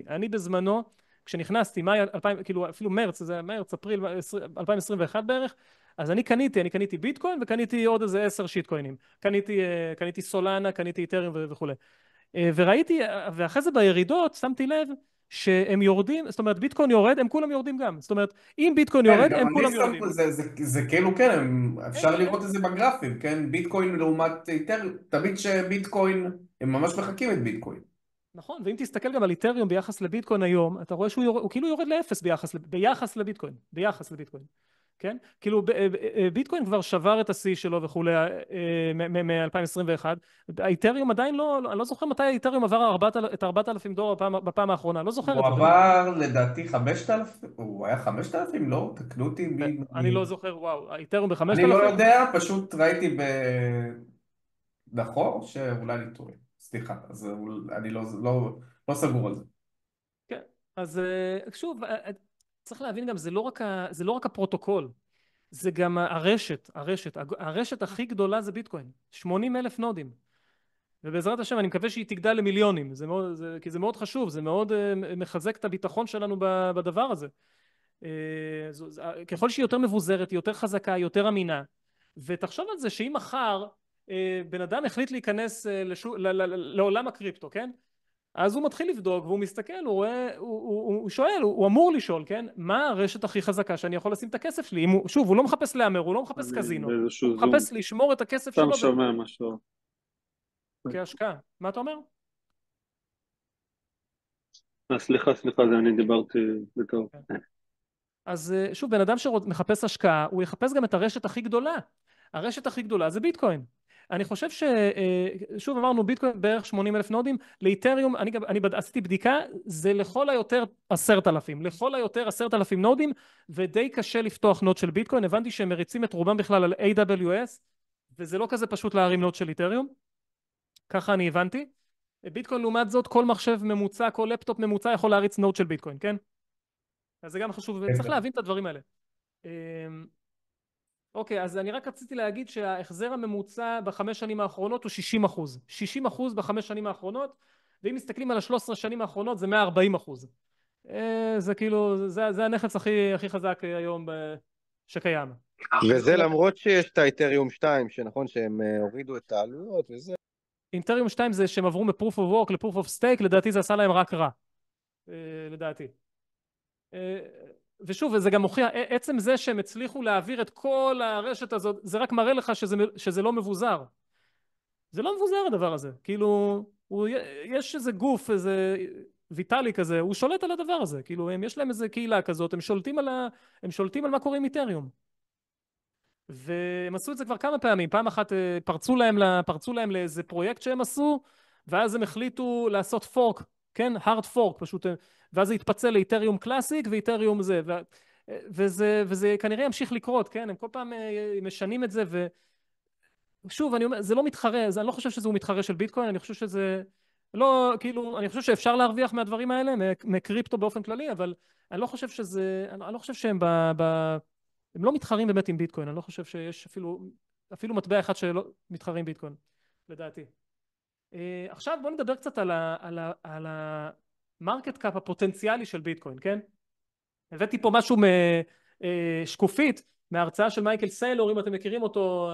אני בזמנו, כשנכנסתי, מאי 2000, כאילו אפילו מרץ, זה מרץ, אפריל 2021 בערך, אז אני קניתי ביטקוין וקניתי עוד איזה 10 שיטקוינים. קניתי סולנה, קניתי איתריום וכולי. וראיתי, ואחרי זה בירידות שמתי לב שהם יורדים, זאת אומרת ביטקוין יורד, הם כולם יורדים גם. זאת אומרת, אם ביטקוין יורד, הם כולם יורדים. זה כאילו כן, אפשר לראות את זה בגרפים, כן? ביטקוין לעומת איתריום, תמיד שביטקוין, הם ממש מחקים את ביטקוין. נכון, ואם תסתכל גם על איתריום ביחס לביטקוין היום, אתה רואה שהוא כאילו יורד לאפס ביחס לביטקוין, כן? כאילו ביטקוין כבר שבר את השיא שלו וכולי מ-2021, האיתריום עדיין לא, אני לא זוכר מתי האיתריום עבר את $4,000 בפעם האחרונה, לא זוכר את זה. הוא עבר לדעתי 5,000, הוא היה 5,000, לא? תקנו אותי אני לא זוכר, וואו, האיתריום ב-5,000? אני לא יודע, פשוט ראיתי נכון, שאולי אני טועה, סליחה, אז אני לא סגור על זה. כן, אז שוב, צריך להבין גם, זה לא רק הפרוטוקול, זה גם הרשת הכי גדולה זה ביטקוין, 80,000 נודים, ובעזרת השם אני מקווה שהיא תגדל למיליונים, כי זה מאוד חשוב, זה מאוד מחזק את הביטחון שלנו בדבר הזה. ככל שהיא יותר מבוזרת, היא יותר חזקה, היא יותר אמינה, ותחשוב על זה שאם מחר בן אדם החליט להיכנס לעולם הקריפטו, כן? אז הוא מתחיל לבדוק והוא מסתכל, הוא רואה, הוא שואל, הוא אמור לשאול, כן? מה הרשת הכי חזקה שאני יכול לשים את הכסף שלי? שוב, הוא לא מחפש להמר, הוא לא מחפש קזינו, הוא מחפש לשמור את הכסף שלו. סתם שומע משהו. כהשקעה. מה אתה אומר? סליחה, זה אני דיברתי בטוב. אז שוב, בן אדם שמחפש השקעה, הוא יחפש גם את הרשת הכי גדולה. הרשת הכי גדולה זה ביטקוין. אני חושב שוב אמרנו ביטקוין בערך 80,000 נודים, לאיתריום אני עשיתי בדיקה, זה לכל היותר 10,000, לכל היותר 10,000 נודים, ודי קשה לפתוח נוד של ביטקוין. הבנתי שהם מריצים את רובם בכלל על AWS, וזה לא כזה פשוט להרים נוד של איתריום, ככה אני הבנתי. ביטקוין לעומת זאת, כל מחשב ממוצע, כל לפטופ ממוצע יכול להריץ נוד של ביטקוין, כן? אז זה גם חשוב, וצריך להבין את הדברים האלה. אוקיי, אז אני רק רציתי להגיד שההחזר הממוצע ב5 שנים האחרונות הוא 60%. 60% ב5 שנים האחרונות, ואם מסתכלים על ה13 שנים האחרונות זה 140%. זה כאילו, זה הנכס הכי חזק היום שקיים. וזה למרות שיש את האיתריום 2, שנכון שהם הורידו את העלויות וזה. איתריום 2 זה שהם עברו מ-proof of work ל-proof of stake, לדעתי זה עשה להם רק רע. לדעתי. ושוב, וזה גם מוכיח, עצם זה שהם הצליחו להעביר את כל הרשת הזאת, זה רק מראה לך שזה לא מבוזר. זה לא מבוזר הדבר הזה. כאילו, יש איזה גוף, איזה ויטלי כזה, הוא שולט על הדבר הזה. כאילו, יש להם איזה קהילה כזאת, הם שולטים על מה קורה עם איתריום. והם עשו את זה כבר כמה פעמים. פעם אחת פרצו להם לאיזה פרויקט שהם עשו, ואז הם החליטו לעשות פורק, כן? hard fork פשוט, ואז זה התפצל לאיתריום קלאסיק ואיתריום זה, וזה כנראה ימשיך לקרות, כן? הם כל פעם משנים את זה, ושוב, אני אומר, זה לא מתחרה, אני לא חושב שזה מתחרה של ביטקוין, אני חושב שזה לא, כאילו, אני חושב שאפשר להרוויח מהדברים האלה, מקריפטו באופן כללי, אבל אני לא חושב אני לא חושב שהם הם לא מתחרים באמת עם ביטקוין, אני לא חושב שיש אפילו מטבע אחד שלא מתחרים ביטקוין, לדעתי. עכשיו בואו נדבר קצת על המרקט קאפ הפוטנציאלי של ביטקוין, כן? הבאתי פה משהו שקופית מההרצאה של מייקל סיילור, אם אתם מכירים אותו,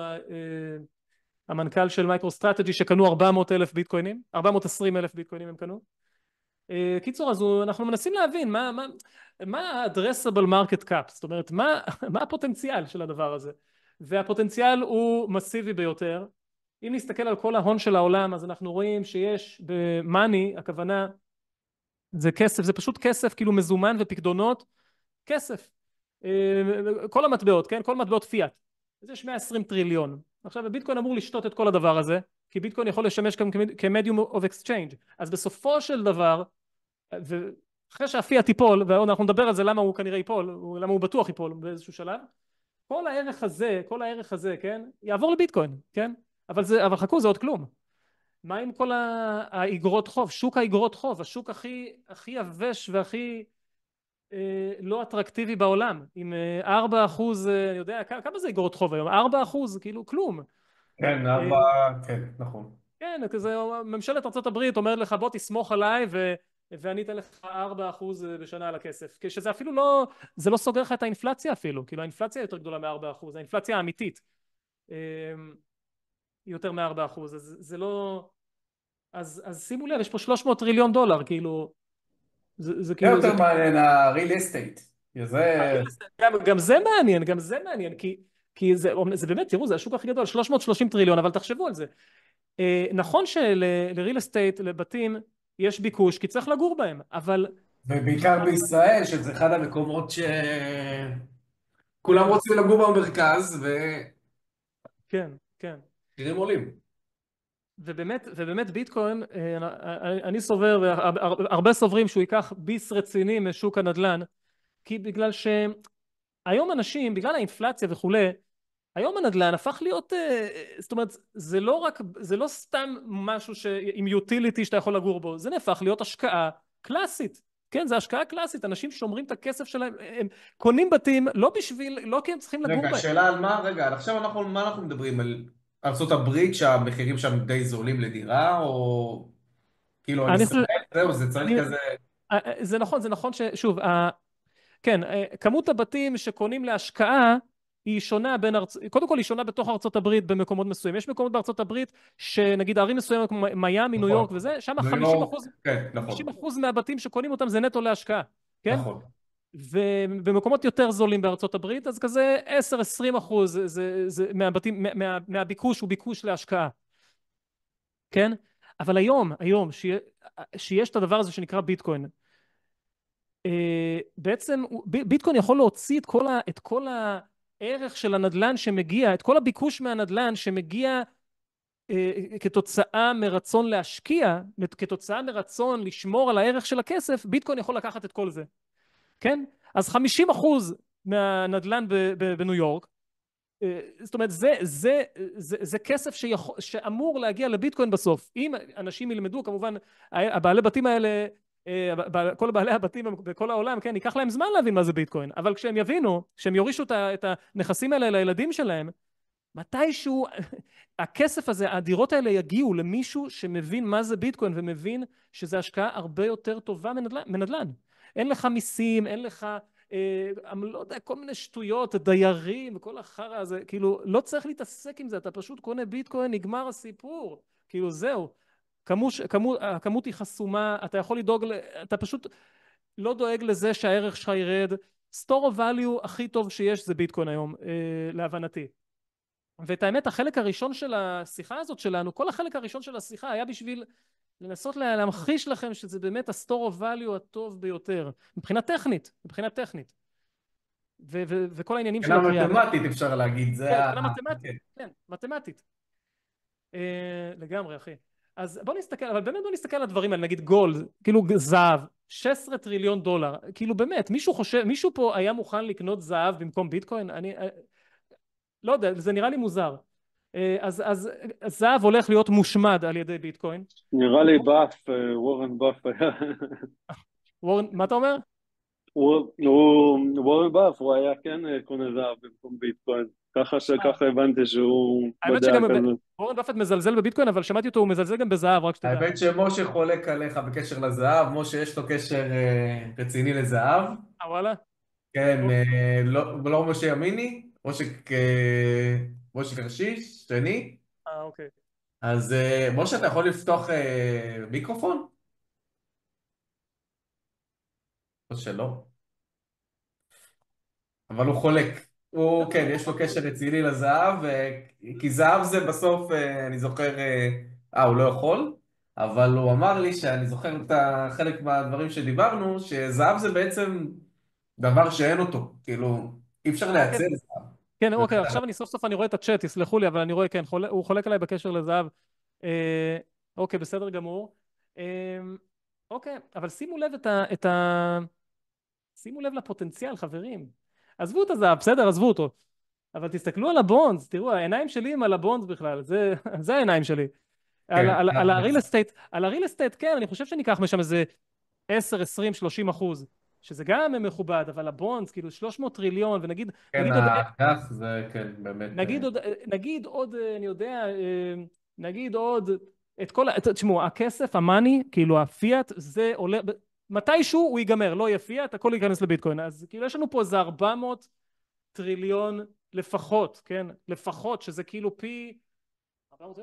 המנכ"ל של מייקרו סטרטג'י, שקנו 400,000 ביטקוינים, 420,000 ביטקוינים הם קנו. קיצור, אז אנחנו מנסים להבין מה ה-addressable market cap, זאת אומרת, מה הפוטנציאל של הדבר הזה, והפוטנציאל הוא מסיבי ביותר. אם נסתכל על כל ההון של העולם, אז אנחנו רואים שיש במאני, הכוונה זה כסף, זה פשוט כסף, כאילו מזומן ופקדונות, כסף, כל המטבעות, כן? כל מטבעות פיאט, אז יש 120 טריליון. עכשיו הביטקוין אמור לשתות את כל הדבר הזה, כי ביטקוין יכול לשמש כמדיום אוף אקסצ'יינג'. אז בסופו של דבר, ואחרי שהפיאט טיפול, ואנחנו נדבר על זה למה הוא כנראה ייפול, למה הוא בטוח ייפול באיזשהו שלב, כל הערך הזה, כן, יעבור לביטקוין, כן? אבל חכו, זה עוד כלום. מה עם כל האגרות חוב, שוק האגרות חוב, השוק הכי יבש והכי לא אטרקטיבי בעולם, עם 4%, אני יודע, כמה זה אגרות חוב היום? 4%, כאילו כלום. כן, כן, נכון. כן, כזה, ממשלת ארצות הברית אומרת לך, בוא תסמוך עליי ואני אתן לך 4% בשנה על הכסף, כשזה אפילו לא, זה לא סוגר לך את האינפלציה אפילו, כאילו האינפלציה יותר גדולה מ-4%, האינפלציה האמיתית היא יותר מ-4%, אז זה לא, אז שימו לב, יש פה 300 טריליון דולר, כאילו, זה כאילו... יותר מעניין, ה-real estate. גם זה מעניין, כי זה באמת, תראו, זה השוק הכי גדול, 330 טריליון, אבל תחשבו על זה. נכון שלריל אסטייט, לבתים, יש ביקוש, כי צריך לגור בהם, אבל... ובעיקר בישראל, שזה אחד המקומות כולם רוצים לגור במרכז, כן, כן. מחירים עולים. ובאמת ביטקוין, אני סובר, והרבה סוברים שהוא ייקח ביס רציני משוק הנדל"ן, כי בגלל שהיום אנשים, בגלל האינפלציה וכולי, היום הנדל"ן הפך להיות, זאת אומרת, זה לא סתם משהו עם יוטיליטי שאתה יכול לגור בו, זה נהפך להיות השקעה קלאסית. כן, זה השקעה קלאסית, אנשים שומרים את הכסף שלהם, הם קונים בתים לא כי הם צריכים לגור בהם. רגע, שאלה על מה? רגע, עכשיו מה אנחנו מדברים? על ארצות הברית שהמחירים שם די זולים לדירה, או כאילו על ישראל, זהו, זה צריך כזה... זה נכון ששוב, כן, כמות הבתים שקונים להשקעה היא שונה קודם כל היא שונה בתוך ארצות הברית במקומות מסוימים. יש מקומות בארצות הברית שנגיד ערים מסוימות כמו מיאמי, ניו יורק וזה, שם 50% מהבתים שקונים אותם זה נטו להשקעה, כן? נכון. ובמקומות יותר זולים בארצות הברית, אז כזה 10-20% מהבתים, מהביקוש הוא ביקוש להשקעה, כן? אבל היום שיש את הדבר הזה שנקרא ביטקוין, בעצם ביטקוין יכול להוציא את כל הערך של הנדלן שמגיע, את כל הביקוש מהנדלן שמגיע כתוצאה מרצון להשקיע, כתוצאה מרצון לשמור על הערך של הכסף, ביטקוין יכול לקחת את כל זה, כן? אז 50% מהנדלן בניו יורק, זאת אומרת, זה כסף שאמור להגיע לביטקוין בסוף. אם אנשים ילמדו, כמובן, הבעלי בתים האלה, כל בעלי הבתים בכל העולם, כן, ייקח להם זמן להבין מה זה ביטקוין, אבל כשהם יבינו, כשהם יורישו את הנכסים האלה לילדים שלהם, מתישהו הכסף הזה, הדירות האלה יגיעו למישהו שמבין מה זה ביטקוין, ומבין שזה השקעה הרבה יותר טובה מנדל"ן. אין לך מיסים, אין לך, לא יודע, כל מיני שטויות, דיירים וכל החרא הזה, כאילו, לא צריך להתעסק עם זה, אתה פשוט קונה ביטקוין, נגמר הסיפור, כאילו זהו. הכמות היא חסומה, אתה יכול לדאוג, אתה פשוט לא דואג לזה שהערך שלך ירד. store of value הכי טוב שיש זה ביטקוין היום, להבנתי. ואת האמת, החלק הראשון של השיחה הזאת שלנו, כל החלק הראשון של השיחה היה בשביל לנסות להמחיש לכם שזה באמת ה-store of value הטוב ביותר, מבחינה טכנית. וכל העניינים של הקריאה. מתמטית אפשר להגיד, זה כן, מתמטית. לגמרי, אחי. אז בוא נסתכל, אבל באמת בוא נסתכל על הדברים האלה, נגיד גולד, כאילו זהב, 16 טריליון דולר, כאילו באמת, מישהו פה היה מוכן לקנות זהב במקום ביטקוין? אני לא יודע, זה נראה לי מוזר. אז זהב הולך להיות מושמד על ידי ביטקוין. נראה לי באף, וורן באף היה... וורן, מה אתה אומר? וורן באף, הוא היה כן קונה זהב במקום ביטקוין. ככה הבנתי שהוא האמת בדעה שגם כזאת. וורן באפט מזלזל בביטקוין, אבל שמעתי אותו, הוא מזלזל גם בזהב, רק שתדע. האמת שמשה חולק עליך בקשר לזהב, משה יש לו קשר רציני לזהב. וואלה? כן, לא משה ימיני, משה קרשיש, שני. אוקיי. אז משה, אתה יכול לפתוח מיקרופון? או שלא. אבל הוא חולק. כן, יש לו קשר רציני לזהב, כי זהב זה בסוף, אני זוכר, הוא לא יכול, אבל הוא אמר לי שאני זוכר את חלק מהדברים שדיברנו, שזהב זה בעצם דבר שאין אותו, כאילו, אי אפשר כן, לייצר זהב. כן, אוקיי, עכשיו אני סוף סוף אני רואה את הצ'אט, תסלחו לי, אבל אני רואה, כן, הוא חולק עליי בקשר לזהב. אוקיי, בסדר גמור. אוקיי, אבל שימו לב לפוטנציאל, חברים. עזבו את הזהב, בסדר, עזבו אותו. אבל תסתכלו על הבונדס, תראו, העיניים שלי הם על הבונדס בכלל, זה העיניים שלי. על הריל אסטייט, כן, אני חושב שניקח משם איזה 10, 20, 30%, שזה גם מכובד, אבל הבונדס, כאילו 300 טריליון, ונגיד, כן, עוד, האג"ח זה, כן, באמת. נגיד עוד, אני יודע, נגיד עוד, תשמעו, הכסף, המאני, כאילו הפיאט, זה עולה, מתישהו הוא ייגמר, לא יהיה פיאט, הכל ייכנס לביטקוין, אז כאילו יש לנו פה איזה 400 טריליון לפחות, כן, לפחות, שזה כאילו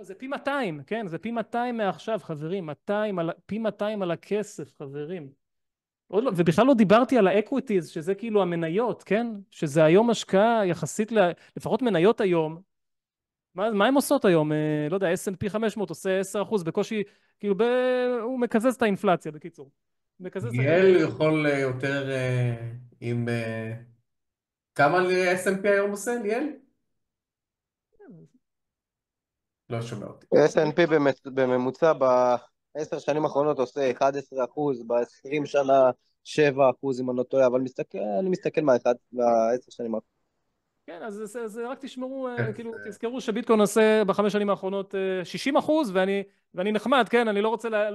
זה פי 200, כן, זה פי 200 מעכשיו, חברים, פי 200 על הכסף, חברים. ובכלל לא דיברתי על האקוויטיז, שזה כאילו המניות, כן, שזה היום השקעה יחסית, לפחות מניות היום, מה הם עושות היום? לא יודע, S&P 500 עושה 10% בקושי, כאילו הוא מקזז את האינפלציה, בקיצור. ליאל יכול יותר עם... כמה S&P היום עושה, ליאל? לא שומע אותי. S&P בממוצע ב10 שנים האחרונות עושה 11%, ב20 שנה 7% אם אני לא טועה, אבל אני מסתכל מה10 שנים האחרונות. כן, אז זה רק תשמרו, כאילו, תזכרו שביטקוין עושה ב5 שנים האחרונות 60%, ואני נחמד, כן, אני לא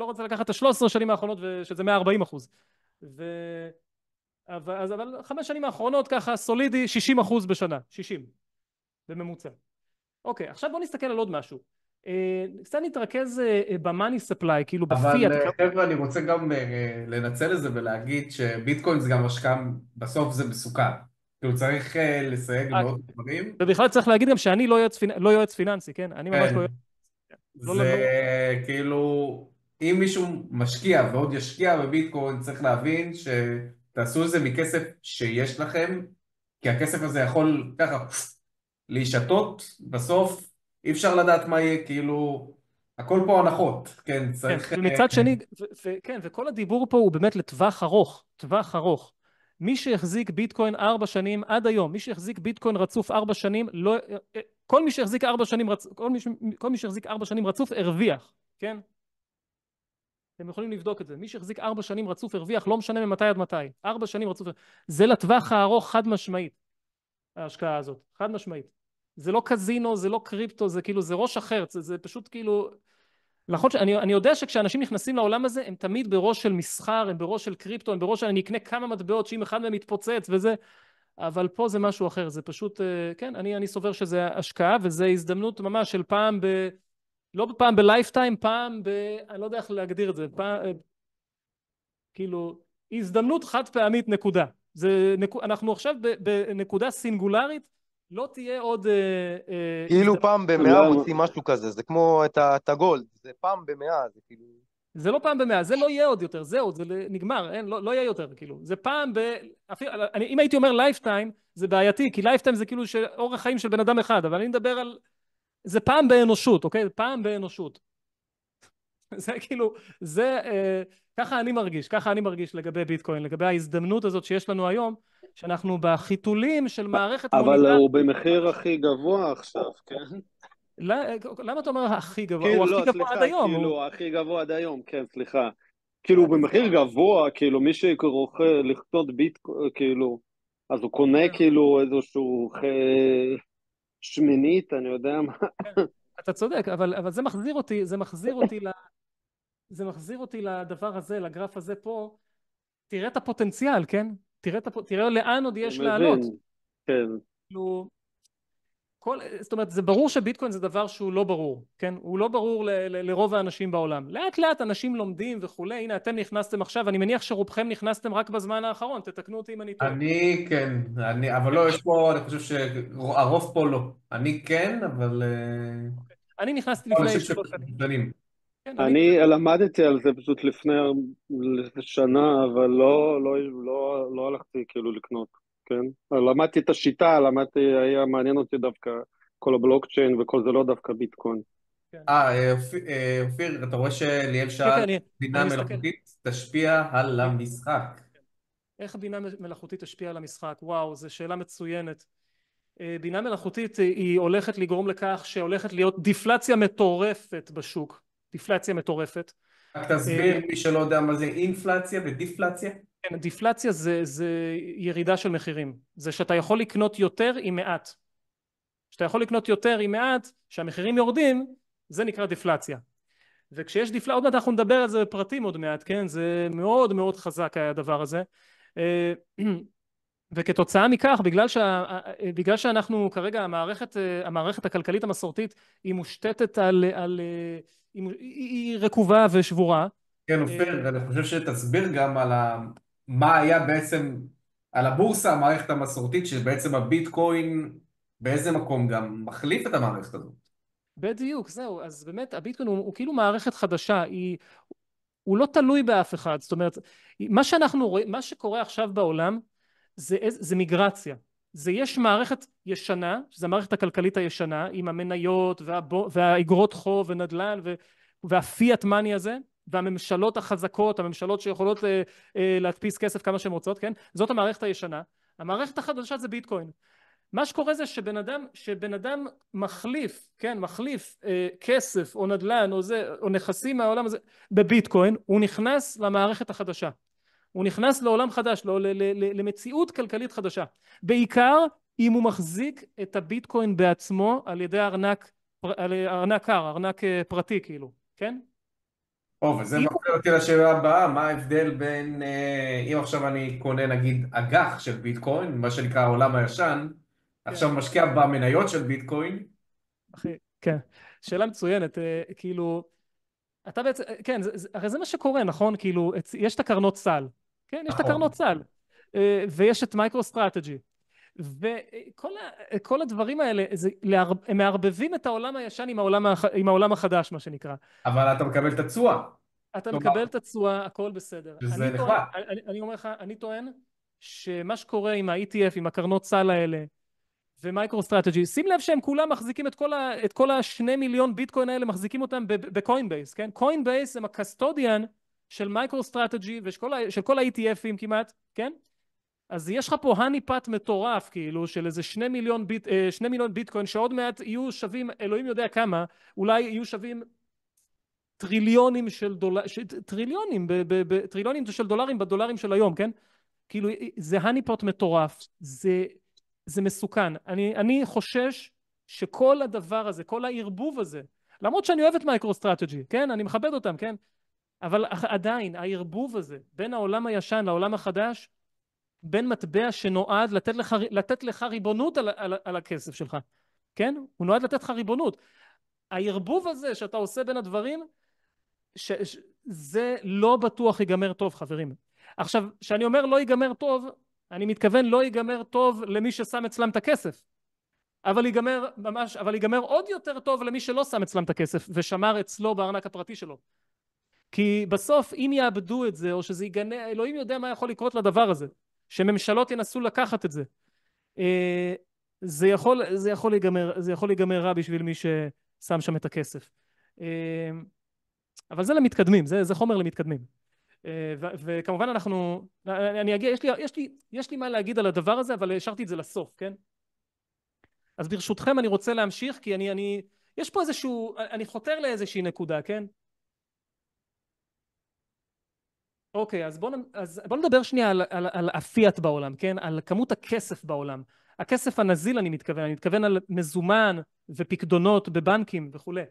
רוצה לקחת את 13 שנים האחרונות, שזה 140%. אבל 5 שנים האחרונות ככה סולידי 60% בשנה, 60 בממוצע. אוקיי, עכשיו בוא נסתכל על עוד משהו. קצת נתרכז במאני ספליי, כאילו בפיאט. אבל חבר'ה, אני רוצה גם לנצל את זה ולהגיד שביטקוין זה גם השקעה, בסוף זה מסוכן. כאילו צריך לסייג מאוד דברים. ובכלל צריך להגיד גם שאני לא יועץ פיננסי, כן? אני ממש לא יועץ. זה כאילו, אם מישהו משקיע ועוד ישקיע בביטקוין, צריך להבין שתעשו את זה מכסף שיש לכם, כי הכסף הזה יכול ככה להישתות, בסוף אי אפשר לדעת מה יהיה, כאילו, הכל פה הנחות, כן, צריך... ומצד שני, כן, וכל הדיבור פה הוא באמת לטווח ארוך, טווח ארוך. מי שהחזיק ביטקוין 4 שנים עד היום, מי שהחזיק ביטקוין רצוף 4 שנים, כל מי שהחזיק 4 שנים רצוף הרוויח, כן? אתם יכולים לבדוק את זה. מי שהחזיק 4 שנים רצוף הרוויח, לא משנה ממתי עד מתי. 4 שנים רצוף. זה לטווח הארוך חד משמעית, ההשקעה הזאת, חד משמעית. זה לא קזינו, זה לא קריפטו, זה כאילו, זה ראש אחר, זה פשוט כאילו... נכון, אני יודע שכשאנשים נכנסים לעולם הזה, הם תמיד בראש של מסחר, הם בראש של קריפטו, הם בראש של אני אקנה כמה מטבעות, שאם אחד מהם מתפוצץ וזה, אבל פה זה משהו אחר, זה פשוט, כן, אני סובר שזה השקעה, וזה הזדמנות ממש של פעם לא פעם בלייפטיים, פעם אני לא יודע איך להגדיר את זה, כאילו, הזדמנות חד פעמית נקודה. אנחנו עכשיו בנקודה סינגולרית, לא תהיה עוד... כאילו פעם במאה מוצאים משהו כזה, זה כמו את הגולד, זה פעם במאה, זה כאילו... זה לא פעם במאה, זה לא יהיה עוד יותר, זהו, זה נגמר, לא יהיה יותר, כאילו. זה פעם אם הייתי אומר לייפטיים, זה בעייתי, כי לייפטיים זה כאילו אורח חיים של בן אדם אחד, אבל אני מדבר על... זה פעם באנושות, אוקיי? פעם באנושות. זה כאילו, ככה אני מרגיש לגבי ביטקוין, לגבי ההזדמנות הזאת שיש לנו היום, שאנחנו בחיתולים של מערכת אבל הוא במחיר הכי גבוה עכשיו, כן? למה אתה אומר הכי גבוה? הוא כאילו, הכי לא, גבוה עד סליחה, היום. כאילו, הכי גבוה עד היום, כן, סליחה. כאילו, במחיר גבוה, כאילו, מי שרוצה לקנות ביטקוין, כאילו, אז הוא קונה כאילו איזשהו שמינית, אני יודע מה. אתה צודק, אבל זה מחזיר אותי לדבר הזה, לגרף הזה פה. תראה את הפוטנציאל, כן? תראה לאן עוד יש לעלות. מבין, כן. כאילו, זאת אומרת, זה ברור שביטקוין זה דבר שהוא לא ברור, כן? הוא לא ברור לרוב האנשים בעולם. לאט לאט אנשים לומדים וכולי. הנה, אתם נכנסתם עכשיו, אני מניח שרובכם נכנסתם רק בזמן האחרון, תתקנו אותי אם אני טועה. אני כן, אבל לא, יש פה, אני חושב שהרוב פה לא. אני כן, אבל... אני נכנסתי לפני אנשים 3 שנים. שנים. כן, אני למדתי על זה פשוט לפני שנה, אבל לא הלכתי כאילו לקנות, כן? למדתי את השיטה, היה מעניין אותי דווקא כל הבלוקצ'יין וכל זה, לא דווקא ביטקוין. כן. אופיר, אתה רואה שליאל כן, שאל, כן, בינה אני מסתכל. מלאכותית תשפיע על המשחק. איך בינה מלאכותית תשפיע על המשחק? וואו, זו שאלה מצוינת. בינה מלאכותית היא הולכת לגרום לכך שהולכת להיות דיפלציה מטורפת בשוק. דיפלציה מטורפת. רק תסביר מי שלא יודע מה זה אינפלציה ודיפלציה. כן, דיפלציה זה ירידה של מחירים. זה שאתה יכול לקנות יותר עם מעט. שאתה יכול לקנות יותר עם מעט, שהמחירים יורדים, זה נקרא דיפלציה. וכשיש דיפלציה, עוד מעט אנחנו נדבר על זה בפרטים עוד מעט, כן? זה מאוד מאוד חזק הדבר הזה. וכתוצאה מכך, בגלל שאנחנו כרגע, המערכת הכלכלית המסורתית היא מושתתת היא רקובה ושבורה. כן, אופיר, אני חושב שתסביר גם על מה היה בעצם, על הבורסה, המערכת המסורתית, שבעצם הביטקוין באיזה מקום גם מחליף את המערכת הזאת. בדיוק, זהו. אז באמת הביטקוין הוא כאילו מערכת חדשה, הוא לא תלוי באף אחד. זאת אומרת, מה שקורה עכשיו בעולם זה מיגרציה. יש מערכת ישנה, שזו המערכת הכלכלית הישנה, עם המניות והאגרות חוב ונדל"ן והפיאט מאני הזה, והממשלות החזקות, הממשלות שיכולות להדפיס כסף כמה שהן רוצות, כן? זאת המערכת הישנה. המערכת החדשה זה ביטקוין. מה שקורה זה שבן אדם מחליף, כן, מחליף כסף או נדל"ן או נכסים מהעולם הזה בביטקוין, הוא נכנס למערכת החדשה. הוא נכנס לעולם חדש, למציאות כלכלית חדשה. בעיקר אם הוא מחזיק את הביטקוין בעצמו על ידי ארנק פרטי כאילו, כן? וזה מפריע אותי לשאלה הבאה, מה ההבדל בין, אם עכשיו אני קונה נגיד אג"ח של ביטקוין, מה שנקרא העולם הישן, עכשיו משקיע במניות של ביטקוין. אחי, כן, שאלה מצוינת, כאילו, אתה בעצם, כן, הרי זה מה שקורה, נכון? כאילו, יש את הקרנות סל, כן? יש את הקרנות סל, ויש את מייקרו סטרטג'י, וכל הדברים האלה, הם מערבבים את העולם הישן עם העולם החדש, מה שנקרא. אבל אתה מקבל את התשואה. אתה מקבל את התשואה, הכל בסדר. שזה נחמד. אני אומר לך, אני טוען שמה שקורה עם ה-ETF, עם הקרנות סל האלה, ומייקרו סטרטג'י, שים לב שהם כולם מחזיקים את כל ה2 מיליון ביטקוין האלה, מחזיקים אותם בקוינבייס, כן? קוינבייס הם הקסטודיאן של מייקרו סטרטג'י ושל כל ה-ETFים כמעט, כן? אז יש לך פה הניפת מטורף, כאילו, של איזה 2 מיליון ביטקוין, שעוד מעט יהיו שווים, אלוהים יודע כמה, אולי יהיו שווים טריליונים של טריליונים של דולרים בדולרים של היום, כן? כאילו, זה הניפות מטורף, זה מסוכן. אני חושש שכל הדבר הזה, כל הערבוב הזה, למרות שאני אוהב את מייקרו סטרטג'י, כן? אני מכבד אותם, כן? אבל עדיין, הערבוב הזה, בין העולם הישן לעולם החדש, בין מטבע שנועד לתת לך ריבונות על הכסף שלך, כן? הוא נועד לתת לך ריבונות. הערבוב הזה שאתה עושה בין הדברים, זה לא בטוח ייגמר טוב, חברים. עכשיו, כשאני אומר לא ייגמר טוב, אני מתכוון לא ייגמר טוב למי ששם אצלם את הכסף, אבל ייגמר עוד יותר טוב למי שלא שם אצלם את הכסף ושמר אצלו בארנק הפרטי שלו. כי בסוף אם יאבדו את זה או שזה ייגנב, אלוהים יודע מה יכול לקרות לדבר הזה, שממשלות ינסו לקחת את זה. זה יכול להיגמר רע בשביל מי ששם שם את הכסף. אבל זה למתקדמים, זה חומר למתקדמים. וכמובן אני אגיע, יש לי מה להגיד על הדבר הזה, אבל השארתי את זה לסוף, כן? אז ברשותכם אני רוצה להמשיך, כי יש פה איזשהו, אני חותר לאיזושהי נקודה, כן? אוקיי, אז בוא נדבר שנייה על הפיאט בעולם, כן? על כמות הכסף בעולם. הכסף הנזיל אני מתכוון על מזומן ופקדונות בבנקים וכולי.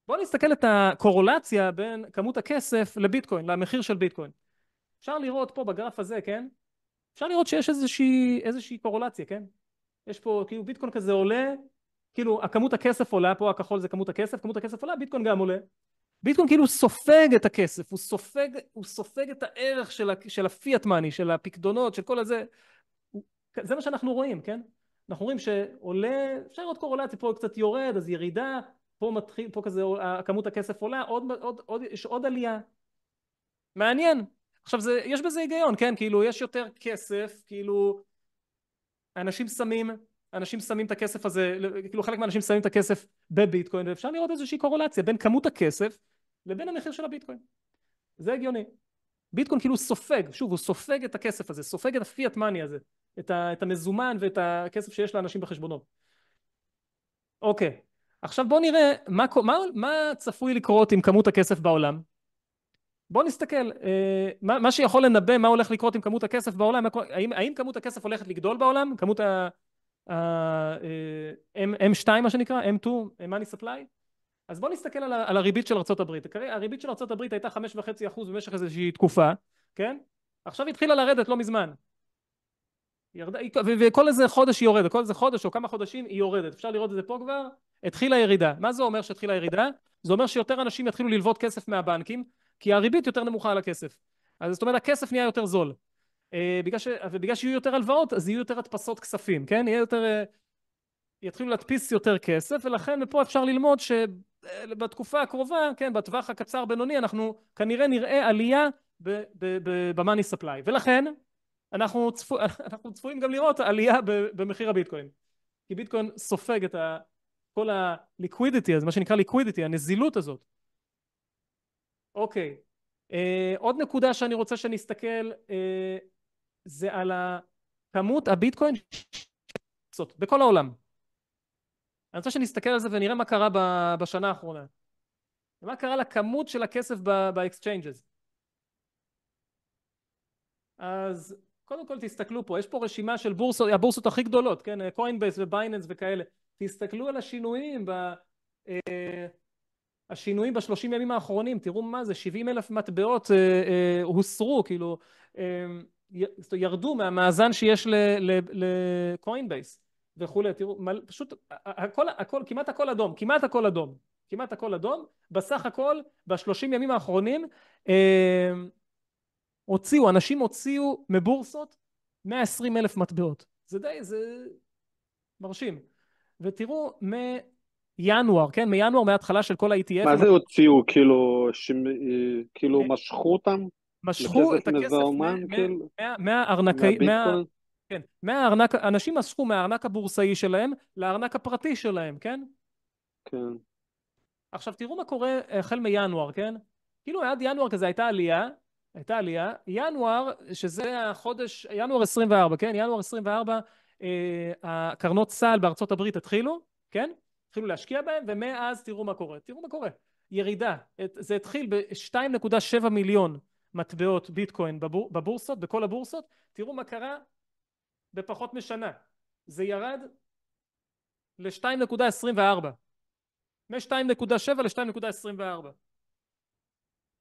בוא נסתכל את הקורולציה בין כמות הכסף לביטקוין, למחיר של ביטקוין. אפשר לראות פה בגרף הזה, כן? אפשר לראות שיש איזושהי קורולציה, כן? יש פה כאילו ביטקוין כזה עולה, כאילו הכמות הכסף עולה, פה הכחול זה כמות הכסף עולה, ביטקוין גם עולה. ביטקוין כאילו סופג את הכסף, הוא סופג את הערך של הפיאט מאני, של הפקדונות, של כל הזה. זה מה שאנחנו רואים, כן? אנחנו רואים שעולה, אפשר לראות קורולציה, פה קצת יורד, אז ירידה, פה מתחיל, פה כזה, כמות הכסף עולה, יש עוד עלייה. מעניין. עכשיו יש בזה היגיון, כן? כאילו יש יותר כסף, כאילו אנשים שמים את הכסף הזה, כאילו חלק מהאנשים שמים את הכסף בביטקוין, ואפשר לראות איזושהי קורולציה בין כמות הכסף לבין המחיר של הביטקוין. זה הגיוני. ביטקוין כאילו סופג, שוב, הוא סופג את הכסף הזה, סופג את הפיאט מאני הזה, את המזומן ואת הכסף שיש לאנשים בחשבונות. אוקיי, עכשיו בואו נראה מה צפוי לקרות עם כמות הכסף בעולם. בואו נסתכל, מה שיכול לנבא מה הולך לקרות עם כמות הכסף בעולם, האם כמות הכסף הולכת לגדול בעולם, כמות M2 מה שנקרא, M2, money supply. אז בואו נסתכל על הריבית של ארצות הברית. הריבית של ארצות הברית הייתה 5.5% במשך איזושהי תקופה, כן? עכשיו התחילה לרדת לא מזמן. וכל איזה חודש היא יורדת, כל איזה חודש או כמה חודשים היא יורדת. אפשר לראות את זה פה כבר, התחילה ירידה. מה זה אומר שהתחילה ירידה? זה אומר שיותר אנשים יתחילו ללוות כסף מהבנקים, כי הריבית יותר נמוכה על הכסף. אז זאת אומרת, הכסף נהיה יותר זול. ובגלל שיהיו יותר הלוואות, אז יהיו יותר הדפסות כספים, כן? יתחילו להדפיס יותר כסף, ולכן מפה אפשר ללמוד שבתקופה הקרובה, כן, בטווח הקצר בינוני, אנחנו כנראה נראה עלייה במאני ספליי. ולכן אנחנו צפויים גם לראות עלייה במחיר הביטקוין. כי ביטקוין סופג את כל הליקווידיטי, אז מה שנקרא ליקווידיטי, הנזילות הזאת. אוקיי. עוד נקודה שאני רוצה שנסתכל, זה על כמות הביטקוין בכל העולם. אני רוצה שנסתכל על זה ונראה מה קרה בשנה האחרונה. ומה קרה לכמות של הכסף באקסצ'יינג'ס. אז קודם כל תסתכלו פה, יש פה רשימה של הבורסות הכי גדולות, כן? קוינבייס ובייננס וכאלה. תסתכלו על השינויים ב-30 ימים האחרונים, תראו מה זה, 70,000 מטבעות הוסרו, כאילו, ירדו מהמאזן שיש לקוינבייס וכולי, תראו, פשוט, כמעט הכל אדום, בסך הכל, ב-30 ימים האחרונים, אנשים הוציאו מבורסות 120,000 מטבעות, זה מרשים, ותראו, ינואר, כן? מינואר, מההתחלה של כל ה-ETF. מה זה הוציאו? כאילו משכו אותם? משכו את הכסף מהביטקוין? כן, אנשים משכו מהארנק הבורסאי שלהם לארנק הפרטי שלהם, כן? כן. עכשיו תראו מה קורה החל מינואר, כן? כאילו עד ינואר כזה הייתה עלייה, ינואר, שזה החודש, ינואר 24, כן? ינואר 24, הקרנות סל בארצות הברית התחילו, כן? התחילו להשקיע בהם, ומאז תראו מה קורה. ירידה. זה התחיל ב-2.7 מיליון מטבעות ביטקוין בבורסות, בכל הבורסות. תראו מה קרה בפחות משנה. זה ירד ל-2.24. מ-2.7 ל-2.24.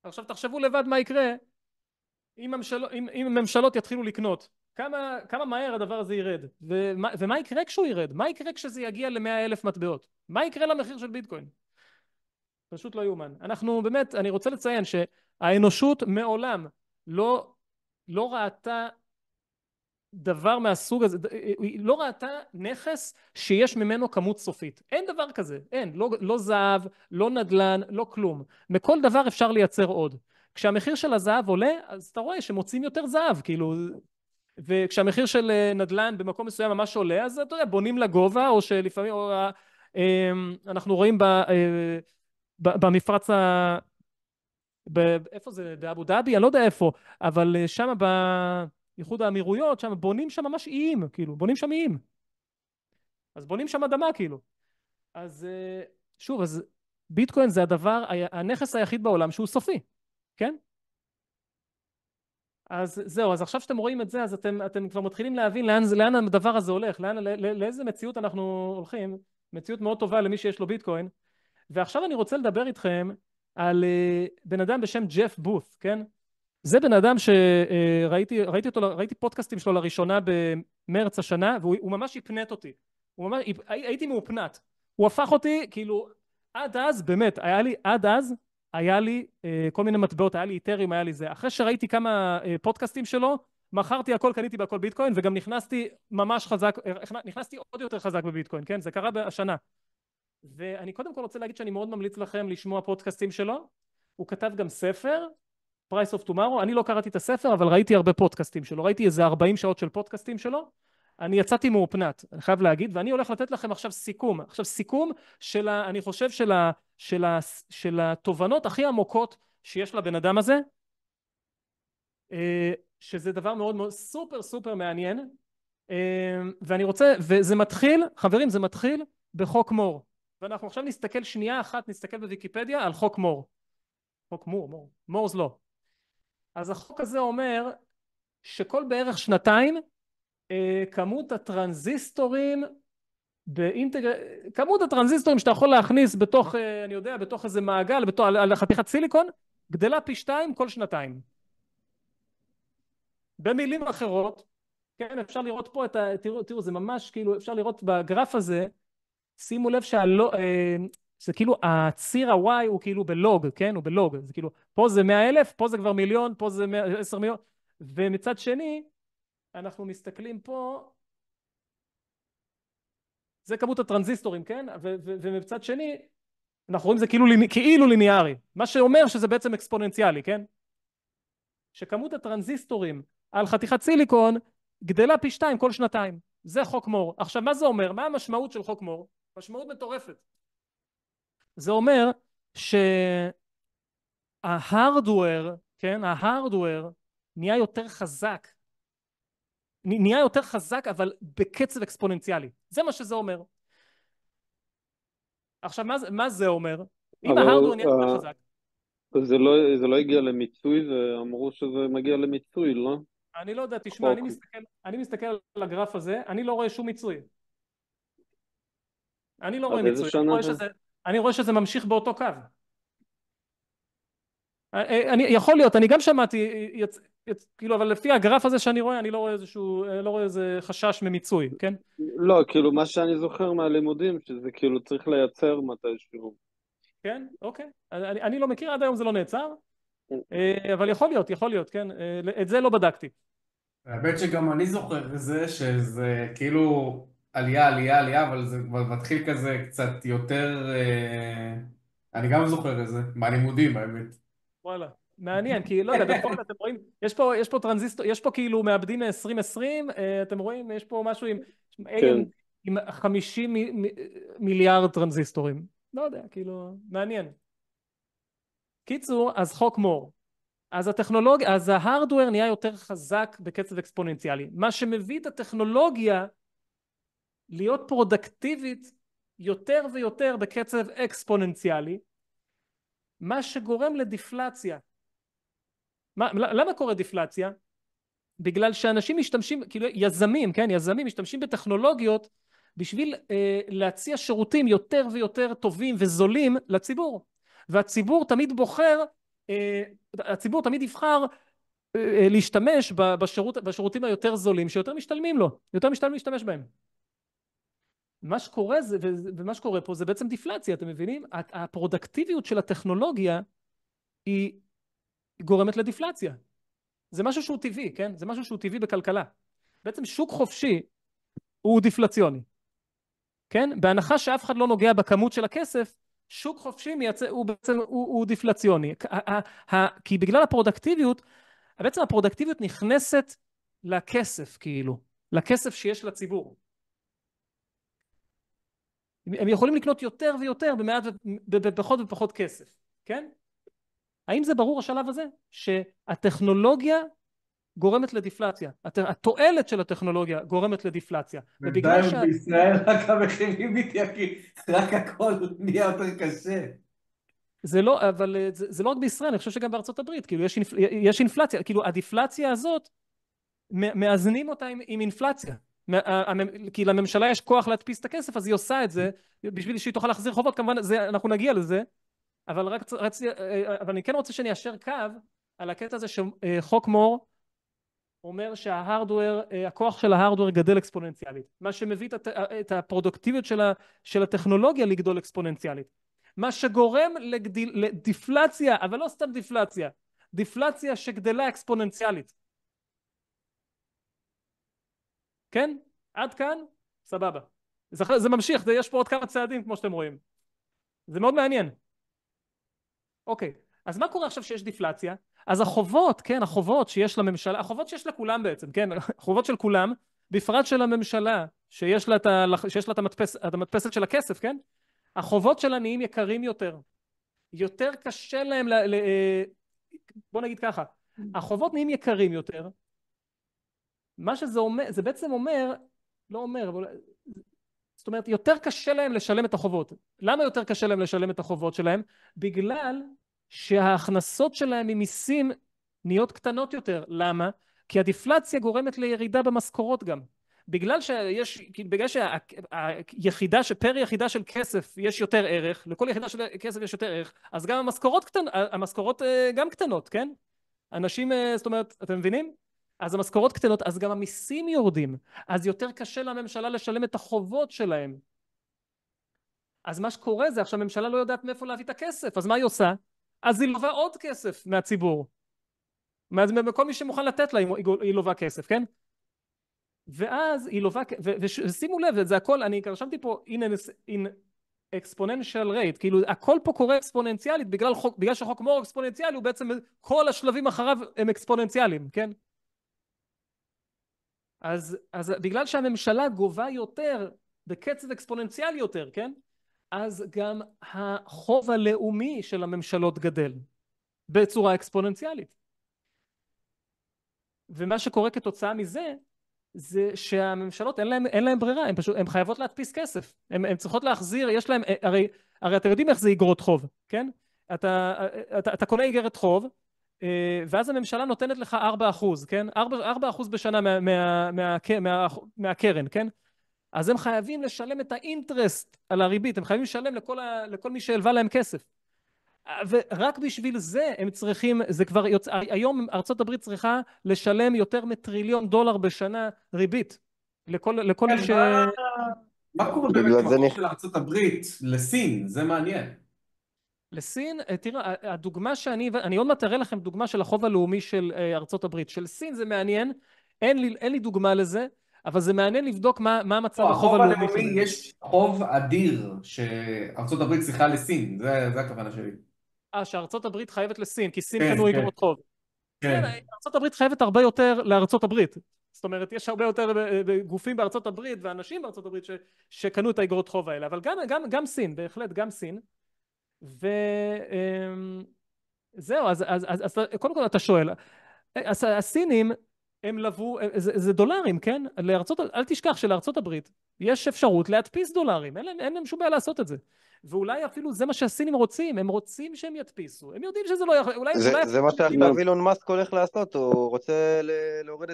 עכשיו תחשבו לבד מה יקרה אם ממשלות יתחילו לקנות. כמה מהר הדבר הזה ירד, ומה יקרה כשהוא ירד? מה יקרה כשזה יגיע ל100,000 מטבעות? מה יקרה למחיר של ביטקוין? פשוט לא יאומן. אני רוצה לציין שהאנושות מעולם לא ראתה דבר מהסוג הזה, היא לא ראתה נכס שיש ממנו כמות סופית. אין דבר כזה, אין, לא זהב, לא נדלן, לא כלום. מכל דבר אפשר לייצר עוד. כשהמחיר של הזהב עולה, אז אתה רואה שמוצאים יותר זהב, כאילו, וכשהמחיר של נדלן במקום מסוים ממש עולה, אז אתה יודע, בונים לגובה, או שלפעמים, אנחנו רואים במפרץ איפה זה? באבו דאבי? אני לא יודע איפה, אבל שם באיחוד האמירויות, שם בונים שם ממש איים, כאילו, בונים שם איים. אז בונים שם אדמה, כאילו. אז שוב, אז ביטקוין זה הנכס היחיד בעולם שהוא סופי, כן? אז זהו, אז עכשיו שאתם רואים את זה, אז אתם כבר מתחילים להבין לאן הדבר הזה הולך, לאיזה מציאות אנחנו הולכים, מציאות מאוד טובה למי שיש לו ביטקוין. ועכשיו אני רוצה לדבר איתכם על בן אדם בשם ג'ף בות', כן? זה בן אדם ראיתי פודקאסטים שלו לראשונה במרץ השנה, והוא ממש הפנט אותי. הייתי מאופנת. הוא הפך אותי, כאילו, עד אז, באמת, היה לי כל מיני מטבעות, היה לי איתריום, היה לי זה. אחרי שראיתי כמה פודקאסטים שלו, מכרתי הכל, קניתי בהכל ביטקוין, וגם נכנסתי ממש חזק, נכנסתי עוד יותר חזק בביטקוין, כן? זה קרה השנה. ואני קודם כל רוצה להגיד שאני מאוד ממליץ לכם לשמוע פודקאסטים שלו. הוא כתב גם ספר, Price of Tomorrow. אני לא קראתי את הספר, אבל ראיתי הרבה פודקאסטים שלו. ראיתי איזה 40 שעות של פודקאסטים שלו. אני יצאתי מאופנת, אני חייב להגיד, ואני הולך לתת לכם עכשיו סיכום. עכשיו סיכום אני חושב של התובנות הכי עמוקות שיש לבן אדם הזה, שזה דבר מאוד מאוד סופר סופר מעניין. ואני רוצה, וזה מתחיל, חברים, זה מתחיל בחוק מור. ואנחנו עכשיו נסתכל שנייה אחת, נסתכל בוויקיפדיה על חוק מור. חוק מורס לא. אז החוק הזה אומר שכל בערך שנתיים כמות הטרנזיסטורים כמות הטרנזיסטורים שאתה יכול להכניס בתוך, אני יודע, בתוך איזה מעגל, על חתיכת סיליקון, גדלה פי 2 כל שנתיים. במילים אחרות, כן, אפשר לראות פה תראו, זה ממש כאילו, אפשר לראות בגרף הזה, שימו לב זה כאילו הציר ה-Y הוא כאילו בלוג, כן? הוא בלוג, זה כאילו, פה זה 100,000, פה זה כבר מיליון, פה זה 10 מיליון, ומצד שני, אנחנו מסתכלים פה, זה כמות הטרנזיסטורים, כן? ומצד שני, אנחנו רואים זה כאילו ליניארי, מה שאומר שזה בעצם אקספוננציאלי, כן? שכמות הטרנזיסטורים על חתיכת סיליקון גדלה פי 2 כל שנתיים. זה חוק מור. עכשיו, מה זה אומר? מה המשמעות של חוק מור? משמעות מטורפת. זה אומר שההארדוור, כן, ההארדוור נהיה יותר חזק. נהיה יותר חזק, אבל בקצב אקספוננציאלי. זה מה שזה אומר. עכשיו, מה זה אומר? אם ההארדוור נהיה יותר חזק. זה לא הגיע למיצוי, אמרו שזה מגיע למיצוי, לא? אני לא יודע, תשמע, אני מסתכל על הגרף הזה, אני לא רואה שום מיצוי. אני לא רואה מיצוי, אני רואה שזה ממשיך באותו קו. יכול להיות, אני גם שמעתי, כאילו, אבל לפי הגרף הזה שאני רואה, אני לא רואה איזה חשש ממיצוי, כן? לא, כאילו, מה שאני זוכר מהלימודים, שזה כאילו צריך לייצר מתישהו. כן, אוקיי. אני לא מכיר, עד היום זה לא נעצר, אבל יכול להיות, כן? את זה לא בדקתי. האמת שגם אני זוכר זה שזה כאילו עלייה, אבל זה כבר מתחיל כזה קצת יותר, אני גם זוכר את זה, מהלימודים האמת. וואלה, מעניין, כי לא יודע, בכל זאת אתם רואים, יש פה טרנזיסטור, יש פה כאילו מעבדים 2020, אתם רואים, יש פה משהו עם 50 מיליארד טרנזיסטורים. לא יודע, כאילו, מעניין. קיצור, אז חוק מור. אז ההארדוור נהיה יותר חזק בקצב אקספוננציאלי. מה שמביא את הטכנולוגיה להיות פרודקטיבית יותר ויותר בקצב אקספוננציאלי, מה שגורם לדיפלציה. למה קורה דיפלציה? בגלל שאנשים משתמשים, כאילו יזמים, כן, יזמים משתמשים בטכנולוגיות בשביל להציע שירותים יותר ויותר טובים וזולים לציבור. והציבור תמיד הציבור תמיד יבחר להשתמש בשירותים היותר זולים שיותר משתלמים לו, יותר משתלמים להשתמש בהם. מה שקורה פה זה בעצם דיפלציה, אתם מבינים? הפרודקטיביות של הטכנולוגיה היא גורמת לדיפלציה. זה משהו שהוא טבעי, כן? זה משהו שהוא טבעי בכלכלה. בעצם שוק חופשי הוא דיפלציוני. כן? בהנחה שאף אחד לא נוגע בכמות של הכסף, שוק חופשי הוא דיפלציוני. כי בגלל הפרודקטיביות, בעצם הפרודקטיביות נכנסת לכסף, כאילו. לכסף שיש לציבור. הם יכולים לקנות יותר ויותר בפחות ופחות כסף. כן? האם זה ברור השלב הזה? שהטכנולוגיה גורמת לדיפלציה. התועלת של הטכנולוגיה גורמת לדיפלציה. ובגלל בינתיים בישראל רק המחירים מתייקרים, רק הכל נהיה יותר קשה. זה לא, אבל זה לא רק בישראל, אני חושב שגם בארצות הברית, כאילו יש אינפלציה, כאילו הדיפלציה הזאת, מאזנים אותה עם אינפלציה. כי לממשלה יש כוח להדפיס את הכסף, אז היא עושה את זה, בשביל שהיא תוכל להחזיר חובות, כמובן אנחנו נגיע לזה, אבל אני כן רוצה שניישר קו על הקטע הזה שחוק מור אומר הכוח של ההארדוור גדל אקספוננציאלית, מה שמביא את הפרודוקטיביות של הטכנולוגיה לגדול אקספוננציאלית, מה שגורם לדיפלציה, אבל לא סתם דיפלציה, דיפלציה שגדלה אקספוננציאלית. כן? עד כאן? סבבה. זה ממשיך, יש פה עוד כמה צעדים כמו שאתם רואים. זה מאוד מעניין. אוקיי, אז מה קורה עכשיו שיש דיפלציה? אז החובות, כן, החובות שיש לממשלה, החובות שיש לכולם בעצם, כן, החובות של כולם, בפרט של הממשלה, שיש לה את המדפסת של הכסף, כן? החובות שלה נהיים יקרים יותר. יותר קשה להם, בוא נגיד ככה, החובות נהיים יקרים יותר. מה שזה אומר, זה בעצם אומר, לא אומר, אבל זאת אומרת, יותר קשה להם לשלם את החובות. למה יותר קשה להם לשלם את החובות שלהם? בגלל שההכנסות שלהם ממיסים נהיות קטנות יותר. למה? כי הדיפלציה גורמת לירידה במשכורות גם. בגלל שהיחידה, פר יחידה של כסף יש יותר ערך, לכל יחידה של כסף יש יותר ערך, אז גם המשכורות גם קטנות, כן? אנשים, זאת אומרת, אתם מבינים? אז המשכורות קטנות, אז גם המיסים יורדים, אז יותר קשה לממשלה לשלם את החובות שלהם. אז מה שקורה זה, עכשיו הממשלה לא יודעת מאיפה להביא את הכסף, אז מה היא עושה? אז היא לובה עוד כסף מהציבור. כל מי שמוכן לתת לה היא לובה כסף, כן? ואז היא לובה, ושימו לב, זה הכל, אני רשמתי פה in exponential rate, כאילו הכל פה קורה אקספוננציאלית, בגלל שחוק מור אקספוננציאלי, הוא בעצם כל השלבים אחריו הם אקספוננציאליים, כן? אז בגלל שהממשלה גובה יותר בקצב אקספוננציאלי יותר, כן? אז גם החוב הלאומי של הממשלות גדל בצורה אקספוננציאלית. ומה שקורה כתוצאה מזה, זה שהממשלות אין להם ברירה, הן חייבות להדפיס כסף, הן צריכות להחזיר, יש להם, הרי אתם יודעים איך זה איגרות חוב, כן? אתה קונה איגרת חוב, ואז הממשלה נותנת לך 4%, כן? 4% בשנה מהקרן, כן? אז הם חייבים לשלם את האינטרסט על הריבית, הם חייבים לשלם לכל מי שהלווה להם כסף. ורק בשביל זה הם צריכים, זה כבר היום ארצות הברית צריכה לשלם יותר מטריליון דולר בשנה ריבית. לכל מי מה קורה באמת עם החוב של ארצות הברית לסין? זה מעניין. לסין, תראה, הדוגמה אני עוד מעט אראה לכם דוגמה של החוב הלאומי של ארצות הברית. של סין זה מעניין, אין לי דוגמה לזה, אבל זה מעניין לבדוק מה המצב החוב הלאומי. החוב הלאומי יש חוב אדיר שארצות הברית צריכה לסין, זה הכוונה שלי. שארצות הברית חייבת לסין, כי סין קנו איגרות חוב. כן. ארצות הברית חייבת הרבה יותר לארצות הברית. זאת אומרת, יש הרבה יותר גופים בארצות הברית ואנשים בארצות הברית שקנו את האיגרות חוב האלה, אבל גם סין, בהחלט גם סין. וזהו, אז קודם כל אתה שואל, הסינים הם לבו, זה דולרים, כן? אל תשכח שלארצות הברית יש אפשרות להדפיס דולרים, אין להם שום בעיה לעשות את זה. ואולי אפילו זה מה שהסינים רוצים, הם רוצים שהם ידפיסו, הם יודעים שזה לא יכול, אולי... זה מה שעכשיו אילון מאסק הולך לעשות, הוא רוצה להוריד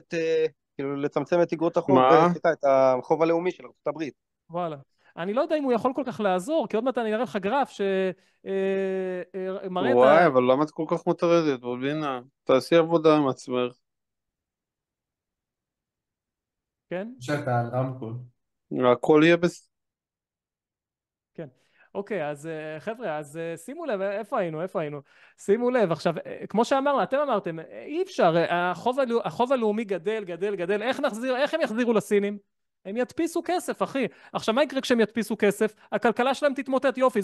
כאילו לצמצם את איגרות החוב, את החוב הלאומי של ארצות הברית. וואלה. אני לא יודע אם הוא יכול כל כך לעזור, כי עוד מעט אני אראה לך גרף שמראה את וואי, אבל למה את כל כך מוטרדת? בובינה, תעשי עבודה עם עצמך. כן? שאתה על רמקול. הכל יהיה כן. אוקיי, אז חבר'ה, אז שימו לב, איפה היינו? שימו לב, עכשיו, כמו שאמרנו, אתם אמרתם, אי אפשר, החוב הלאומי גדל, איך הם יחזירו לסינים? הם ידפיסו כסף, אחי. עכשיו, מה יקרה כשהם ידפיסו כסף? הכלכלה שלהם תתמוטט, יופי,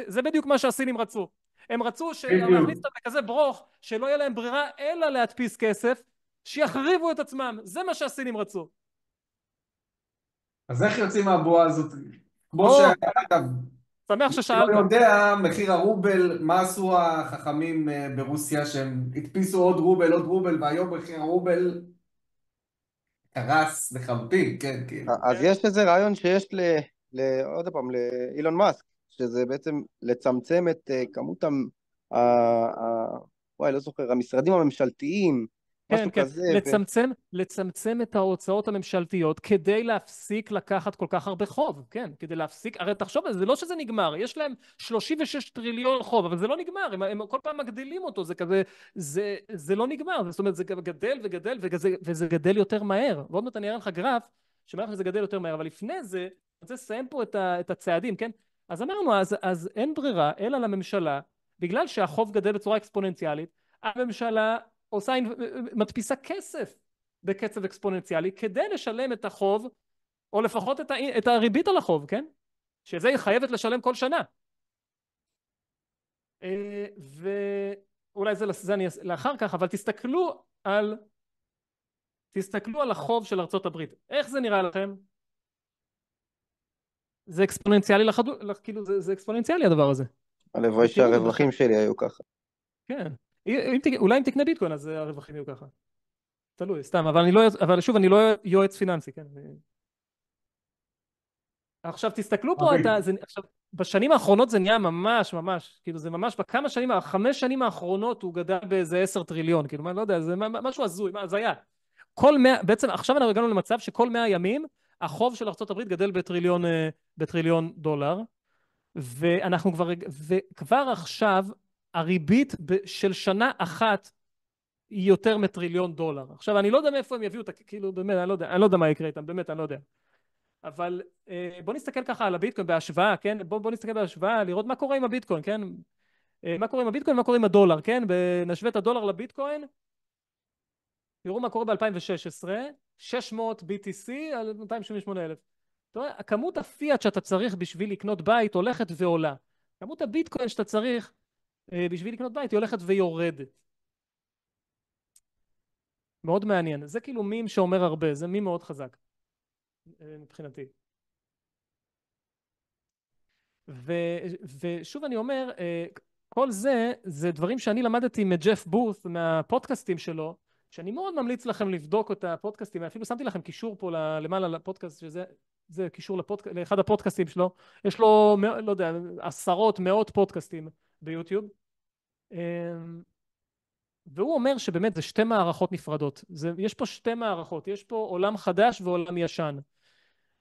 זה בדיוק מה שהסינים רצו. הם רצו להכניס אותם בכזה ברוך, שלא יהיה להם ברירה אלא להדפיס כסף, שיחריבו את עצמם. זה מה שהסינים רצו. אז איך יוצאים מהבועה הזאת? כמו שאגב, שמח אני ששאלת. לא יודע, מחיר הרובל, מה עשו החכמים ברוסיה שהם הדפיסו עוד רובל, והיום מחיר הרובל קרס לחלוטין, כן, כאילו. אז יש איזה רעיון שיש עוד פעם, לאילון מאסק, שזה בעצם לצמצם את כמות וואי, לא זוכר, המשרדים הממשלתיים, כן, משהו כן, כזה, לצמצם את ההוצאות הממשלתיות כדי להפסיק לקחת כל כך הרבה חוב, כן, כדי להפסיק, הרי תחשוב על זה, זה לא שזה נגמר, יש להם 36 טריליון חוב, אבל זה לא נגמר, הם כל פעם מגדילים אותו, זה כזה, זה לא נגמר, זאת אומרת, זה גדל וגדל, וזה גדל יותר מהר, ועוד מעט אני אראה לך גרף, שמראה לך שזה גדל יותר מהר, אבל לפני זה, אני רוצה לסיים פה את הצעדים, כן, אז אמרנו, אז אין ברירה, אלא לממשלה, בגלל שהחוב גדל בצורה אקספוננציאלית, הממשלה עושה, מדפיסה כסף בקצב אקספוננציאלי כדי לשלם את החוב, או לפחות את הריבית על החוב, כן? שזה היא חייבת לשלם כל שנה. ואולי זה אני לאחר כך, אבל תסתכלו על החוב של ארצות הברית. איך זה נראה לכם? זה אקספוננציאלי כאילו זה אקספוננציאלי הדבר הזה. הלוואי שהרווחים שלי היו ככה. כן. אולי אם תקנה ביטקוין אז הרווחים יהיו ככה. תלוי, סתם, אבל שוב, אני לא יועץ פיננסי, כן? עכשיו תסתכלו פה, עכשיו, בשנים האחרונות זה נהיה ממש, כאילו זה ממש בכמה שנים, 5 שנים האחרונות הוא גדל באיזה 10 טריליון, כאילו, מה, לא יודע, זה משהו הזוי, זה היה. בעצם עכשיו אנחנו הגענו למצב שכל 100 ימים, החוב של ארצות הברית גדל בטריליון דולר, וכבר עכשיו, הריבית של שנה אחת, היא יותר מטריליון דולר. עכשיו, אני לא יודע מאיפה הם יביאו אותה, כאילו, באמת, אני לא יודע מה יקרה איתם, באמת, אני לא יודע. אבל בוא נסתכל ככה על הביטקוין בהשוואה, כן? בוא נסתכל בהשוואה, לראות מה קורה עם הביטקוין, כן? מה קורה עם הביטקוין, מה קורה עם הדולר, כן? נשווה את הדולר לביטקוין, תראו מה קורה ב-2016, 600 BTC על 278,000. אתה רואה, כמות הפיאט שאתה צריך בשביל לקנות בית הולכת ועולה. כמות הביטקוין שאתה צריך בשביל לקנות בית היא הולכת ויורדת. מאוד מעניין. זה כאילו מים שאומר הרבה, זה מים מאוד חזק מבחינתי. ושוב אני אומר, כל זה דברים שאני למדתי מג'ף בות' מהפודקאסטים שלו, שאני מאוד ממליץ לכם לבדוק את הפודקאסטים, אפילו שמתי לכם קישור פה למעלה לפודקאסט, זה קישור לאחד הפודקאסטים שלו, יש לו, לא יודע, עשרות, מאות פודקאסטים ביוטיוב, והוא אומר שבאמת זה 2 מערכות נפרדות, יש פה 2 מערכות, יש פה עולם חדש ועולם ישן,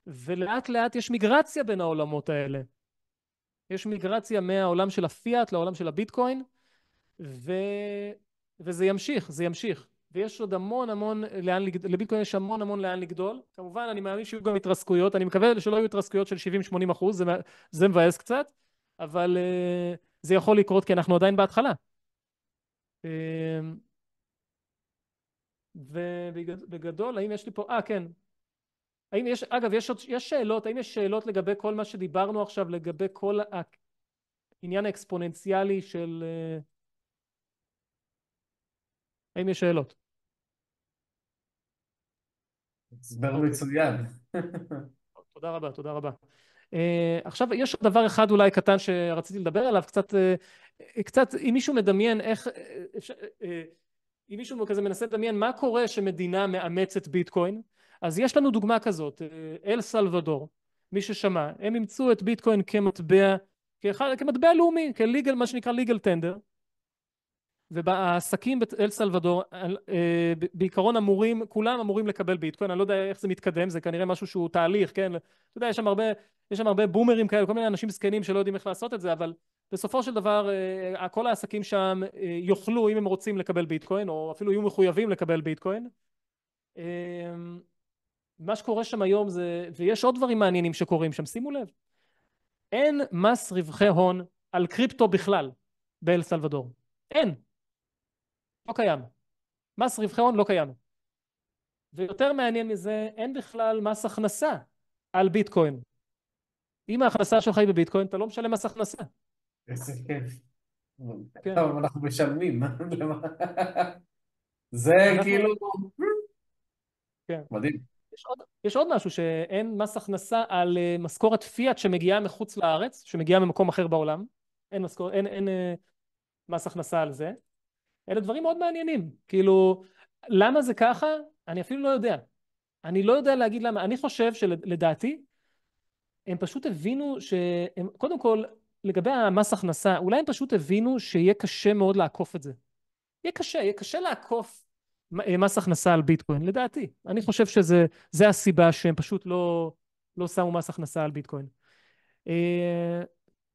ולאט לאט יש מיגרציה בין העולמות האלה, יש מיגרציה מהעולם של הפיאט לעולם של הביטקוין, וזה ימשיך, זה ימשיך. ויש עוד המון לביטקוין יש המון לאן לגדול. כמובן, אני מאמין שיהיו גם התרסקויות, אני מקווה שלא יהיו התרסקויות של 70-80%, זה מבאס קצת, אבל זה יכול לקרות כי אנחנו עדיין בהתחלה. ובגדול, האם יש לי פה, כן. אגב, יש שאלות, האם יש שאלות לגבי כל מה שדיברנו עכשיו, לגבי כל העניין האקספוננציאלי של... האם יש שאלות? הסבר מצוין. תודה רבה, תודה רבה. עכשיו, יש עוד דבר אחד אולי קטן שרציתי לדבר עליו, קצת, אם מישהו מדמיין איך... אם מישהו כזה מנסה לדמיין מה קורה שמדינה מאמצת ביטקוין, אז יש לנו דוגמה כזאת, אל סלבדור, מי ששמע, הם אימצו את ביטקוין כמטבע לאומי, מה שנקרא legal tender, והעסקים באל סלבדור בעיקרון כולם אמורים לקבל ביטקוין, אני לא יודע איך זה מתקדם, זה כנראה משהו שהוא תהליך, כן? אתה יודע, יש שם הרבה בומרים כאלה, כל מיני אנשים זקנים שלא יודעים איך לעשות את זה, אבל בסופו של דבר כל העסקים שם יוכלו, אם הם רוצים לקבל ביטקוין, או אפילו יהיו מחויבים לקבל ביטקוין. מה שקורה שם היום זה, ויש עוד דברים מעניינים שקורים שם, שימו לב, אין מס רווחי הון על קריפטו בכלל באל סלבדור, אין, לא קיים, מס רווחי הון לא קיים, ויותר מעניין מזה, אין בכלל מס הכנסה על ביטקוין. אם ההכנסה שלך היא בביטקוין, אתה לא משלם מס הכנסה. איזה כיף. כן. טוב, אנחנו משלמים. זה כאילו... כן. מדהים. יש עוד משהו, שאין מס הכנסה על משכורת פיאט שמגיעה מחוץ לארץ, שמגיעה ממקום אחר בעולם. אין מס הכנסה על זה. אלה דברים מאוד מעניינים. כאילו, למה זה ככה? אני אפילו לא יודע. אני לא יודע להגיד למה. אני חושב שלדעתי, הם פשוט הבינו קודם כל, לגבי המס הכנסה, אולי הם פשוט הבינו שיהיה קשה מאוד לעקוף את זה. יהיה קשה לעקוף מס הכנסה על ביטקוין, לדעתי. אני חושב שזה הסיבה שהם פשוט לא שמו מס הכנסה על ביטקוין.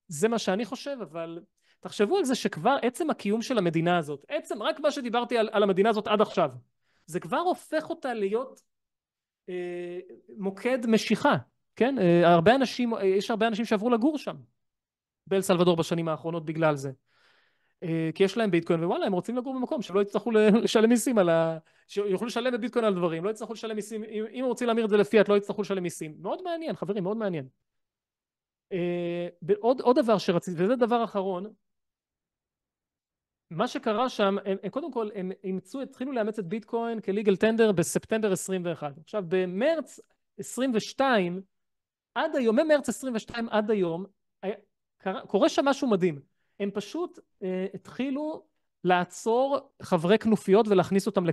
זה מה שאני חושב, אבל תחשבו על זה שכבר עצם הקיום של המדינה הזאת, רק מה שדיברתי על המדינה הזאת עד עכשיו, זה כבר הופך אותה להיות מוקד משיכה, כן? יש הרבה אנשים שעברו לגור שם, באל סלבדור בשנים האחרונות בגלל זה. כי יש להם ביטקוין, ווואלה, הם רוצים לגור במקום שלא יצטרכו לשלם מיסים שיוכלו לשלם בביטקוין על דברים, לא יצטרכו לשלם מיסים, אם הם רוצים להמיר את זה לפיאט, לא יצטרכו לשלם מיסים. מאוד מעניין, חברים, מאוד מעניין. עוד דבר שרציתי, וזה דבר אחרון, מה שקרה שם, קודם כל, הם התחילו לאמץ את ביטקוין כליגל טנדר בספטמבר 21. עכשיו, במרץ 22, ממרץ 22 עד היום, קורה שם משהו מדהים. הם פשוט התחילו לעצור חברי כנופיות ולהכניס אותם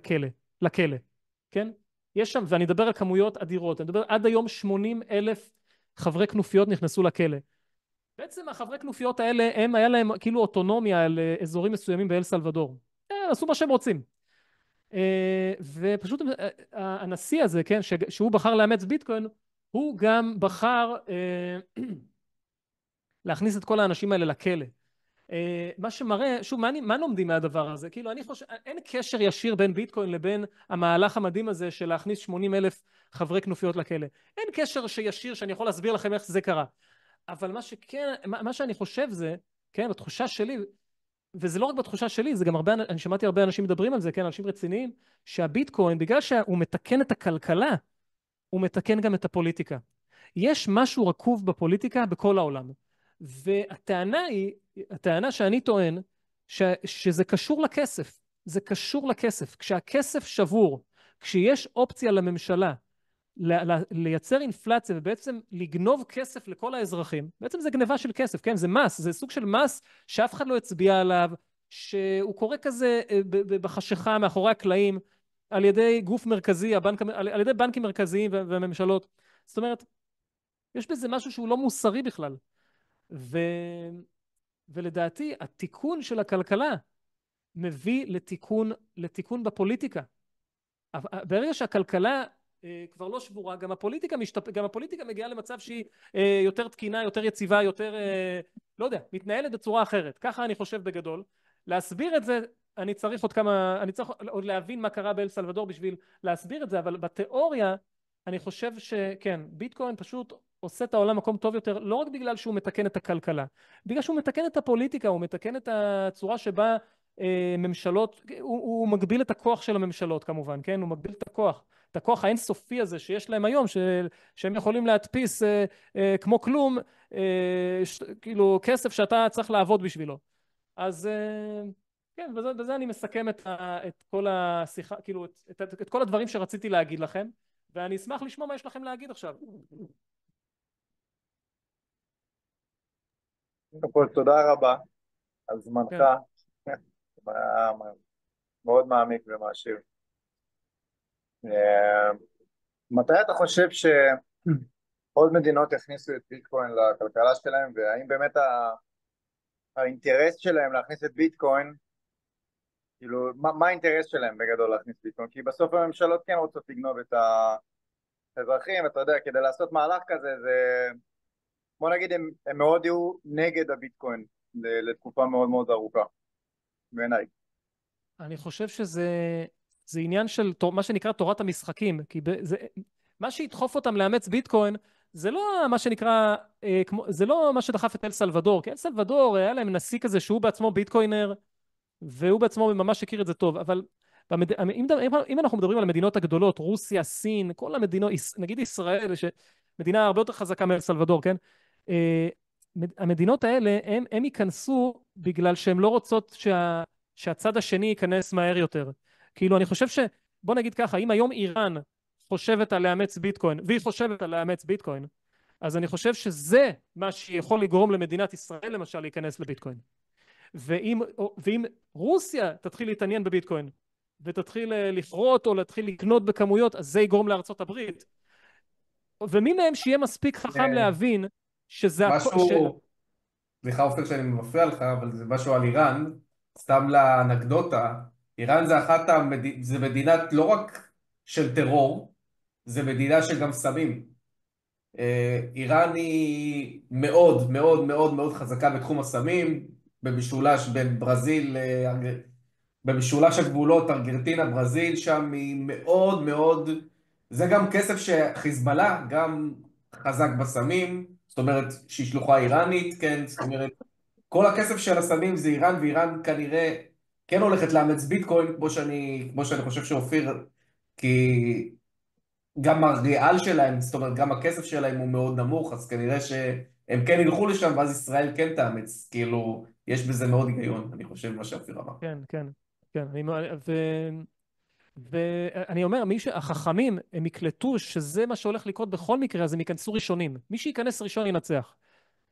לכלא, כן? יש שם, ואני אדבר על כמויות אדירות, אני אדבר עד היום 80,000 חברי כנופיות נכנסו לכלא. בעצם החברי כנופיות האלה, היה להם כאילו אוטונומיה על אזורים מסוימים באל סלבדור. עשו מה שהם רוצים. ופשוט הנשיא הזה, כן, שהוא בחר לאמץ ביטקוין, הוא גם בחר להכניס את כל האנשים האלה לכלא. מה שמראה, שוב, מה לומדים מהדבר הזה? כאילו, אני חושב, אין קשר ישיר בין ביטקוין לבין המהלך המדהים הזה של להכניס 80,000 חברי כנופיות לכלא. אין קשר ישיר שאני יכול להסביר לכם איך זה קרה. אבל מה שאני חושב זה, כן, בתחושה שלי, וזה לא רק בתחושה שלי, זה גם אני שמעתי הרבה אנשים מדברים על זה, כן, אנשים רציניים, שהביטקוין, בגלל שהוא מתקן את הכלכלה, הוא מתקן גם את הפוליטיקה. יש משהו רקוב בפוליטיקה בכל העולם. הטענה שאני טוען, שזה קשור לכסף. זה קשור לכסף. כשהכסף שבור, כשיש אופציה לממשלה, לייצר אינפלציה ובעצם לגנוב כסף לכל האזרחים, בעצם זה גניבה של כסף, כן? זה מס, זה סוג של מס שאף אחד לא הצביע עליו, שהוא קורה כזה בחשיכה מאחורי הקלעים, על ידי גוף מרכזי, על ידי בנקים מרכזיים וממשלות. זאת אומרת, יש בזה משהו שהוא לא מוסרי בכלל. ולדעתי, התיקון של הכלכלה מביא לתיקון בפוליטיקה. ברגע שהכלכלה כבר לא שבורה, גם הפוליטיקה מגיעה למצב שהיא יותר תקינה, יותר יציבה, יותר, לא יודע, מתנהלת בצורה אחרת. ככה אני חושב בגדול. להסביר את זה, אני צריך עוד להבין מה קרה באל סלבדור בשביל להסביר את זה, אבל בתיאוריה אני חושב שכן, ביטקוין פשוט עושה את העולם מקום טוב יותר, לא רק בגלל שהוא מתקן את הכלכלה, בגלל שהוא מתקן את הפוליטיקה, הוא מתקן את הצורה שבה ממשלות, הוא מגביל את הכוח של הממשלות כמובן, כן? הוא מגביל את הכוח האינסופי הזה שיש להם היום, שהם יכולים להדפיס כמו כלום, כאילו כסף שאתה צריך לעבוד בשבילו. אז כן, בזה אני מסכם את כל השיחה, כאילו את כל הדברים שרציתי להגיד לכם, ואני אשמח לשמוע מה יש לכם להגיד עכשיו. קודם כל, תודה רבה על זמנך, היה מאוד מעמיק ומעשיר. מתי אתה חושב שעוד מדינות יכניסו את ביטקוין לכלכלה שלהם, והאם באמת האינטרס שלהם להכניס את ביטקוין, כאילו, מה האינטרס שלהם בגדול להכניס ביטקוין? כי בסוף הממשלות כן רוצות לגנוב את האזרחים, אתה יודע, כדי לעשות מהלך כזה, בוא נגיד, הם מאוד יהיו נגד הביטקוין לתקופה מאוד מאוד ארוכה, בעיניי. אני חושב שזה עניין של מה שנקרא תורת המשחקים, כי מה שידחוף אותם לאמץ ביטקוין, זה לא מה שנקרא, זה לא מה שדחף את אל סלבדור, כי אל סלבדור היה להם נשיא כזה שהוא בעצמו ביטקוינר, והוא בעצמו ממש הכיר את זה טוב, אבל אם אנחנו מדברים על המדינות הגדולות, רוסיה, סין, כל המדינות, נגיד ישראל, מדינה הרבה יותר חזקה מאל סלבדור, כן? המדינות האלה, הם ייכנסו בגלל שהן לא רוצות שהצד השני ייכנס מהר יותר. כאילו, אני חושב בוא נגיד ככה, אם היום איראן חושבת על לאמץ ביטקוין, והיא חושבת על לאמץ ביטקוין, אז אני חושב שזה מה שיכול לגרום למדינת ישראל למשל להיכנס לביטקוין. ואם רוסיה תתחיל להתעניין בביטקוין ותתחיל לכרות או להתחיל לקנות בכמויות, אז זה יגרום לארצות הברית. ומי מהם שיהיה מספיק חכם להבין שזה משהו, סליחה אופיר שאני מפריע לך, אבל זה משהו על איראן, סתם לאנקדוטה, איראן זה מדינת לא רק של טרור, זה מדינה של גם סמים. איראן היא מאוד מאוד מאוד מאוד חזקה בתחום הסמים, במשולש בין ברזיל, במשולש הגבולות, ארגנטינה, ברזיל, שם היא מאוד מאוד, זה גם כסף שחיזבאללה גם חזק בסמים, זאת אומרת שהיא שלוחה איראנית, כן, זאת אומרת, כל הכסף של הסמים זה איראן, ואיראן כנראה כן הולכת לאמץ ביטקוין, כמו שאני חושב שאופיר, כי גם הריאל שלהם, זאת אומרת, גם הכסף שלהם הוא מאוד נמוך, אז כנראה שהם כן ילכו לשם, ואז ישראל כן תאמץ, כאילו, יש בזה מאוד היגיון, אני חושב, מה שאופיר אמר. כן, כן, כן. ואני אומר, החכמים, הם יקלטו שזה מה שהולך לקרות בכל מקרה, אז הם ייכנסו ראשונים. מי שייכנס ראשון ינצח.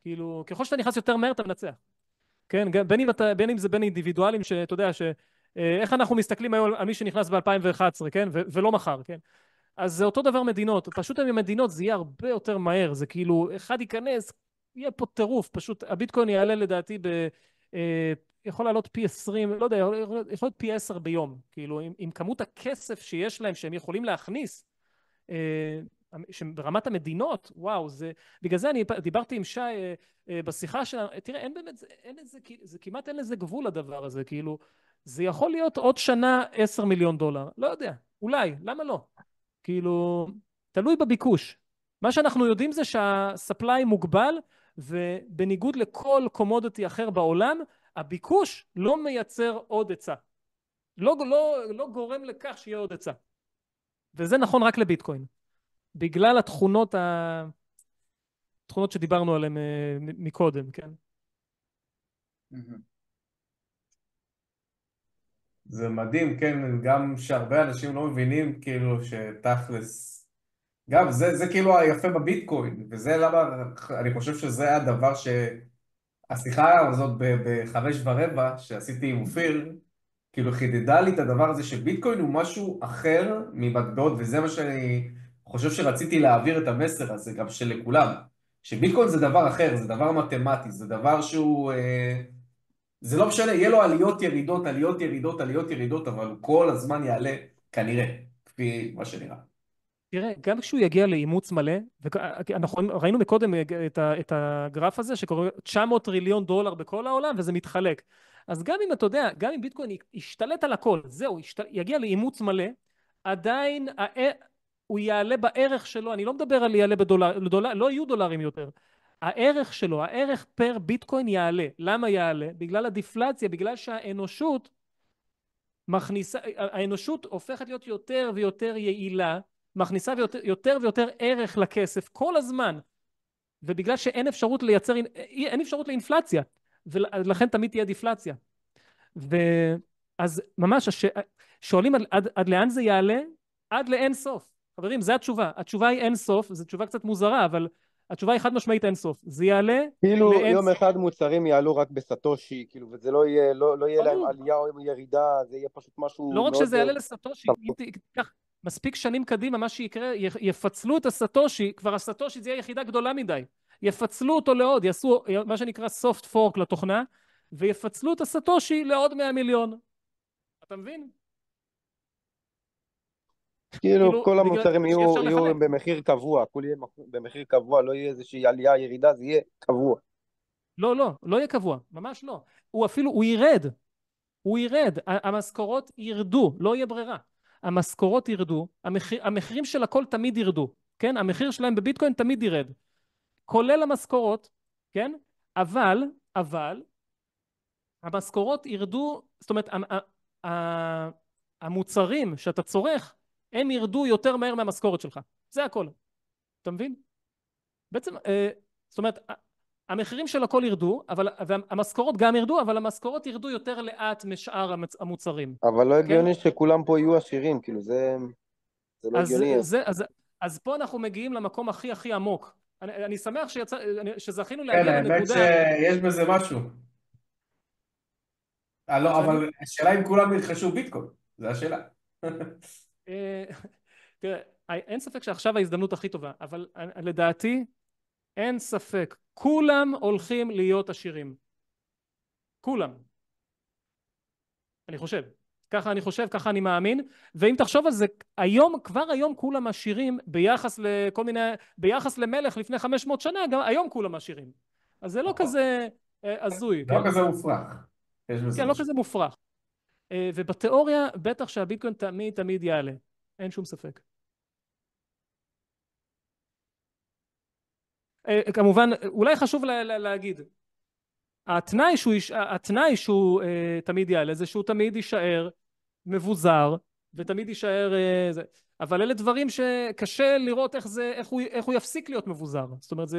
כאילו, ככל שאתה נכנס יותר מהר, אתה מנצח. כן, בין אם זה בין אינדיבידואלים, שאתה יודע, איך אנחנו מסתכלים היום על מי שנכנס ב-2011, כן, ולא מחר, כן. אז זה אותו דבר מדינות, פשוט עם המדינות זה יהיה הרבה יותר מהר, זה כאילו, אחד ייכנס, יהיה פה טירוף, פשוט הביטקוין יעלה לדעתי יכול לעלות פי 20, לא יודע, יכול להיות פי 10 ביום, כאילו, עם כמות הכסף שיש להם, שהם יכולים להכניס, ברמת המדינות, וואו, בגלל זה אני דיברתי עם שי בשיחה שלנו, תראה, כמעט אין לזה גבול לדבר הזה, כאילו, זה יכול להיות עוד שנה 10 מיליון דולר, לא יודע, אולי, למה לא? כאילו, תלוי בביקוש. מה שאנחנו יודעים זה שהספליי מוגבל, ובניגוד לכל קומודיטי אחר בעולם, הביקוש לא מייצר עוד היצע. לא גורם לכך שיהיה עוד היצע. וזה נכון רק לביטקוין. בגלל התכונות שדיברנו עליהן מקודם, כן? זה מדהים, כן, גם שהרבה אנשים לא מבינים, כאילו, שתכלס, גם זה כאילו היפה בביטקוין, וזה למה אני חושב שזה הדבר השיחה הזאת ב5:15 שעשיתי עם אופיר, כאילו חידדה לי את הדבר הזה שביטקוין הוא משהו אחר ממטבעות, וזה מה שאני חושב שרציתי להעביר את המסר הזה גם שלכולם, שביטקוין זה דבר אחר, זה דבר מתמטי, זה דבר שהוא, זה לא משנה, יהיה לו עליות ירידות, עליות ירידות, עליות ירידות, אבל הוא כל הזמן יעלה כנראה, כפי מה שנראה. תראה, גם כשהוא יגיע לאימוץ מלא, אנחנו ראינו מקודם את הגרף הזה שקוראים 900 טריליון דולר בכל העולם, וזה מתחלק. אז גם אם אתה יודע, גם אם ביטקוין ישתלט על הכל, זהו, יגיע לאימוץ מלא, עדיין הוא יעלה בערך שלו, אני לא מדבר על יעלה בדולר, לא יהיו דולרים יותר. הערך שלו, הערך פר ביטקוין יעלה. למה יעלה? בגלל הדיפלציה, בגלל שהאנושות האנושות הופכת להיות יותר ויותר יעילה, מכניסה יותר ויותר ערך לכסף כל הזמן, ובגלל שאין אפשרות לייצר, אין אפשרות לאינפלציה, ולכן תמיד תהיה דיפלציה. ואז ממש שואלים עד לאן זה יעלה? עד לאין סוף. חברים, זו התשובה. התשובה היא אין סוף, זו תשובה קצת מוזרה, אבל התשובה היא חד משמעית אין סוף. זה יעלה כאילו לאין יום סוף. אחד מוצרים יעלו רק בסטושי, כאילו, וזה לא יהיה להם עלייה או ירידה, זה יהיה פשוט משהו לא רק מאוד... שזה יעלה לסטושי, אם תיקח מספיק שנים קדימה, מה שיקרה, יפצלו את הסטושי, כבר הסטושי זה יהיה יחידה גדולה מדי, יפצלו אותו לעוד, יעשו מה שנקרא soft fork לתוכנה, ויפצלו את הסטושי לעוד 100 מיליון. אתה מבין? כאילו כל בגלל המוצרים שאי אפשר יהיו לחלק. במחיר קבוע, הכול יהיה במחיר קבוע, לא יהיה איזושהי עלייה ירידה, זה יהיה קבוע. לא יהיה קבוע, ממש לא. הוא ירד, המשכורות ירדו, לא יהיה ברירה. המשכורות ירדו, המחירים של הכל תמיד ירדו, כן? המחיר שלהם בביטקוין תמיד ירד, כולל המשכורות, כן? אבל המשכורות ירדו, זאת אומרת, המוצרים שאתה צורך, הם ירדו יותר מהר מהמשכורת שלך. זה הכל. אתה מבין? בעצם, זאת אומרת, המחירים של הכל ירדו, והמשכורות גם ירדו, אבל המשכורות ירדו יותר לאט משאר המוצרים. אבל לא כן? הגיוני שכולם פה יהיו עשירים, כאילו זה... זה לא הגיוני. אז פה אנחנו מגיעים למקום הכי הכי עמוק. אני שמח שזכינו כן, להגיע האמת לנקודה. שיש בזה משהו. לא, אבל השאלה אם כולם ירכשו ביטקוין, זו השאלה. תראה, אין ספק שעכשיו ההזדמנות הכי טובה, אבל לדעתי אין ספק, כולם הולכים להיות עשירים. כולם. אני חושב. ככה אני חושב, ככה אני מאמין, ואם תחשוב על זה, כבר היום כולם עשירים ביחס לכל מיני, ביחס למלך לפני 500 שנה, גם היום כולם עשירים. אז זה לא כזה הזוי, זה לא כן? כזה מופרך. יש בזה כן, לא משהו. כזה מופרך. ובתיאוריה, בטח שהביטקוין תמיד תמיד יעלה. אין שום ספק. כמובן, אולי חשוב להגיד, התנאי שהוא תמיד יעלה, זה שהוא תמיד יישאר מבוזר, ותמיד יישאר זה. אבל אלה דברים שקשה לראות איך הוא יפסיק להיות מבוזר. זאת אומרת,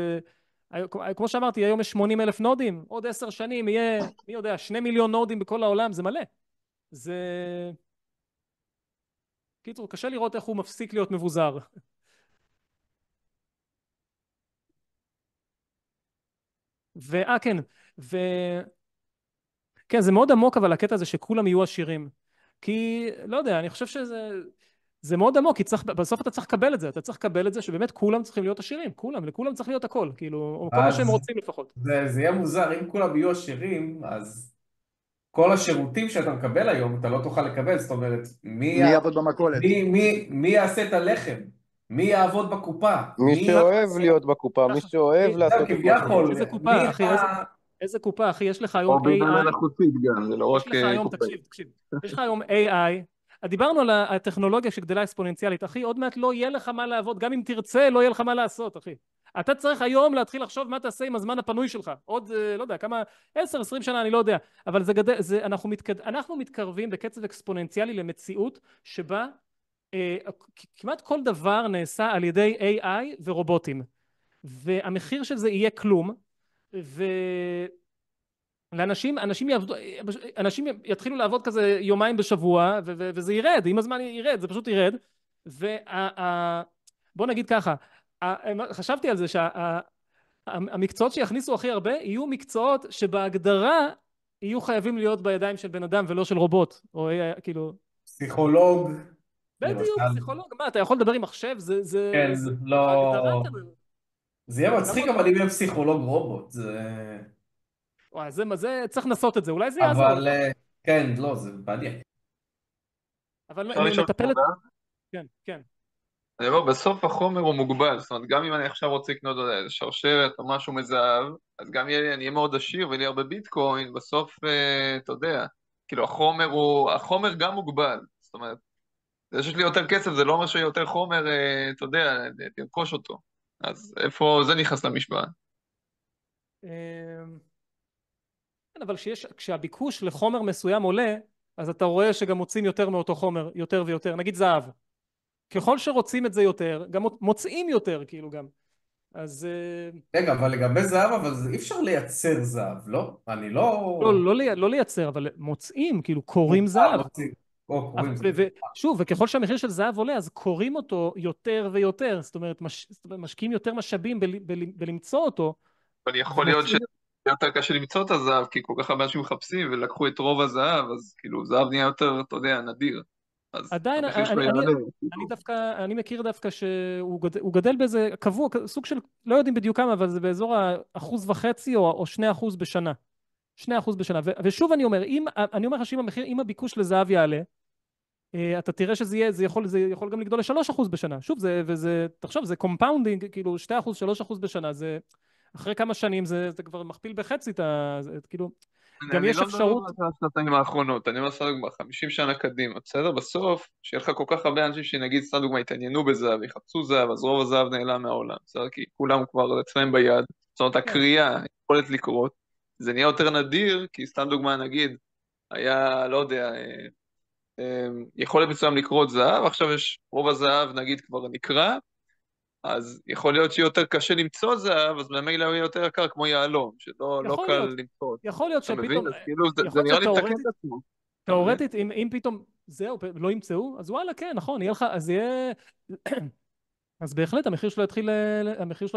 כמו שאמרתי, היום יש 80,000 נודים, עוד 10 שנים יהיה, מי יודע, 2 מיליון נודים בכל העולם, זה מלא. זה... קיצור, קשה לראות איך הוא מפסיק להיות מבוזר. כן, כן, זה מאוד עמוק, אבל הקטע הזה שכולם יהיו עשירים. כי, לא יודע, אני חושב זה מאוד עמוק, כי בסוף אתה צריך לקבל את זה, אתה צריך לקבל את זה שבאמת כולם צריכים להיות עשירים, לכולם צריך להיות הכל, כאילו, או כל מה שהם רוצים לפחות. זה יהיה מוזר, אם כולם יהיו עשירים, אז כל השירותים שאתה מקבל היום, אתה לא תוכל לקבל, זאת אומרת, מי יעבוד במכולת? מי יעשה את הלחם? מי יעבוד בקופה? מי שאוהב להיות בקופה, מי שאוהב לעשות את כביכול, איזה קופה, אחי, איזה קופה, אחי, יש לך היום או בינה AI, מלאכותית גם, זה לא רק יש לך היום, קופה. תקשיב, יש לך היום AI, דיברנו על הטכנולוגיה שגדלה אקספוננציאלית, אחי, עוד מעט לא יהיה לך מה לעבוד, גם אם תרצה, לא יהיה לך מה לעשות, אחי. אתה צריך היום להתחיל לחשוב מה תעשה עם הזמן הפנוי שלך, עוד, לא יודע, כמה, 10-20 שנה, אני לא יודע, אבל אנחנו מתקרבים בקצב אקספוננציאלי למציאות שבה כמעט כל דבר נעשה על ידי AI ורובוטים, והמחיר של זה יהיה כלום, אנשים יתחילו לעבוד כזה יומיים בשבוע, וזה ירד, עם הזמן ירד, זה פשוט ירד, בוא נגיד ככה, חשבתי על זה שהמקצועות שיכניסו הכי הרבה יהיו מקצועות שבהגדרה יהיו חייבים להיות בידיים של בן אדם ולא של רובוט, או כאילו... פסיכולוג. בדיוק, פסיכולוג, מה, אתה יכול לדבר עם מחשב? כן, בהגדרה... זה יהיה מצחיק, אבל אם יהיה פסיכולוג רובוט, זה... וואי, זה צריך לנסות את זה, אולי זה יעזור. אבל, כן, לא, זה מעניין. אבל אפשר לשאול מטפלת... שאלה? כן, כן. אני אומר, בסוף החומר הוא מוגבל, זאת אומרת, גם אם אני עכשיו רוצה לקנות איזה שרשרת או משהו מזהב, אז גם אני אהיה מאוד עשיר ויהיה לי הרבה ביטקוין, בסוף, אתה יודע, כאילו החומר גם מוגבל, זאת אומרת, זה שיש לי יותר כסף, זה לא אומר שיהיה יותר חומר, אתה יודע, לרכוש אותו. אז איפה זה נכנס למשוואה? כן, אבל כשהביקוש לחומר מסוים עולה, אז אתה רואה שגם מוצאים יותר מאותו חומר, יותר ויותר, נגיד זהב. ככל שרוצים את זה יותר, גם מוצאים יותר, כאילו גם. אז... רגע, אבל לגבי זהב, אבל אי אפשר לייצר זהב, לא? אני לא... לא לייצר, אבל מוצאים, כאילו, קוראים זהב. שוב, וככל שהמחיר של זהב עולה, אז קוראים אותו יותר ויותר, זאת אומרת, משקיעים יותר משאבים בלמצוא אותו. אבל יכול להיות שיותר קשה למצוא את הזהב, כי כל כך הרבה אנשים מחפשים ולקחו את רוב הזהב, אז כאילו זהב נהיה יותר, אתה יודע, נדיר. עדיין, אני מכיר דווקא שהוא גדל באיזה קבוע, סוג של, לא יודעים בדיוק כמה, אבל זה באזור 1.5% או 2% בשנה. 2% בשנה. ושוב אני אומר, אני אומר לך שאם הביקוש לזהב יעלה, אתה תראה שזה יכול גם לגדול ל3% בשנה. שוב, תחשוב, זה קומפאונדינג, כאילו 2%, 3% בשנה, זה אחרי כמה שנים זה כבר מכפיל בחצי, כאילו, גם יש אפשרות... אני לא מדבר על השנתיים האחרונות, אני אומר סתם דוגמה, 50 שנה קדימה, בסדר? בסוף, שיהיה לך כל כך הרבה אנשים שנגיד סתם דוגמה, התעניינו בזהב, יחפשו זהב, אז רוב הזהב נעלם מהעולם, בסדר? כי כולם כבר אצלם ביד, זאת אומרת, הקריאה, יכולת לקרות, זה נהיה יותר נדיר, כי סתם דוגמה נגיד, היה, לא יודע, יכולת מסוים לקרות זהב, עכשיו יש רוב הזהב נגיד כבר נקרא, אז יכול להיות שיהיה יותר קשה למצוא זהב, אז ממילא הוא יהיה יותר יקר כמו יהלום, שלא קל למצוא. יכול להיות אתה שפתאום... מבין? אז כאילו זה נראה לי מתקן את עצמו. תאורטית, אם פתאום זהו, לא ימצאו, אז וואלה, כן, נכון, יהיה לך, אז יהיה, אז בהחלט המחיר שלו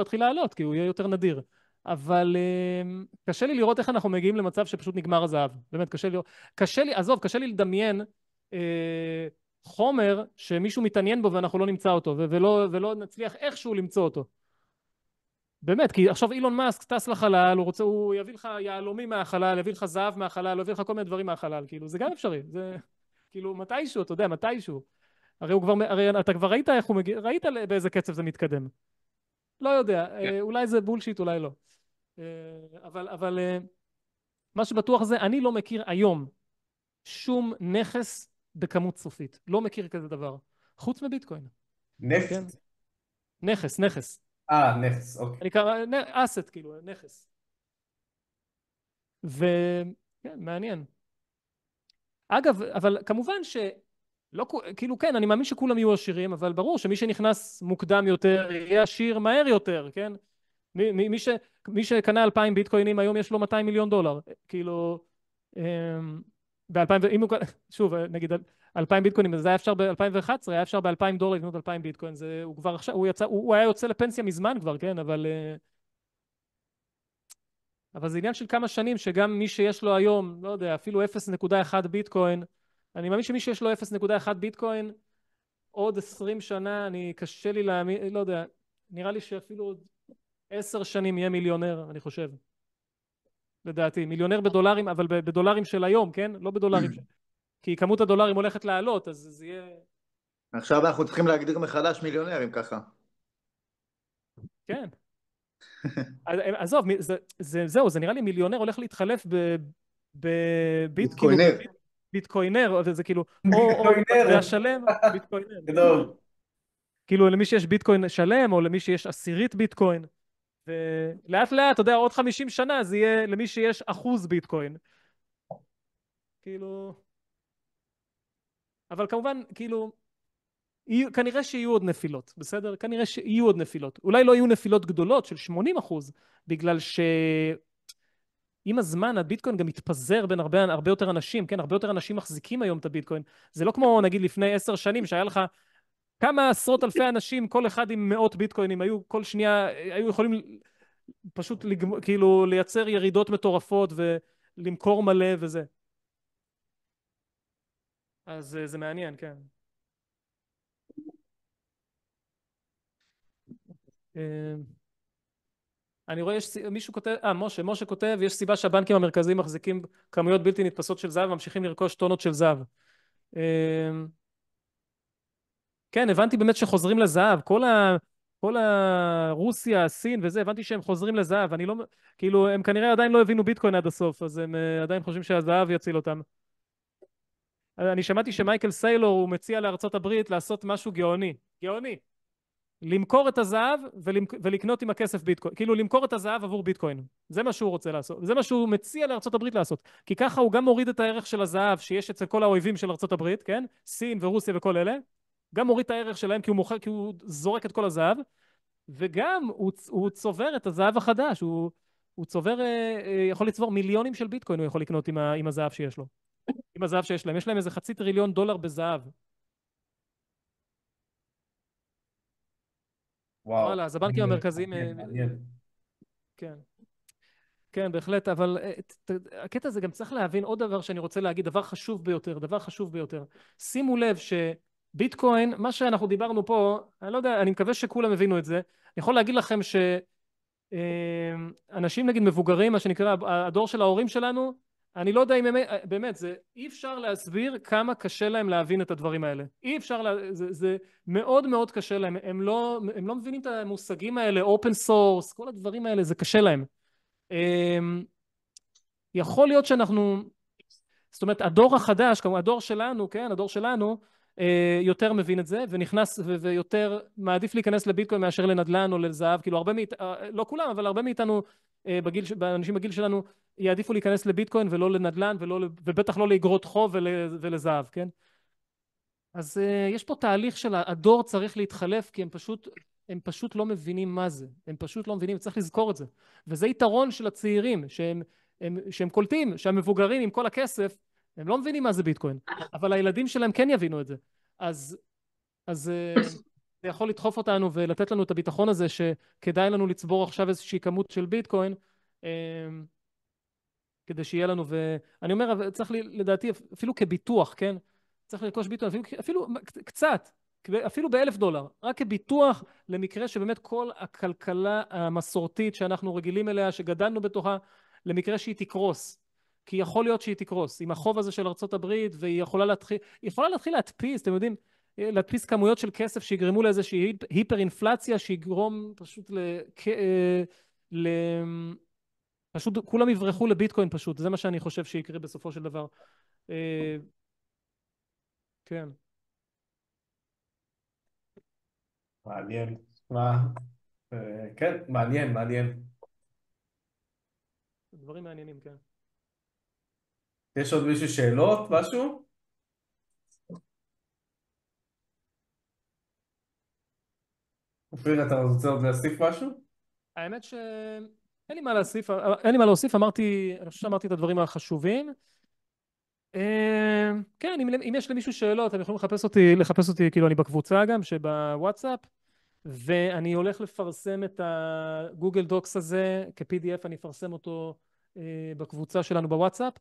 יתחיל לעלות, כי הוא יהיה יותר נדיר. אבל קשה לי לראות איך אנחנו מגיעים למצב שפשוט נגמר הזהב. באמת, עזוב, קשה לי לדמיין חומר שמישהו מתעניין בו ואנחנו לא נמצא אותו, ולא נצליח איכשהו למצוא אותו. באמת, כי עכשיו אילון מאסק טס לחלל, הוא יביא לך יהלומים מהחלל, יביא לך זהב מהחלל, יביא לך כל מיני דברים מהחלל, כאילו, זה גם אפשרי, זה כאילו מתישהו, אתה יודע, מתישהו. הרי אתה כבר ראית איך הוא מגיע, ראית באיזה קצב זה מתקדם. לא יודע, כן. אולי זה בולשיט, אולי לא. אבל מה שבטוח זה, אני לא מכיר היום שום נכס בכמות סופית. לא מכיר כזה דבר. חוץ מביטקוין. כן? נפט? נכס. נכס, אוקיי. אני קרא, אסט, כאילו, נכס. וכן, מעניין. אגב, אבל כמובן לא, כאילו כן, אני מאמין שכולם יהיו עשירים, אבל ברור שמי שנכנס מוקדם יותר יהיה עשיר מהר יותר, כן? מי שקנה 2,000 ביטקוינים היום יש לו 200 מיליון דולר, כאילו, שוב, נגיד 2,000 ביטקוינים, זה היה אפשר ב-2011, היה אפשר ב-2,000 דולר לקנות 2,000 ביטקוין, הוא כבר עכשיו, הוא היה יוצא לפנסיה מזמן כבר, כן? אבל זה עניין של כמה שנים שגם מי שיש לו היום, לא יודע, אפילו 0.1 ביטקוין, אני מאמין שמי שיש לו 0.1 ביטקוין, עוד 20 שנה, קשה לי להאמין, לא יודע, נראה לי שאפילו עוד 10 שנים יהיה מיליונר, אני חושב. לדעתי, מיליונר בדולרים, אבל בדולרים של היום, כן? לא בדולרים כי כמות הדולרים הולכת לעלות, אז זה יהיה... עכשיו אנחנו צריכים להגדיר מחדש מיליונרים ככה. כן. עזוב, זהו, זה נראה לי מיליונר הולך להתחלף ביטקוינר. ביטקוינר, זה כאילו, ביטקוינר. והשלם, ביטקוינר. גדול. כאילו למי שיש ביטקוין שלם, או למי שיש 10 ביטקוין, ולאט לאט, אתה יודע, עוד 50 שנה זה יהיה למי שיש 1% ביטקוין. כאילו... אבל כמובן, כאילו, כנראה שיהיו עוד נפילות, בסדר? כנראה שיהיו עוד נפילות. אולי לא יהיו נפילות גדולות של 80%, בגלל שעם הזמן הביטקוין גם מתפזר בין הרבה יותר אנשים, כן? הרבה יותר אנשים מחזיקים היום את הביטקוין. זה לא כמו, נגיד, לפני 10 שנים, שהיה לך כמה עשרות אלפי אנשים, כל אחד עם מאות ביטקוינים, כל שנייה, היו יכולים פשוט כאילו לייצר ירידות מטורפות ולמכור מלא וזה. אז זה מעניין, כן. אני רואה, מישהו כותב, משה כותב, יש סיבה שהבנקים המרכזיים מחזיקים כמויות בלתי נתפסות של זהב, ממשיכים לרכוש טונות של זהב. כן, הבנתי באמת שחוזרים לזהב, כל הרוסיה, הסין וזה, הבנתי שהם חוזרים לזהב, אני לא, כאילו, הם כנראה עדיין לא הבינו ביטקוין עד הסוף, אז הם עדיין חושבים שהזהב יציל אותם. אני שמעתי שמייקל סיילור, הוא מציע לארצות הברית לעשות משהו גאוני, למכור את הזהב ולקנות עם הכסף ביטקוין, כאילו למכור את הזהב עבור ביטקוין, זה מה שהוא רוצה לעשות, זה מה שהוא מציע לארצות הברית לעשות, כי ככה הוא גם מוריד את הערך של הזהב שיש אצל כל האויבים של ארצות הברית, כן? סין ורוסיה וכל אלה, גם מוריד את הערך שלהם כי הוא זורק את כל הזהב, וגם הוא צובר את הזהב החדש, הוא צובר, יכול לצבור מיליונים של ביטקוין, הוא יכול לקנות עם הזהב שיש לו, עם הזהב שיש להם, יש להם איזה $500 מיליון בזהב. וואו. וואלה, אז הבנקים המרכזיים... מעניין. כן. כן, בהחלט, אבל הקטע הזה גם צריך להבין עוד דבר שאני רוצה להגיד, דבר חשוב ביותר. שימו לב שביטקוין, מה שאנחנו דיברנו פה, אני לא יודע, אני מקווה שכולם הבינו את זה, אני יכול להגיד לכם שאנשים נגיד מבוגרים, מה שנקרא הדור של ההורים שלנו, אני לא יודע אם באמת, אי אפשר להסביר כמה קשה להם להבין את הדברים האלה. אי אפשר, זה מאוד מאוד קשה להם, הם לא מבינים את המושגים האלה, open source, כל הדברים האלה, זה קשה להם. יכול להיות שאנחנו, זאת אומרת, הדור החדש, כמו הדור שלנו, כן, הדור שלנו, יותר מבין את זה, ונכנס ויותר מעדיף להיכנס לביטקוין מאשר לנדל"ן או לזהב, כאילו הרבה לא כולם, אבל הרבה מאיתנו, באנשים בגיל שלנו, יעדיפו להיכנס לביטקוין ולא לנדל"ן, ובטח לא לאגרות חוב ולזהב, כן? אז יש פה תהליך של הדור צריך להתחלף, כי הם פשוט לא מבינים מה זה, הם פשוט לא מבינים, צריך לזכור את זה, וזה יתרון של הצעירים, שהם קולטים, שהמבוגרים עם כל הכסף, הם לא מבינים מה זה ביטקוין, אבל הילדים שלהם כן יבינו את זה. אז זה יכול לדחוף אותנו ולתת לנו את הביטחון הזה שכדאי לנו לצבור עכשיו איזושהי כמות של ביטקוין, כדי שיהיה לנו, ואני אומר, אבל צריך לדעתי אפילו כביטוח, כן? צריך לרכוש ביטקוין, אפילו קצת, אפילו $1,000, רק כביטוח למקרה שבאמת כל הכלכלה המסורתית שאנחנו רגילים אליה, שגדלנו בתוכה, למקרה שהיא תקרוס. כי יכול להיות שהיא תקרוס, עם החוב הזה של ארצות הברית, והיא יכולה להתחיל להדפיס, אתם יודעים, להדפיס כמויות של כסף שיגרמו לאיזושהי היפר אינפלציה, שיגרום פשוט ל... פשוט כולם יברחו לביטקוין פשוט, זה מה שאני חושב שיקרה בסופו של דבר. כן. מעניין. כן, מעניין. דברים מעניינים, כן. יש עוד מישהו שאלות? משהו? אופיר, אתה רוצה עוד להוסיף משהו? האמת שאין לי מה להוסיף, אני חושב שאמרתי את הדברים החשובים. כן, אם יש למישהו שאלות, אתם יכולים לחפש אותי, כאילו אני בקבוצה גם, שבוואטסאפ, ואני הולך לפרסם את הגוגל דוקס הזה כ-PDF, אני אפרסם אותו בקבוצה שלנו בוואטסאפ.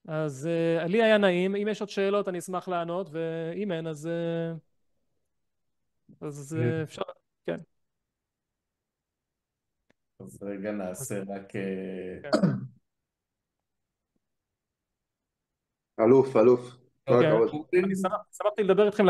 אז לי היה נעים, אם יש עוד שאלות אני אשמח לענות, ואם אין אז אפשר, כן. אז רגע נעשה רק... אלוף, כל כן. הכבוד. שמחתי לדבר איתכם.